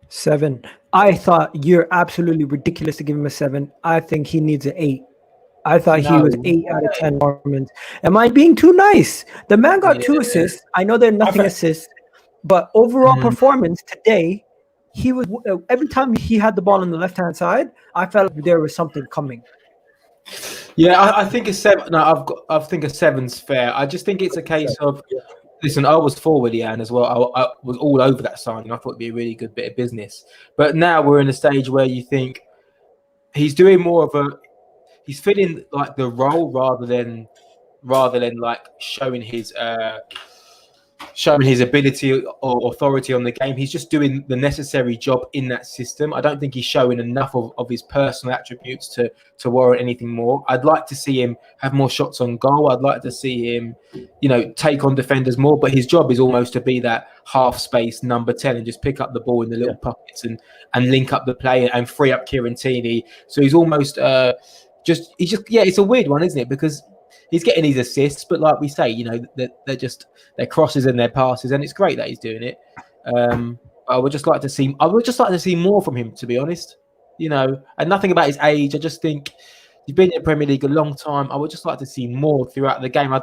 7. I thought you're absolutely ridiculous to give him a 7. I think he needs an 8. I thought he was 8 out of 10 performance. Am I being too nice? The man got 2 assists. I know they're nothing assists, but overall performance today, he was every time he had the ball on the left-hand side, I felt there was something coming. Yeah, I think a 7. No, I think a 7's fair. I just think it's a case of. Listen, I was for Willian as well. I was all over that signing. I thought it'd be a really good bit of business. But now we're in a stage where you think he's doing more of he's filling like the role rather than like showing his ability or authority on the game. He's just doing the necessary job in that system. I don't think he's showing enough of his personal attributes to warrant anything more. I'd like to see him have more shots on goal. I'd like to see him, take on defenders more. But his job is almost to be that half space number 10 and just pick up the ball in the little pockets and link up the play and free up Kirantini. So he's almost it's a weird one, isn't it? Because he's getting these assists, but like we say, they're just their crosses and their passes, and it's great that he's doing it. I would just like to see more from him, to be honest. And nothing about his age. I just think he's been in the Premier League a long time. I would just like to see more throughout the game. I'd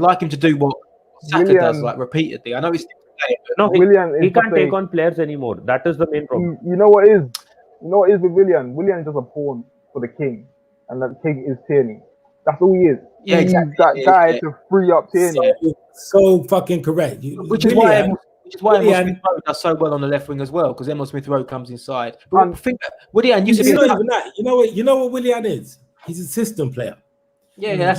like him to do what Saka does, like repeatedly. I know he's he can't take on players anymore. That is the main problem. You know what is with Willian? Willian is just a pawn for the king, and that king is Tierney. That's all he is. Yeah, exactly. He's that guy to free up Tierney. So fucking correct. Which is why Emil Smith-Rowe does so well on the left wing as well, because Emil Smith-Rowe comes inside. But Willian used to be. You know what Willian is? He's a system player. Yeah,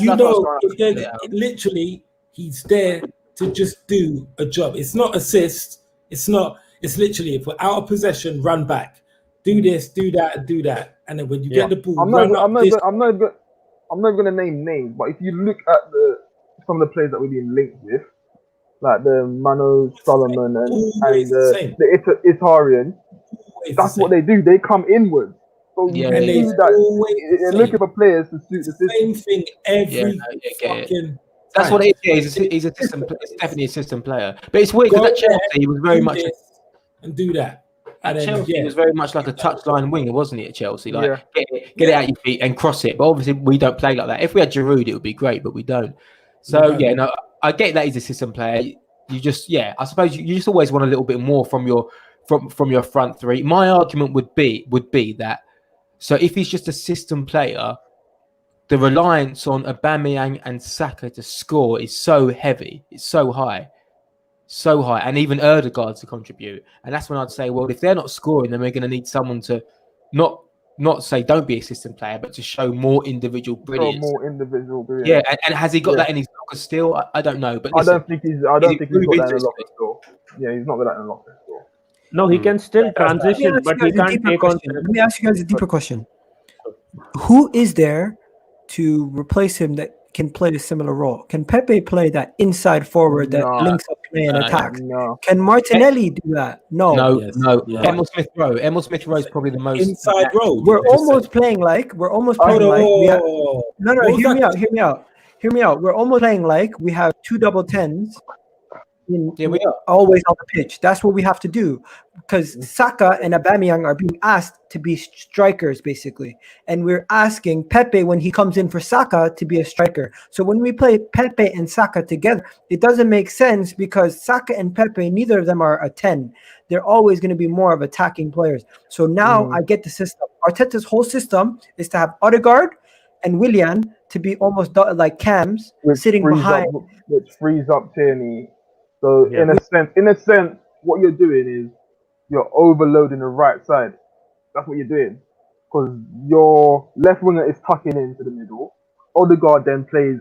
literally, he's there to just do a job. It's not assist. It's not. It's literally, if we're out of possession, run back, do this, do that, and do that, and then when you get the ball, I'm not run even, up I'm not this. even, I'm not going to name names, but if you look at some of the players that we've been linked with, like the Mano Solomon Always and the same. the Italian, that's what they do. They come inwards. So you Yeah, can And see it's that always they're the looking same. for players to suit the system. Same thing every Yeah, no, yeah, get it. fucking That's time. what it is. He's a system. It's definitely a system player. But it's weird Go because at there, Chelsea he was very do much. this, and do that. At And then, Chelsea, yeah. he was very much like a touchline winger, wasn't he? At Chelsea, like Yeah. get it out your feet and cross it. But obviously, we don't play like that. If we had Giroud, it would be great, but we don't. So don't. yeah, no, I get that he's a system player. You just, yeah, I suppose you just always want a little bit more from your front three. My argument would be that. So if he's just a system player, the reliance on Aubameyang and Saka to score is so heavy. It's so high, and even Odegaard to contribute. And that's when I'd say, well, if they're not scoring, then we're going to need someone to not say don't be a system player, but to show more individual brilliance. Yeah, and has he got that in his locker still? I don't know, but listen, I don't think he's got that in the locker still. Yeah, he's not got that in the locker still. No, he can still transition, but he can't take on. Let me ask you guys a deeper question. Who is there to replace him that can play a similar role? Can Pepe play that inside forward that links up play and attacks? No. Can Martinelli do that? No. No. Emil Smith Rowe is probably the most inside role. We're almost playing like we have, no. Hear me out. We're almost playing like we have two double tens. Yeah, we are always on the pitch. That's what we have to do, because Saka and Aubameyang are being asked to be strikers basically, and we're asking Pepe when he comes in for Saka to be a striker. So when we play Pepe and Saka together, it doesn't make sense because Saka and Pepe, neither of them are a 10. They're always going to be more of attacking players. So now I get the system. Arteta's whole system is to have Odegaard and Willian to be almost like cams sitting behind, which frees up Tierney. So in a sense, what you're doing is you're overloading the right side. That's what you're doing, because your left winger is tucking into the middle. Odegaard then plays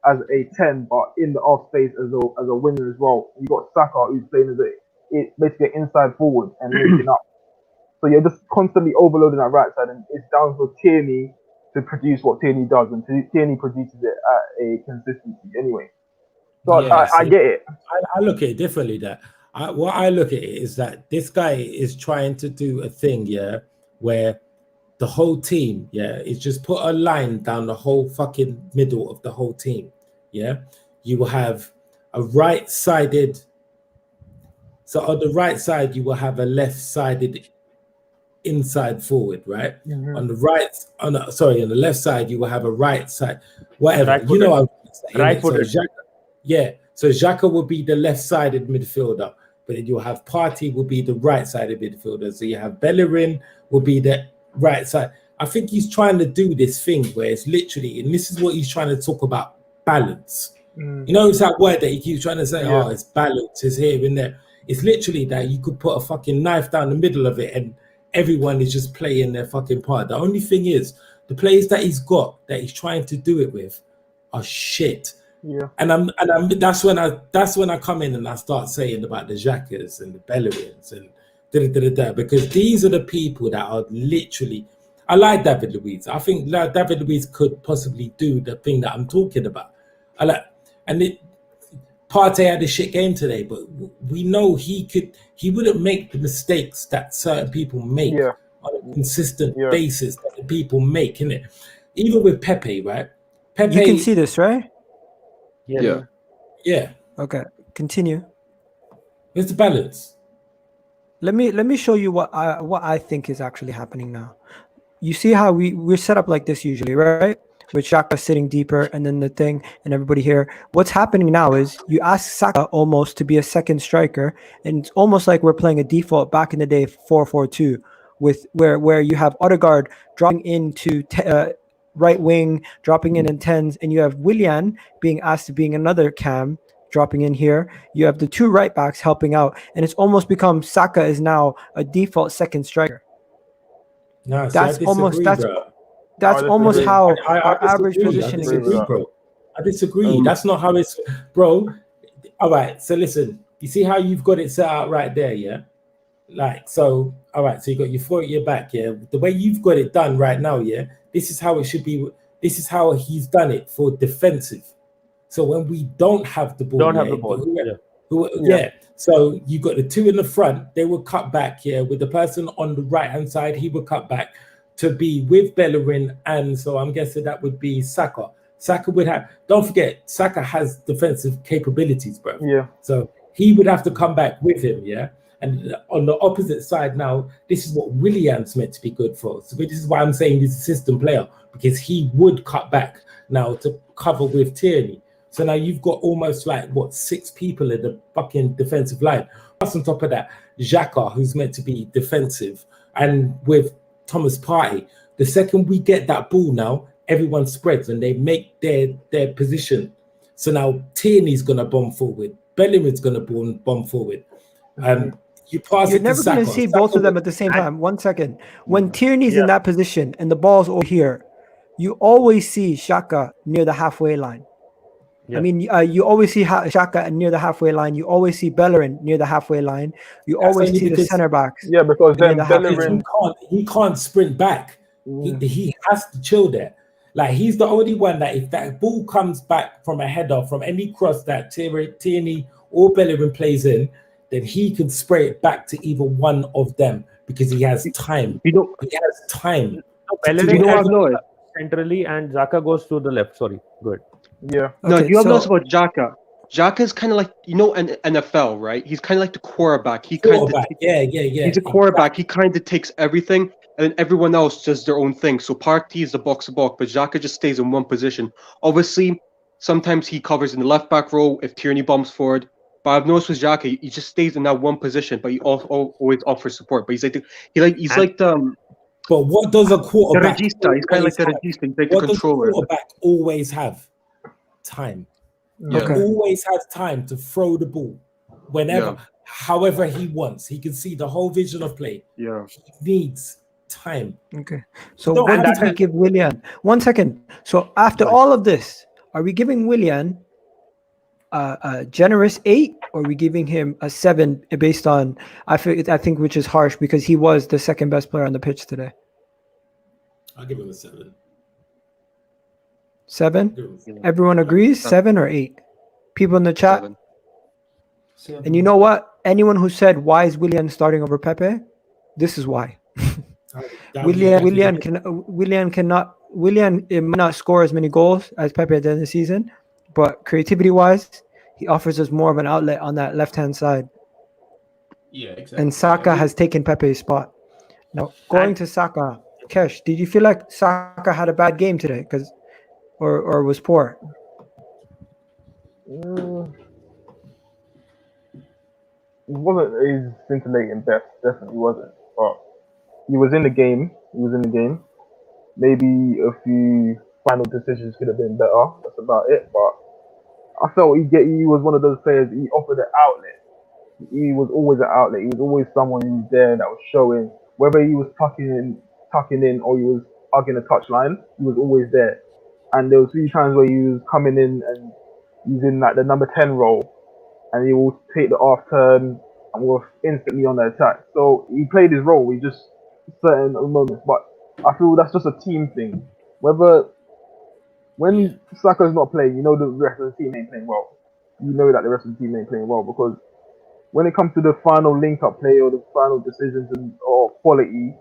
as a 10, but in the off space as a winger as well. You got Saka who's playing as basically an inside forward and linking up. So you're just constantly overloading that right side, and it's down to Tierney to produce what Tierney does, and Tierney produces it at a consistency anyway. So I get it. I look at it differently. What I look at it is that this guy is trying to do a thing, where the whole team, is just put a line down the whole fucking middle of the whole team. You will have a right-sided. So on the right side, you will have a left-sided inside forward, right? Mm-hmm. On the left side, you will have a right side, whatever. Right-footed. You know what I'm saying? Right-footed. So Xhaka will be the left-sided midfielder, but then you'll have Partey will be the right-sided midfielder. So you have Bellerin will be the right side. I think he's trying to do this thing where it's literally, and this is what he's trying to talk about, balance. You know, it's that word that he keeps trying to say, it's balance, it's here and there. It's literally that you could put a fucking knife down the middle of it and everyone is just playing their fucking part. The only thing is, the players that he's got, that he's trying to do it with, are shit. Yeah. And that's when I come in and I start saying about the Xhakas and the Bellerins and because these are the people that are literally. I like David Luiz. I think David Luiz could possibly do the thing that I'm talking about. Partey had a shit game today, but we know he wouldn't make the mistakes that certain people make on a consistent basis that the people make, innit? Even with Pepe, right? Pepe, you can see this, right? Yeah. Okay, continue. It's the balance. Let me show you what I think is actually happening now. You see how we're set up like this usually, right? With Saka sitting deeper and then the thing and everybody here. What's happening now is you ask Saka almost to be a second striker, and it's almost like we're playing a default back in the day 4-4-2 with where you have Odegaard dropping into right wing, dropping in 10s, and you have Willian being asked to being another cam, dropping in here. You have the two right backs helping out, and it's almost become Saka is now a default second striker. No, that's almost how our average positioning is. I disagree. That's not how it's, bro. All right, so listen. You see how you've got it set out right there, yeah? Like, so, all right, so you got your foot at your back, yeah? The way you've got it done right now, yeah? This is how it should be. This is how he's done it for defensive. So when we don't have the ball, yeah. So you got the two in the front, they will cut back, yeah, with the person on the right-hand side, he will cut back to be with Bellerin, and so I'm guessing that would be Saka. Saka would have, don't forget, Saka has defensive capabilities, bro. Yeah. So he would have to come back with him, yeah? And on the opposite side now, this is what Willian's meant to be good for. So this is why I'm saying he's a system player, because he would cut back now to cover with Tierney. So now you've got almost like, what, 6 people in the fucking defensive line. Plus on top of that, Xhaka, who's meant to be defensive, and with Thomas Partey. The second we get that ball now, everyone spreads and they make their position. So now Tierney's going to bomb forward. Bellingham's going to bomb forward. You pass You're it never to going to Saka. see both of them at the same time. 1 second. When Tierney's in that position and the ball's over here, you always see Xhaka near the halfway line. Yeah. I mean, you always see Xhaka near the halfway line. You always see Bellerin near the halfway line. You That's always only see the because- center backs. Yeah, because near then the halfway Bellerin, line. he can't sprint back. He has to chill there. Like, he's the only one that if that ball comes back from a header, from any cross that Tierney or Bellerin plays in, then he can spray it back to either one of them because he has time. He has time. Bellerin goes centrally and Saka goes to the left. Sorry, good. Yeah. No, you have noticed about Xhaka. Xhaka is kind of like, you know, an NFL, right? He's kind of like the quarterback. He's a quarterback. He kind of takes everything, and then everyone else does their own thing. So Partey is the box to box, but Xhaka just stays in one position. Obviously, sometimes he covers in the left back row if Tierney bombs forward. But I've noticed with Xhaka, he just stays in that one position, but he always offers support. But he's like the. But what does a quarterback? The regista. He's kind of like the regista. He's like the What does a controller. quarterback always have? Time. Yeah. He always has time to throw the ball whenever, however he wants. He can see the whole vision of play. Yeah. He needs time. Okay. So what did we give Willian? 1 second. So after all of this, are we giving Willian a generous 8, or are we giving him a 7 based on I think which is harsh because he was the second best player on the pitch today? I'll give him a 7. 7? Everyone agrees? 7 or 8? People in the chat? 7. And you know what? Anyone who said why is Willian starting over Pepe? This is why. Willian might not score as many goals as Pepe did in the season, but creativity-wise, he offers us more of an outlet on that left-hand side. Yeah, exactly. And Saka has taken Pepe's spot. Now, going to Saka, Kesh, did you feel like Saka had a bad game today? Or was poor? it wasn't his scintillating best, definitely wasn't. But he was in the game. Maybe a few final decisions could have been better. That's about it. But I felt he was one of those players. He offered an outlet. He was always an outlet. He was always someone who was there that was showing. Whether he was tucking in, or he was hugging a touchline, he was always there. And there was 3 times where he was coming in and he's in like the number 10 role, and he will take the off turn and was instantly on the attack. So he played his role. He just certain moments, but I feel that's just a team thing. When Saka's not playing, you know the rest of the team ain't playing well. You know that the rest of the team ain't playing well, because when it comes to the final link-up play or the final decisions or quality,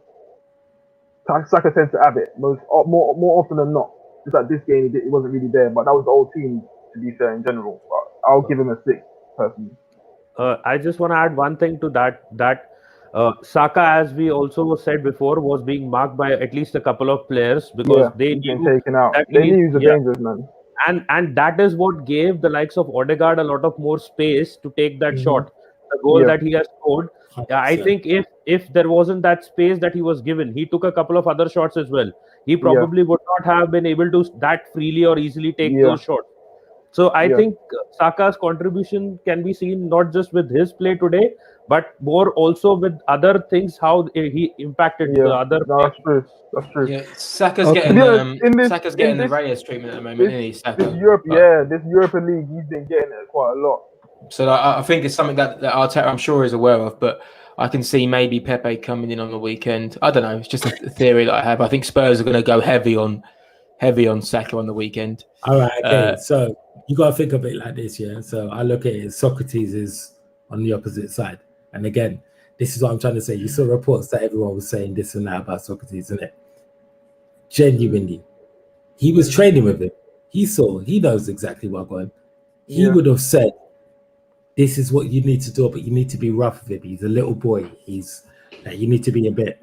Saka tends to have it more often than not. Just like this game, it wasn't really there, but that was the whole team, to be fair, in general. But I'll give him a 6 personally. I just want to add one thing to that Saka, as we also said before, was being marked by at least a couple of players because they he's been taken out. They knew he was a dangerous man. And that is what gave the likes of Odegaard a lot of more space to take that shot. The goal that he has scored. I think if there wasn't that space that he was given, he took a couple of other shots as well. He probably would not have been able to that freely or easily take those shots. So I think Saka's contribution can be seen not just with his play today, but more also with other things, how he impacted the other. No, that's true. That's true. Yeah, Saka's getting the Reyes treatment at the moment, isn't he? Saka. This Europa League, he's been getting it quite a lot. So I think it's something that Arteta, I'm sure, is aware of. But I can see maybe Pepe coming in on the weekend. I don't know. It's just a theory that I have. I think Spurs are going to go heavy on Saka on the weekend. All right, okay. So you got to think of it like this, yeah? So I look at it, Socrates is on the opposite side. And again, this is what I'm trying to say. You saw reports that everyone was saying this and that about Socrates, isn't it? Genuinely. He was training with him. He knows exactly what going. He would have said, this is what you need to do, but you need to be rough with him. He's a little boy. You need to be a bit.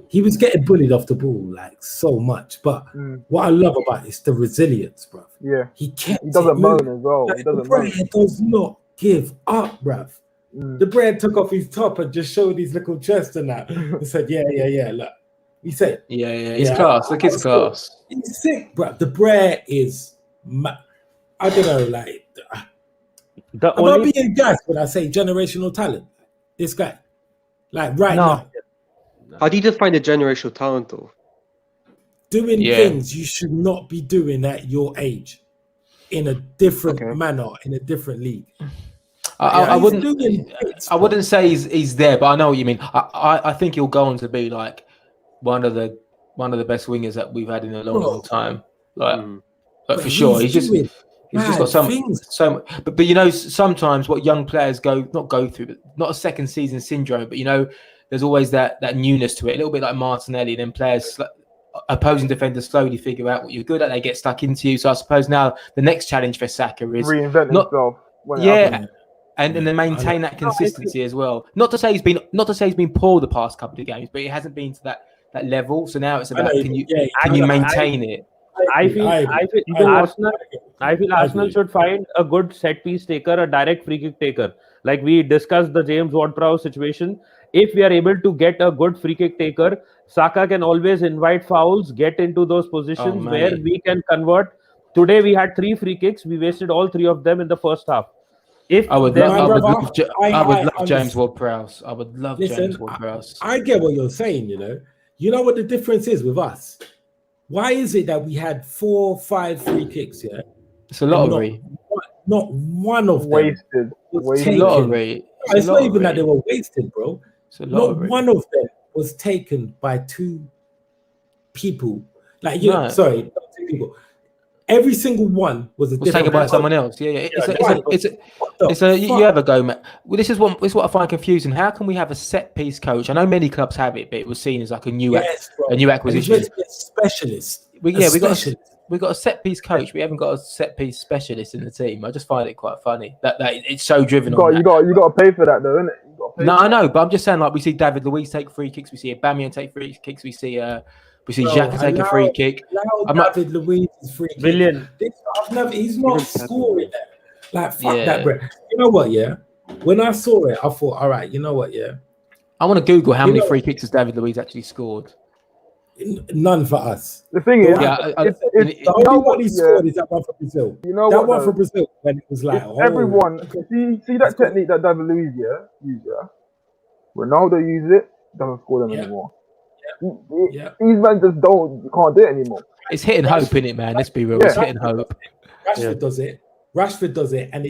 He was getting bullied off the ball like so much, but what I love about it is the resilience, bro. Yeah, he doesn't moan as well. Like, He doesn't the moan. Brad does not give up, bruv. The Brad took off his top and just showed his little chest and that. And said, yeah. Look, he said, yeah. He's class. The kid's class. He's sick, bruv. The Brad is, I don't know, like. I'm not being gassed when I say generational talent. This guy, like now, how do you define a generational talent though? Doing things you should not be doing at your age, in a different manner, in a different league. I wouldn't say he's there, but I know what you mean. I think he'll go on to be like one of the best wingers that we've had in a long time. Like, but for sure, he's just got so much. But you know, sometimes what young players not go through, but not a second season syndrome. But you know, there's always that newness to it. A little bit like Martinelli, then players, opposing defenders slowly figure out what you're good at. They get stuck into you. So I suppose now the next challenge for Saka is reinvent himself. And then maintain that consistency as well. Not to say he's been poor the past couple of games, but he hasn't been to that level. So now it's about can you maintain it? I feel Arsenal should find a good set piece taker, a direct free kick taker. Like we discussed the James Ward-Prowse situation. If we are able to get a good free kick taker, Saka can always invite fouls, get into those positions where we can convert. Today we had 3 free kicks. We wasted all 3 of them in the first half. I would love James Ward-Prowse. I would love James Ward-Prowse. I get what you're saying, you know. You know what the difference is with us? Why is it that we had 4 or 5 free kicks, yeah? It's a lottery. Not one of them wasted. Lottery. It's not even that they were wasted, bro. Not one of them was taken by 2 people. Like, sorry, not 2 people. Every single one was taken by someone else. Yeah. You have a go, Matt. Well, this is what I find confusing. How can we have a set piece coach? I know many clubs have it, but it was seen as like a new acquisition. Specialist. We got a set piece coach. We haven't got a set piece specialist in the team. I just find it quite funny that it's so driven. You got to pay for that though, innit? No, I know, but I'm just saying, like, we see David Luiz take free kicks. We see Aubameyang take free kicks. We see Xhaka take a free kick. David Luiz's free kick. Willian. He's not scoring that. Like, fuck that, bro. You know what, yeah? When I saw it, I thought, all right, you know what, yeah? I want to Google how many free kicks has David Luiz actually scored. None for us. The thing is, the only one he scored is that one for Brazil. You know that one for Brazil, when it was like, everyone, see that technique that David Luiz used, Ronaldo used it, doesn't score them anymore. These men just can't do it anymore. It's hitting hope, innit, man? Let's be real. It's hitting hope. Rashford does it. And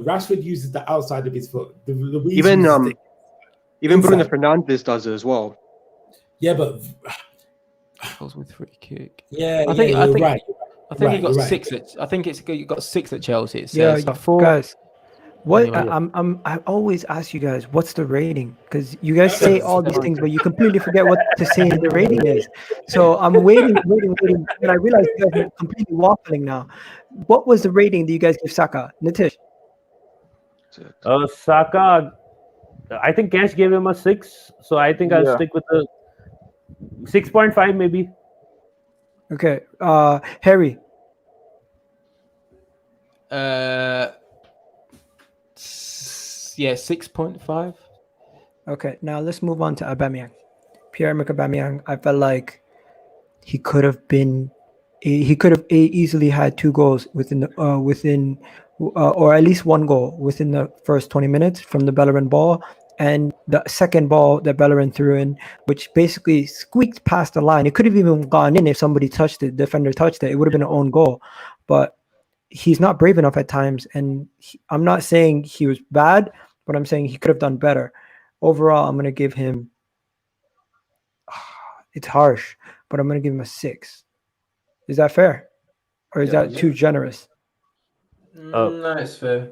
Rashford uses the outside of his foot. Even Bruno Fernandes does it as well. Yeah, but with free kick. Yeah, I think you're right. I think he got 6 at. I think you got 6 at Chelsea. Guys. What I always ask you guys, what's the rating? Because you guys say all these things, but you completely forget what to say the rating is. So I'm waiting, and I realize you guys are completely waffling now. What was the rating that you guys give Saka, Nitish? Saka, I think Cash gave him a 6, so I think I'll stick with the 6.5 maybe. Okay, Harry. 6.5. Okay, now let's move on to Aubameyang. Pierre-Emerick Aubameyang, I felt like he could have easily had 2 goals or at least 1 goal within the first 20 minutes from the Bellerin ball, and the second ball that Bellerin threw in, which basically squeaked past the line. It could have even gone in if somebody touched it, defender touched it. It would have been an own goal. But he's not brave enough at times. And I'm not saying he was bad, but I'm saying he could have done better. Overall, I'm going to give him, it's harsh, but I'm going to give him a 6. Is that fair? Or is that too generous? No, it's fair.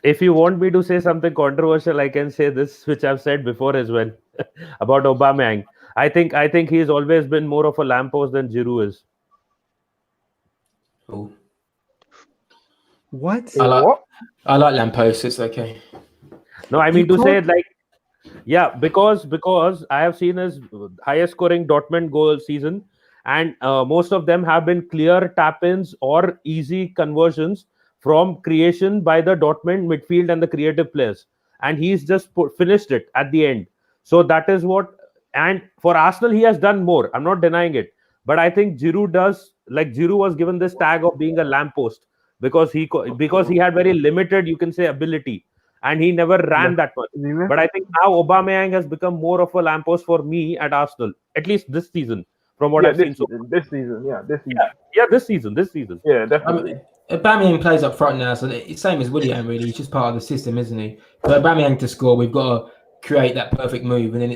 If you want me to say something controversial, I can say this, which I've said before as well, about Aubameyang. I think he's always been more of a lamppost than Giroud is. Cool. What? I like lampposts. It's okay. No, I mean to say like, yeah, because I have seen his highest scoring Dortmund goal season, and most of them have been clear tap-ins or easy conversions from creation by the Dortmund midfield and the creative players, and he's just finished it at the end. So that is what. And for Arsenal, he has done more. I'm not denying it, but I think Giroud does. Like Giroud was given this tag of being a lamppost because he had very limited, you can say, ability, and he never ran that much. But I think now Aubameyang has become more of a lamppost for me at Arsenal, at least this season, from what I've seen. This season. This season. Yeah, definitely. Aubameyang plays up front now, so it's same as Willian. Really, he's just part of the system, isn't he? For Aubameyang to score, we've got to create that perfect move, and I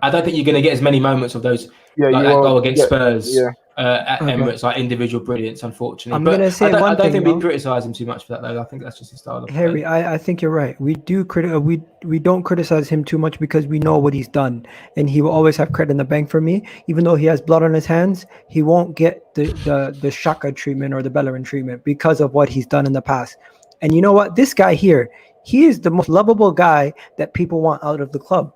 don't think you're going to get as many moments of those like that goal against Spurs at Emirates, like individual brilliance, unfortunately. I'm going to say I one don't thing, think we criticise him too much for that, though. I think that's just his style of Harry, play. I think you're right. We don't criticize him too much because we know what he's done, and he will always have credit in the bank for me. Even though he has blood on his hands, he won't get the Saka treatment or the Bellerin treatment because of what he's done in the past. And you know what? This guy here, he is the most lovable guy that people want out of the club.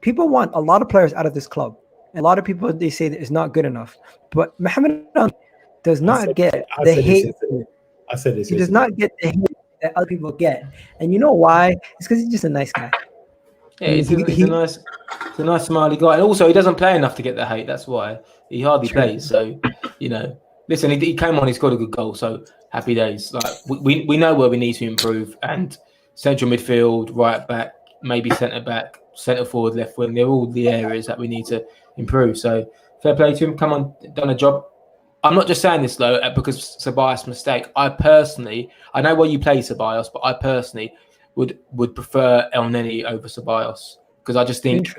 People want a lot of players out of this club. A lot of people, they say that it's not good enough. But Mohamed does not get the hate. I said this. He does not get the hate that other people get. And you know why? It's because he's just a nice guy. Yeah, he's a nice smiley guy. And also, he doesn't play enough to get the hate. That's why. He hardly plays. So, listen, he came on, he scored a good goal. So, happy days. Like we know where we need to improve. And central midfield, right back, maybe centre back, centre forward, left wing. They're all the areas that we need to improve. So fair play to him. Come on, done a job. I'm not just saying this though because Ceballos' mistake. I know where you play Ceballos, but I personally would prefer Elneny over Ceballos because I just think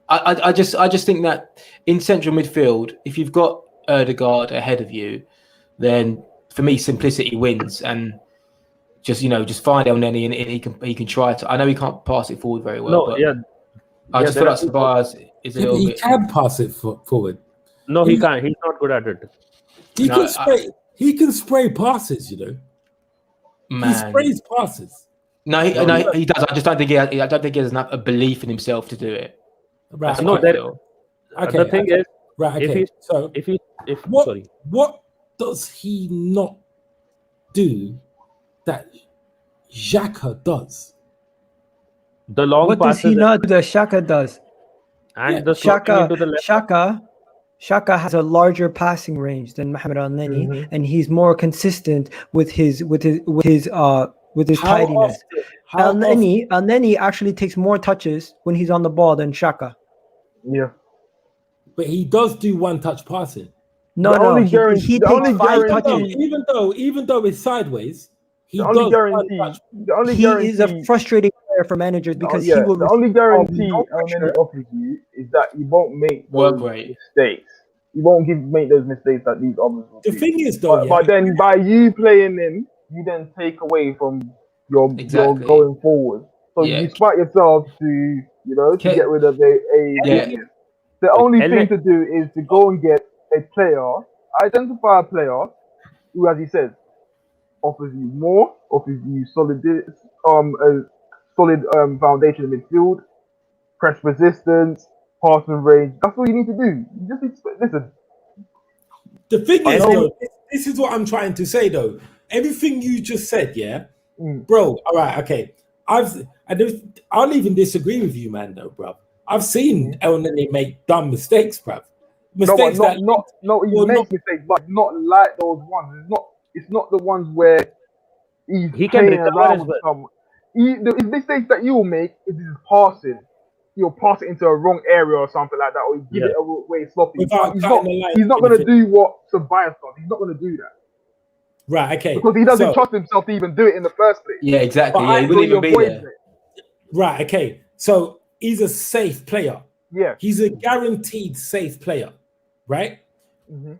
I just think that in central midfield, if you've got Odegaard ahead of you, then for me simplicity wins and. Just find Elneny and he can try to. I know he can't pass it forward very well. But I just feel like Ceballos is a little bit. He can pass it forward. No, he can't. He's not good at it. He can spray passes. Man. He sprays passes. No, he does. I just don't think he has enough a belief in himself to do it. Right. The thing is, right. Okay. What does he not do that Xhaka does? The long what passes. Does he not do that Xhaka does? And the Saka has a larger passing range than Mohamed Elneny, and he's more consistent with his tidiness. Elneny actually takes more touches when he's on the ball than Saka. Yeah, but he does do one-touch passing. No, he takes 5 touches. Even though it's sideways. He is a frustrating player for managers because he will. The only guarantee Elneny offers you is that he won't make those mistakes. He won't make those mistakes that these others will. The thing is, though, but then by you playing him, you then take away from your going forward. So you spite yourself to get rid of a. The only thing to do is to go and get a player, identify a player who, as he says, offers you more, offers you a solid foundation in midfield, press resistance, passing range. That's all you need to do. You just need to listen. The thing is, though, this is what I'm trying to say, though. Everything you just said, bro. All right, okay. I'll even disagree with you, man. Though, bro. I've seen Elneny make dumb mistakes, bro. Mistakes he makes mistakes, but not like those ones. It's not the ones where he can around with someone. The mistakes that you will make is his passing. He'll pass it into a wrong area or something like that, or give it away sloppy. He's not going to do what Ceballos does. He's not going to do that. Right, okay. Because he doesn't So- trust himself to even do it in the first place. Yeah, exactly. But Yeah, he I- wouldn't even be avoids there. Right, okay. So he's a safe player. Yeah. He's a guaranteed safe player, right? hmm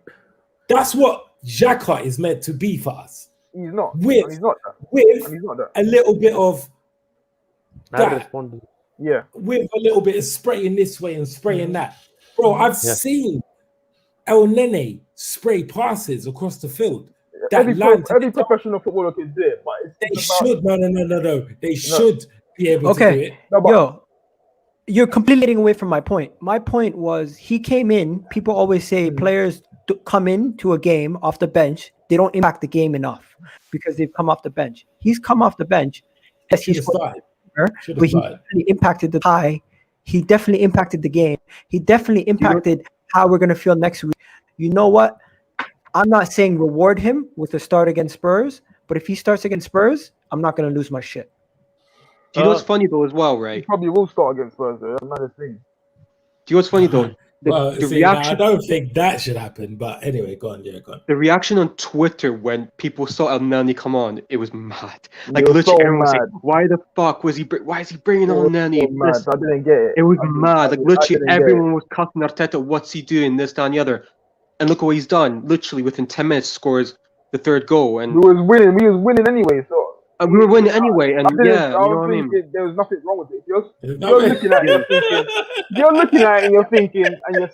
That's what Xhaka is meant to be for us. He's not. With, And he's not that. with And he's not that. a little bit of I'll that, respond to Yeah. with a little bit of spraying this way and spraying that. Bro, I've Yeah. seen Elneny spray passes across the field. That Every, land to every the top. professional footballer can do it, but They it's about, should. No. They should be able to do Okay, it. no, but yo, you're completely getting away from my point. My point was he came in. People always say players come into a game off the bench. They don't impact the game enough because they've come off the bench. He's come off the bench. Yes, Should he's have started. Should but have he started. definitely impacted the tie. He definitely impacted the game. He definitely impacted how we're gonna feel next week. You know what? I'm not saying reward him with a start against Spurs, but if he starts against Spurs, I'm not gonna lose my shit. Do you know what's funny though as well, he right? probably will start against Spurs. Though. That's another thing. Do you know what's funny though? The, Well, the see, now, I reaction, don't think that should happen. But anyway, go on. Yeah, go on. the reaction on Twitter when people saw Elneny come on, it was mad. Like It was literally, so everyone was saying, mad. "Why the fuck was he? Why is he bringing It on was Elneny?" so mad. I didn't get it. It was I didn't- mad. I Like didn't- literally, I didn't get it. everyone was cussing Arteta. What's he doing? This, that, and the other. And look at what he's done. Literally, within 10 minutes, scores the third goal, and We was winning. We was winning anyway. So we were winning anyway. And I didn't. yeah, you I know was what I mean. thinking there was nothing wrong with it. There's You're no- looking at it, you're thinking. You're looking at it and you're thinking, and you're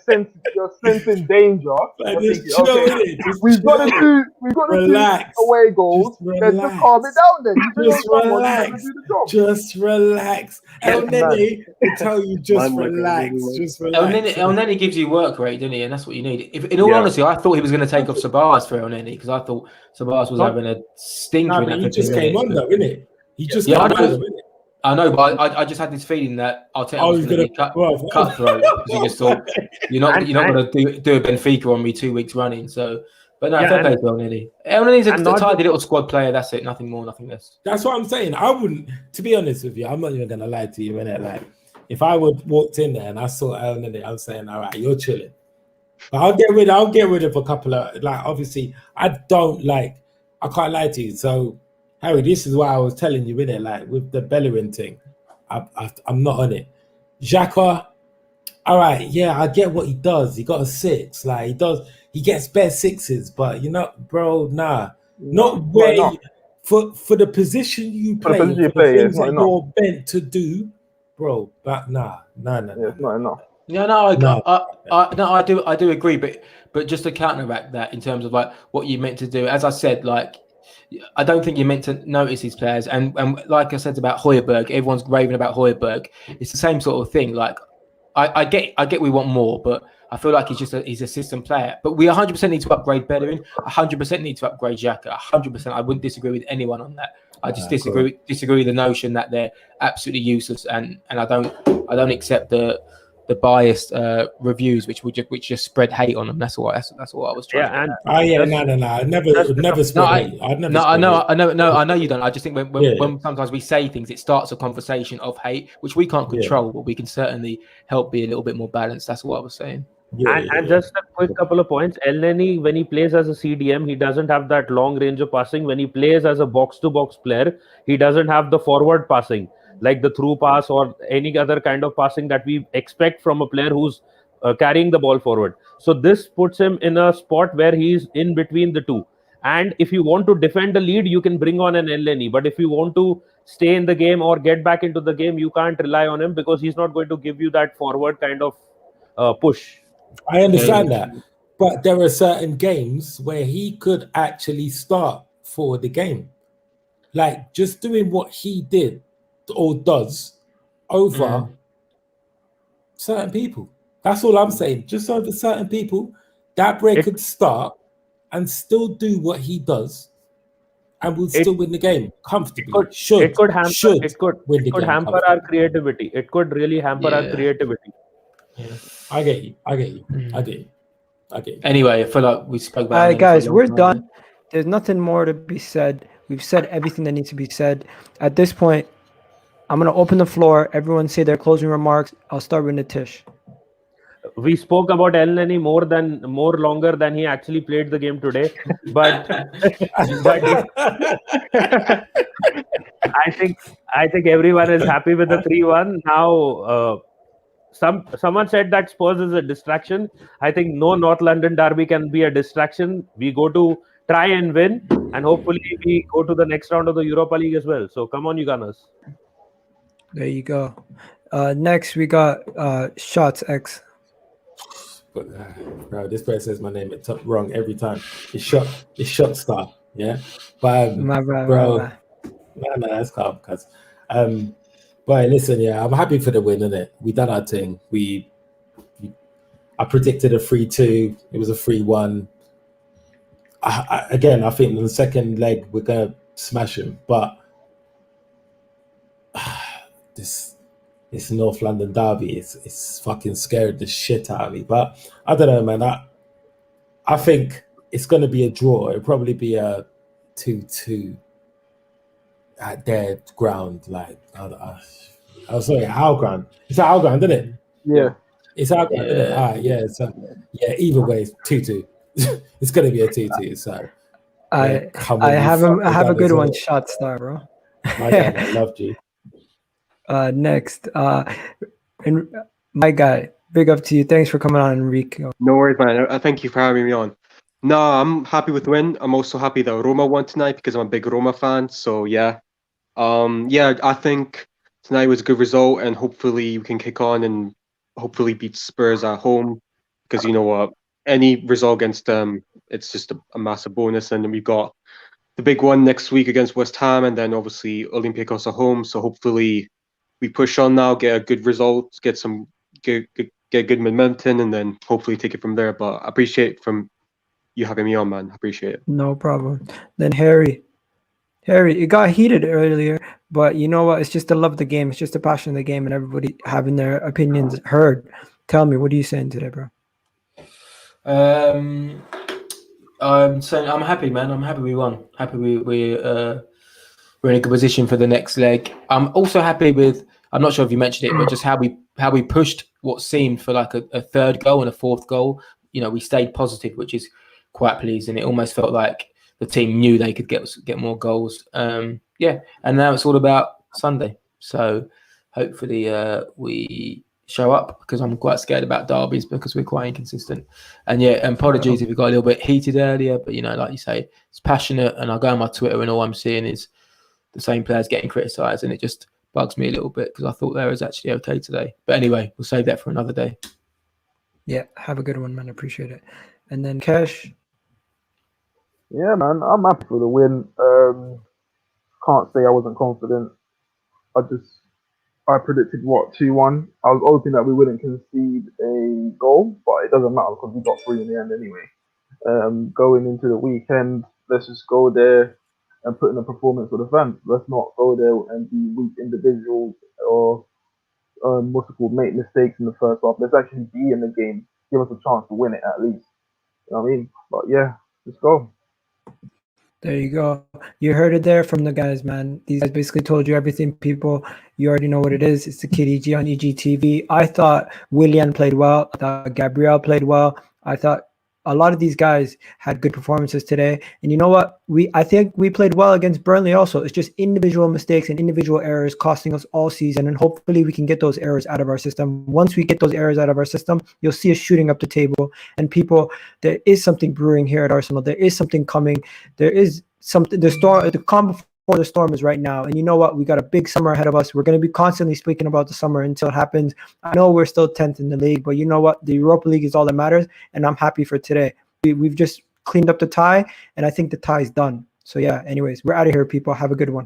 sensing danger. Like, You're just thinking, chill, okay, innit? Just we've got the chill. two. We've got the Relax. two away goals. Just Let's relax. just calm it down then. You bring on Just someone who's relax. gonna do the job. Just relax. Elneny will tell you just Man, like, relax. really Just relax. Elneny gives you work rate, doesn't he? And that's what you need. If, in all Yeah. honesty, I thought he was going to take off Sabas for Elneny because I thought Sabas was having a stinker Nah, in but that he 15 just came minutes. on though, innit? He just Yeah, came I on, know. innit? I know, but I just had this feeling that Arteta Oh, was he's going to gonna be well, cutthroat because he just thought you're not going to do a Benfica on me 2 weeks running. So, but no, Yeah, fair play and- to Elneny. Elneny's and a not tidy just- little squad player. That's it. Nothing more, nothing less. That's what I'm saying. I wouldn't, to be honest with you, I'm not even gonna lie to you, innit? Like, if I would walked in there and I saw Elneny, I'm saying, all right, you're chilling. But I'll get rid of a couple of, like, obviously, I can't lie to you. So, Harry, this is why I was telling you, innit? Like, with the Bellerin thing, I'm not on it. Xhaka, all right, yeah, I get what he does. He got a 6. Like, he gets bare 6s, but you know, bro, nah. Not why way not? for the position you For the play, position you for play, the yeah, things it's not that enough. you're meant to do, bro. But nah. Yeah, it's not enough. Yeah, no, No. I do agree, but just to counteract that in terms of like what you meant to do, as I said, like I don't think you're meant to notice these players, and like I said about Højbjerg, everyone's raving about Højbjerg. It's the same sort of thing. Like I get we want more, but I feel like he's a system player. But we 100% need to upgrade Bellerin. 100% need to upgrade Xhaka. 100%. I wouldn't disagree with anyone on that. I just disagree with the notion that they're absolutely useless, and I don't accept the biased reviews which just spread hate on them. That's all I was trying. Yeah, to and no. I never spread hate. I'd never no, I spread know, hate. I know you don't. I just think when sometimes we say things, it starts a conversation of hate, which we can't control, but we can certainly help be a little bit more balanced. That's what I was saying. And just a quick couple of points. Elneny, when he plays as a CDM, he doesn't have that long range of passing. When he plays as a box-to-box player, he doesn't have the forward passing, like the through pass or any other kind of passing that we expect from a player who's carrying the ball forward. So this puts him in a spot where he's in between the two. And if you want to defend the lead, you can bring on an Elneny. But if you want to stay in the game or get back into the game, you can't rely on him because he's not going to give you that forward kind of push. I understand that, but there are certain games where he could actually start for the game, like just doing what he did or does over certain people. That's all I'm saying. Just over certain people, that Bray could start and still do what he does, and we'll still win the game comfortably. It could hamper win the game hamper comfortably. our creativity. It could really hamper our creativity. I get you. Anyway, I feel like we spoke about. All right, Elneny guys, for a we're long time. done. There's nothing more to be said. We've said everything that needs to be said. At this point, I'm going to open the floor. Everyone say their closing remarks. I'll start with Nitish. we spoke about Elneny more longer than he actually played the game today. But I think everyone is happy with the 3-1 now. Someone said that Spurs is a distraction. I think no North London derby can be a distraction. We go to try and win, and hopefully we go to the next round of the Europa League as well. So come on, you Gunners. There you go. Next we got Shots X. But bro, this person says my name wrong every time. It's shot star, yeah. But My bad, bro, my bad. no, that's calm because but listen, yeah, I'm happy for the win, innit? We done our thing. I predicted a 3-2. It was a 3-1. Again, I think in the second leg we're gonna smash him, but this North London derby it's fucking scared the shit out of me. But I don't know, man. I think it's gonna be a draw. It'll probably be a 2-2 at their ground. Like I'm sorry, our ground. It's our ground, isn't it? Yeah. It's our ground, isn't it? Yeah. So yeah, either way, 2-2. It's gonna be a 2-2. So I have a good one, Shot Star, bro. My God, I loved you. Next, and my guy, big up to you. Thanks for coming on, Enrique. No worries, man. Thank you for having me on. No, I'm happy with the win. I'm also happy that Roma won tonight because I'm a big Roma fan. So yeah, I think tonight was a good result, and hopefully we can kick on and hopefully beat Spurs at home, because you know what, any result against them, it's just a massive bonus. And then we've got the big one next week against West Ham, and then obviously Olympiacos at home. So hopefully we push on now, get a good result, get good momentum, and then hopefully take it from there. But I appreciate from you having me on, man. I appreciate it. No problem. Then Harry, it got heated earlier, but you know what? It's just the love of the game. It's just the passion of the game, and everybody having their opinions heard. Tell me, what are you saying today, bro? I'm saying I'm happy, man. I'm happy we won. Happy we're in a good position for the next leg. I'm also happy with, I'm not sure if you mentioned it, but just how we pushed what seemed for like a third goal and a fourth goal. You know, we stayed positive, which is quite pleasing. It almost felt like the team knew they could get more goals. And now it's all about Sunday. So hopefully we show up, because I'm quite scared about derbies because we're quite inconsistent. And apologies if we got a little bit heated earlier, but you know, like you say, it's passionate, and I go on my Twitter and all I'm seeing is the same players getting criticised, and it just bugs me a little bit because I thought they was actually okay today. But anyway, we'll save that for another day. Yeah, have a good one, man. Appreciate it. And then Kesh. Yeah, man, I'm happy for the win. Can't say I wasn't confident. I predicted 2-1. I was hoping that we wouldn't concede a goal, but it doesn't matter because we got 3 in the end anyway. Going into the weekend, let's just go there and put in a performance for the fans. Let's not go there and be weak individuals or make mistakes in the first half. Let's actually be in the game. Give us a chance to win it at least. You know what I mean? But yeah, let's go. There you go. You heard it there from the guys, man. These guys basically told you everything, people. You already know what it is. It's the Kitty G on EGTV. I thought Willian played well. I thought Gabriel played well. I thought a lot of these guys had good performances today. And you know what? I think we played well against Burnley also. It's just individual mistakes and individual errors costing us all season. And hopefully we can get those errors out of our system. Once we get those errors out of our system, you'll see us shooting up the table. And people, there is something brewing here at Arsenal. There is something coming. There is something. The calm before the storm is right now. And you know what? We got a big summer ahead of us. We're going to be constantly speaking about the summer until it happens. I know we're still 10th in the league, but you know what? The Europa League is all that matters. And I'm happy for today. We've just cleaned up the tie, and I think the tie is done. So yeah, anyways, we're out of here, people. Have a good one.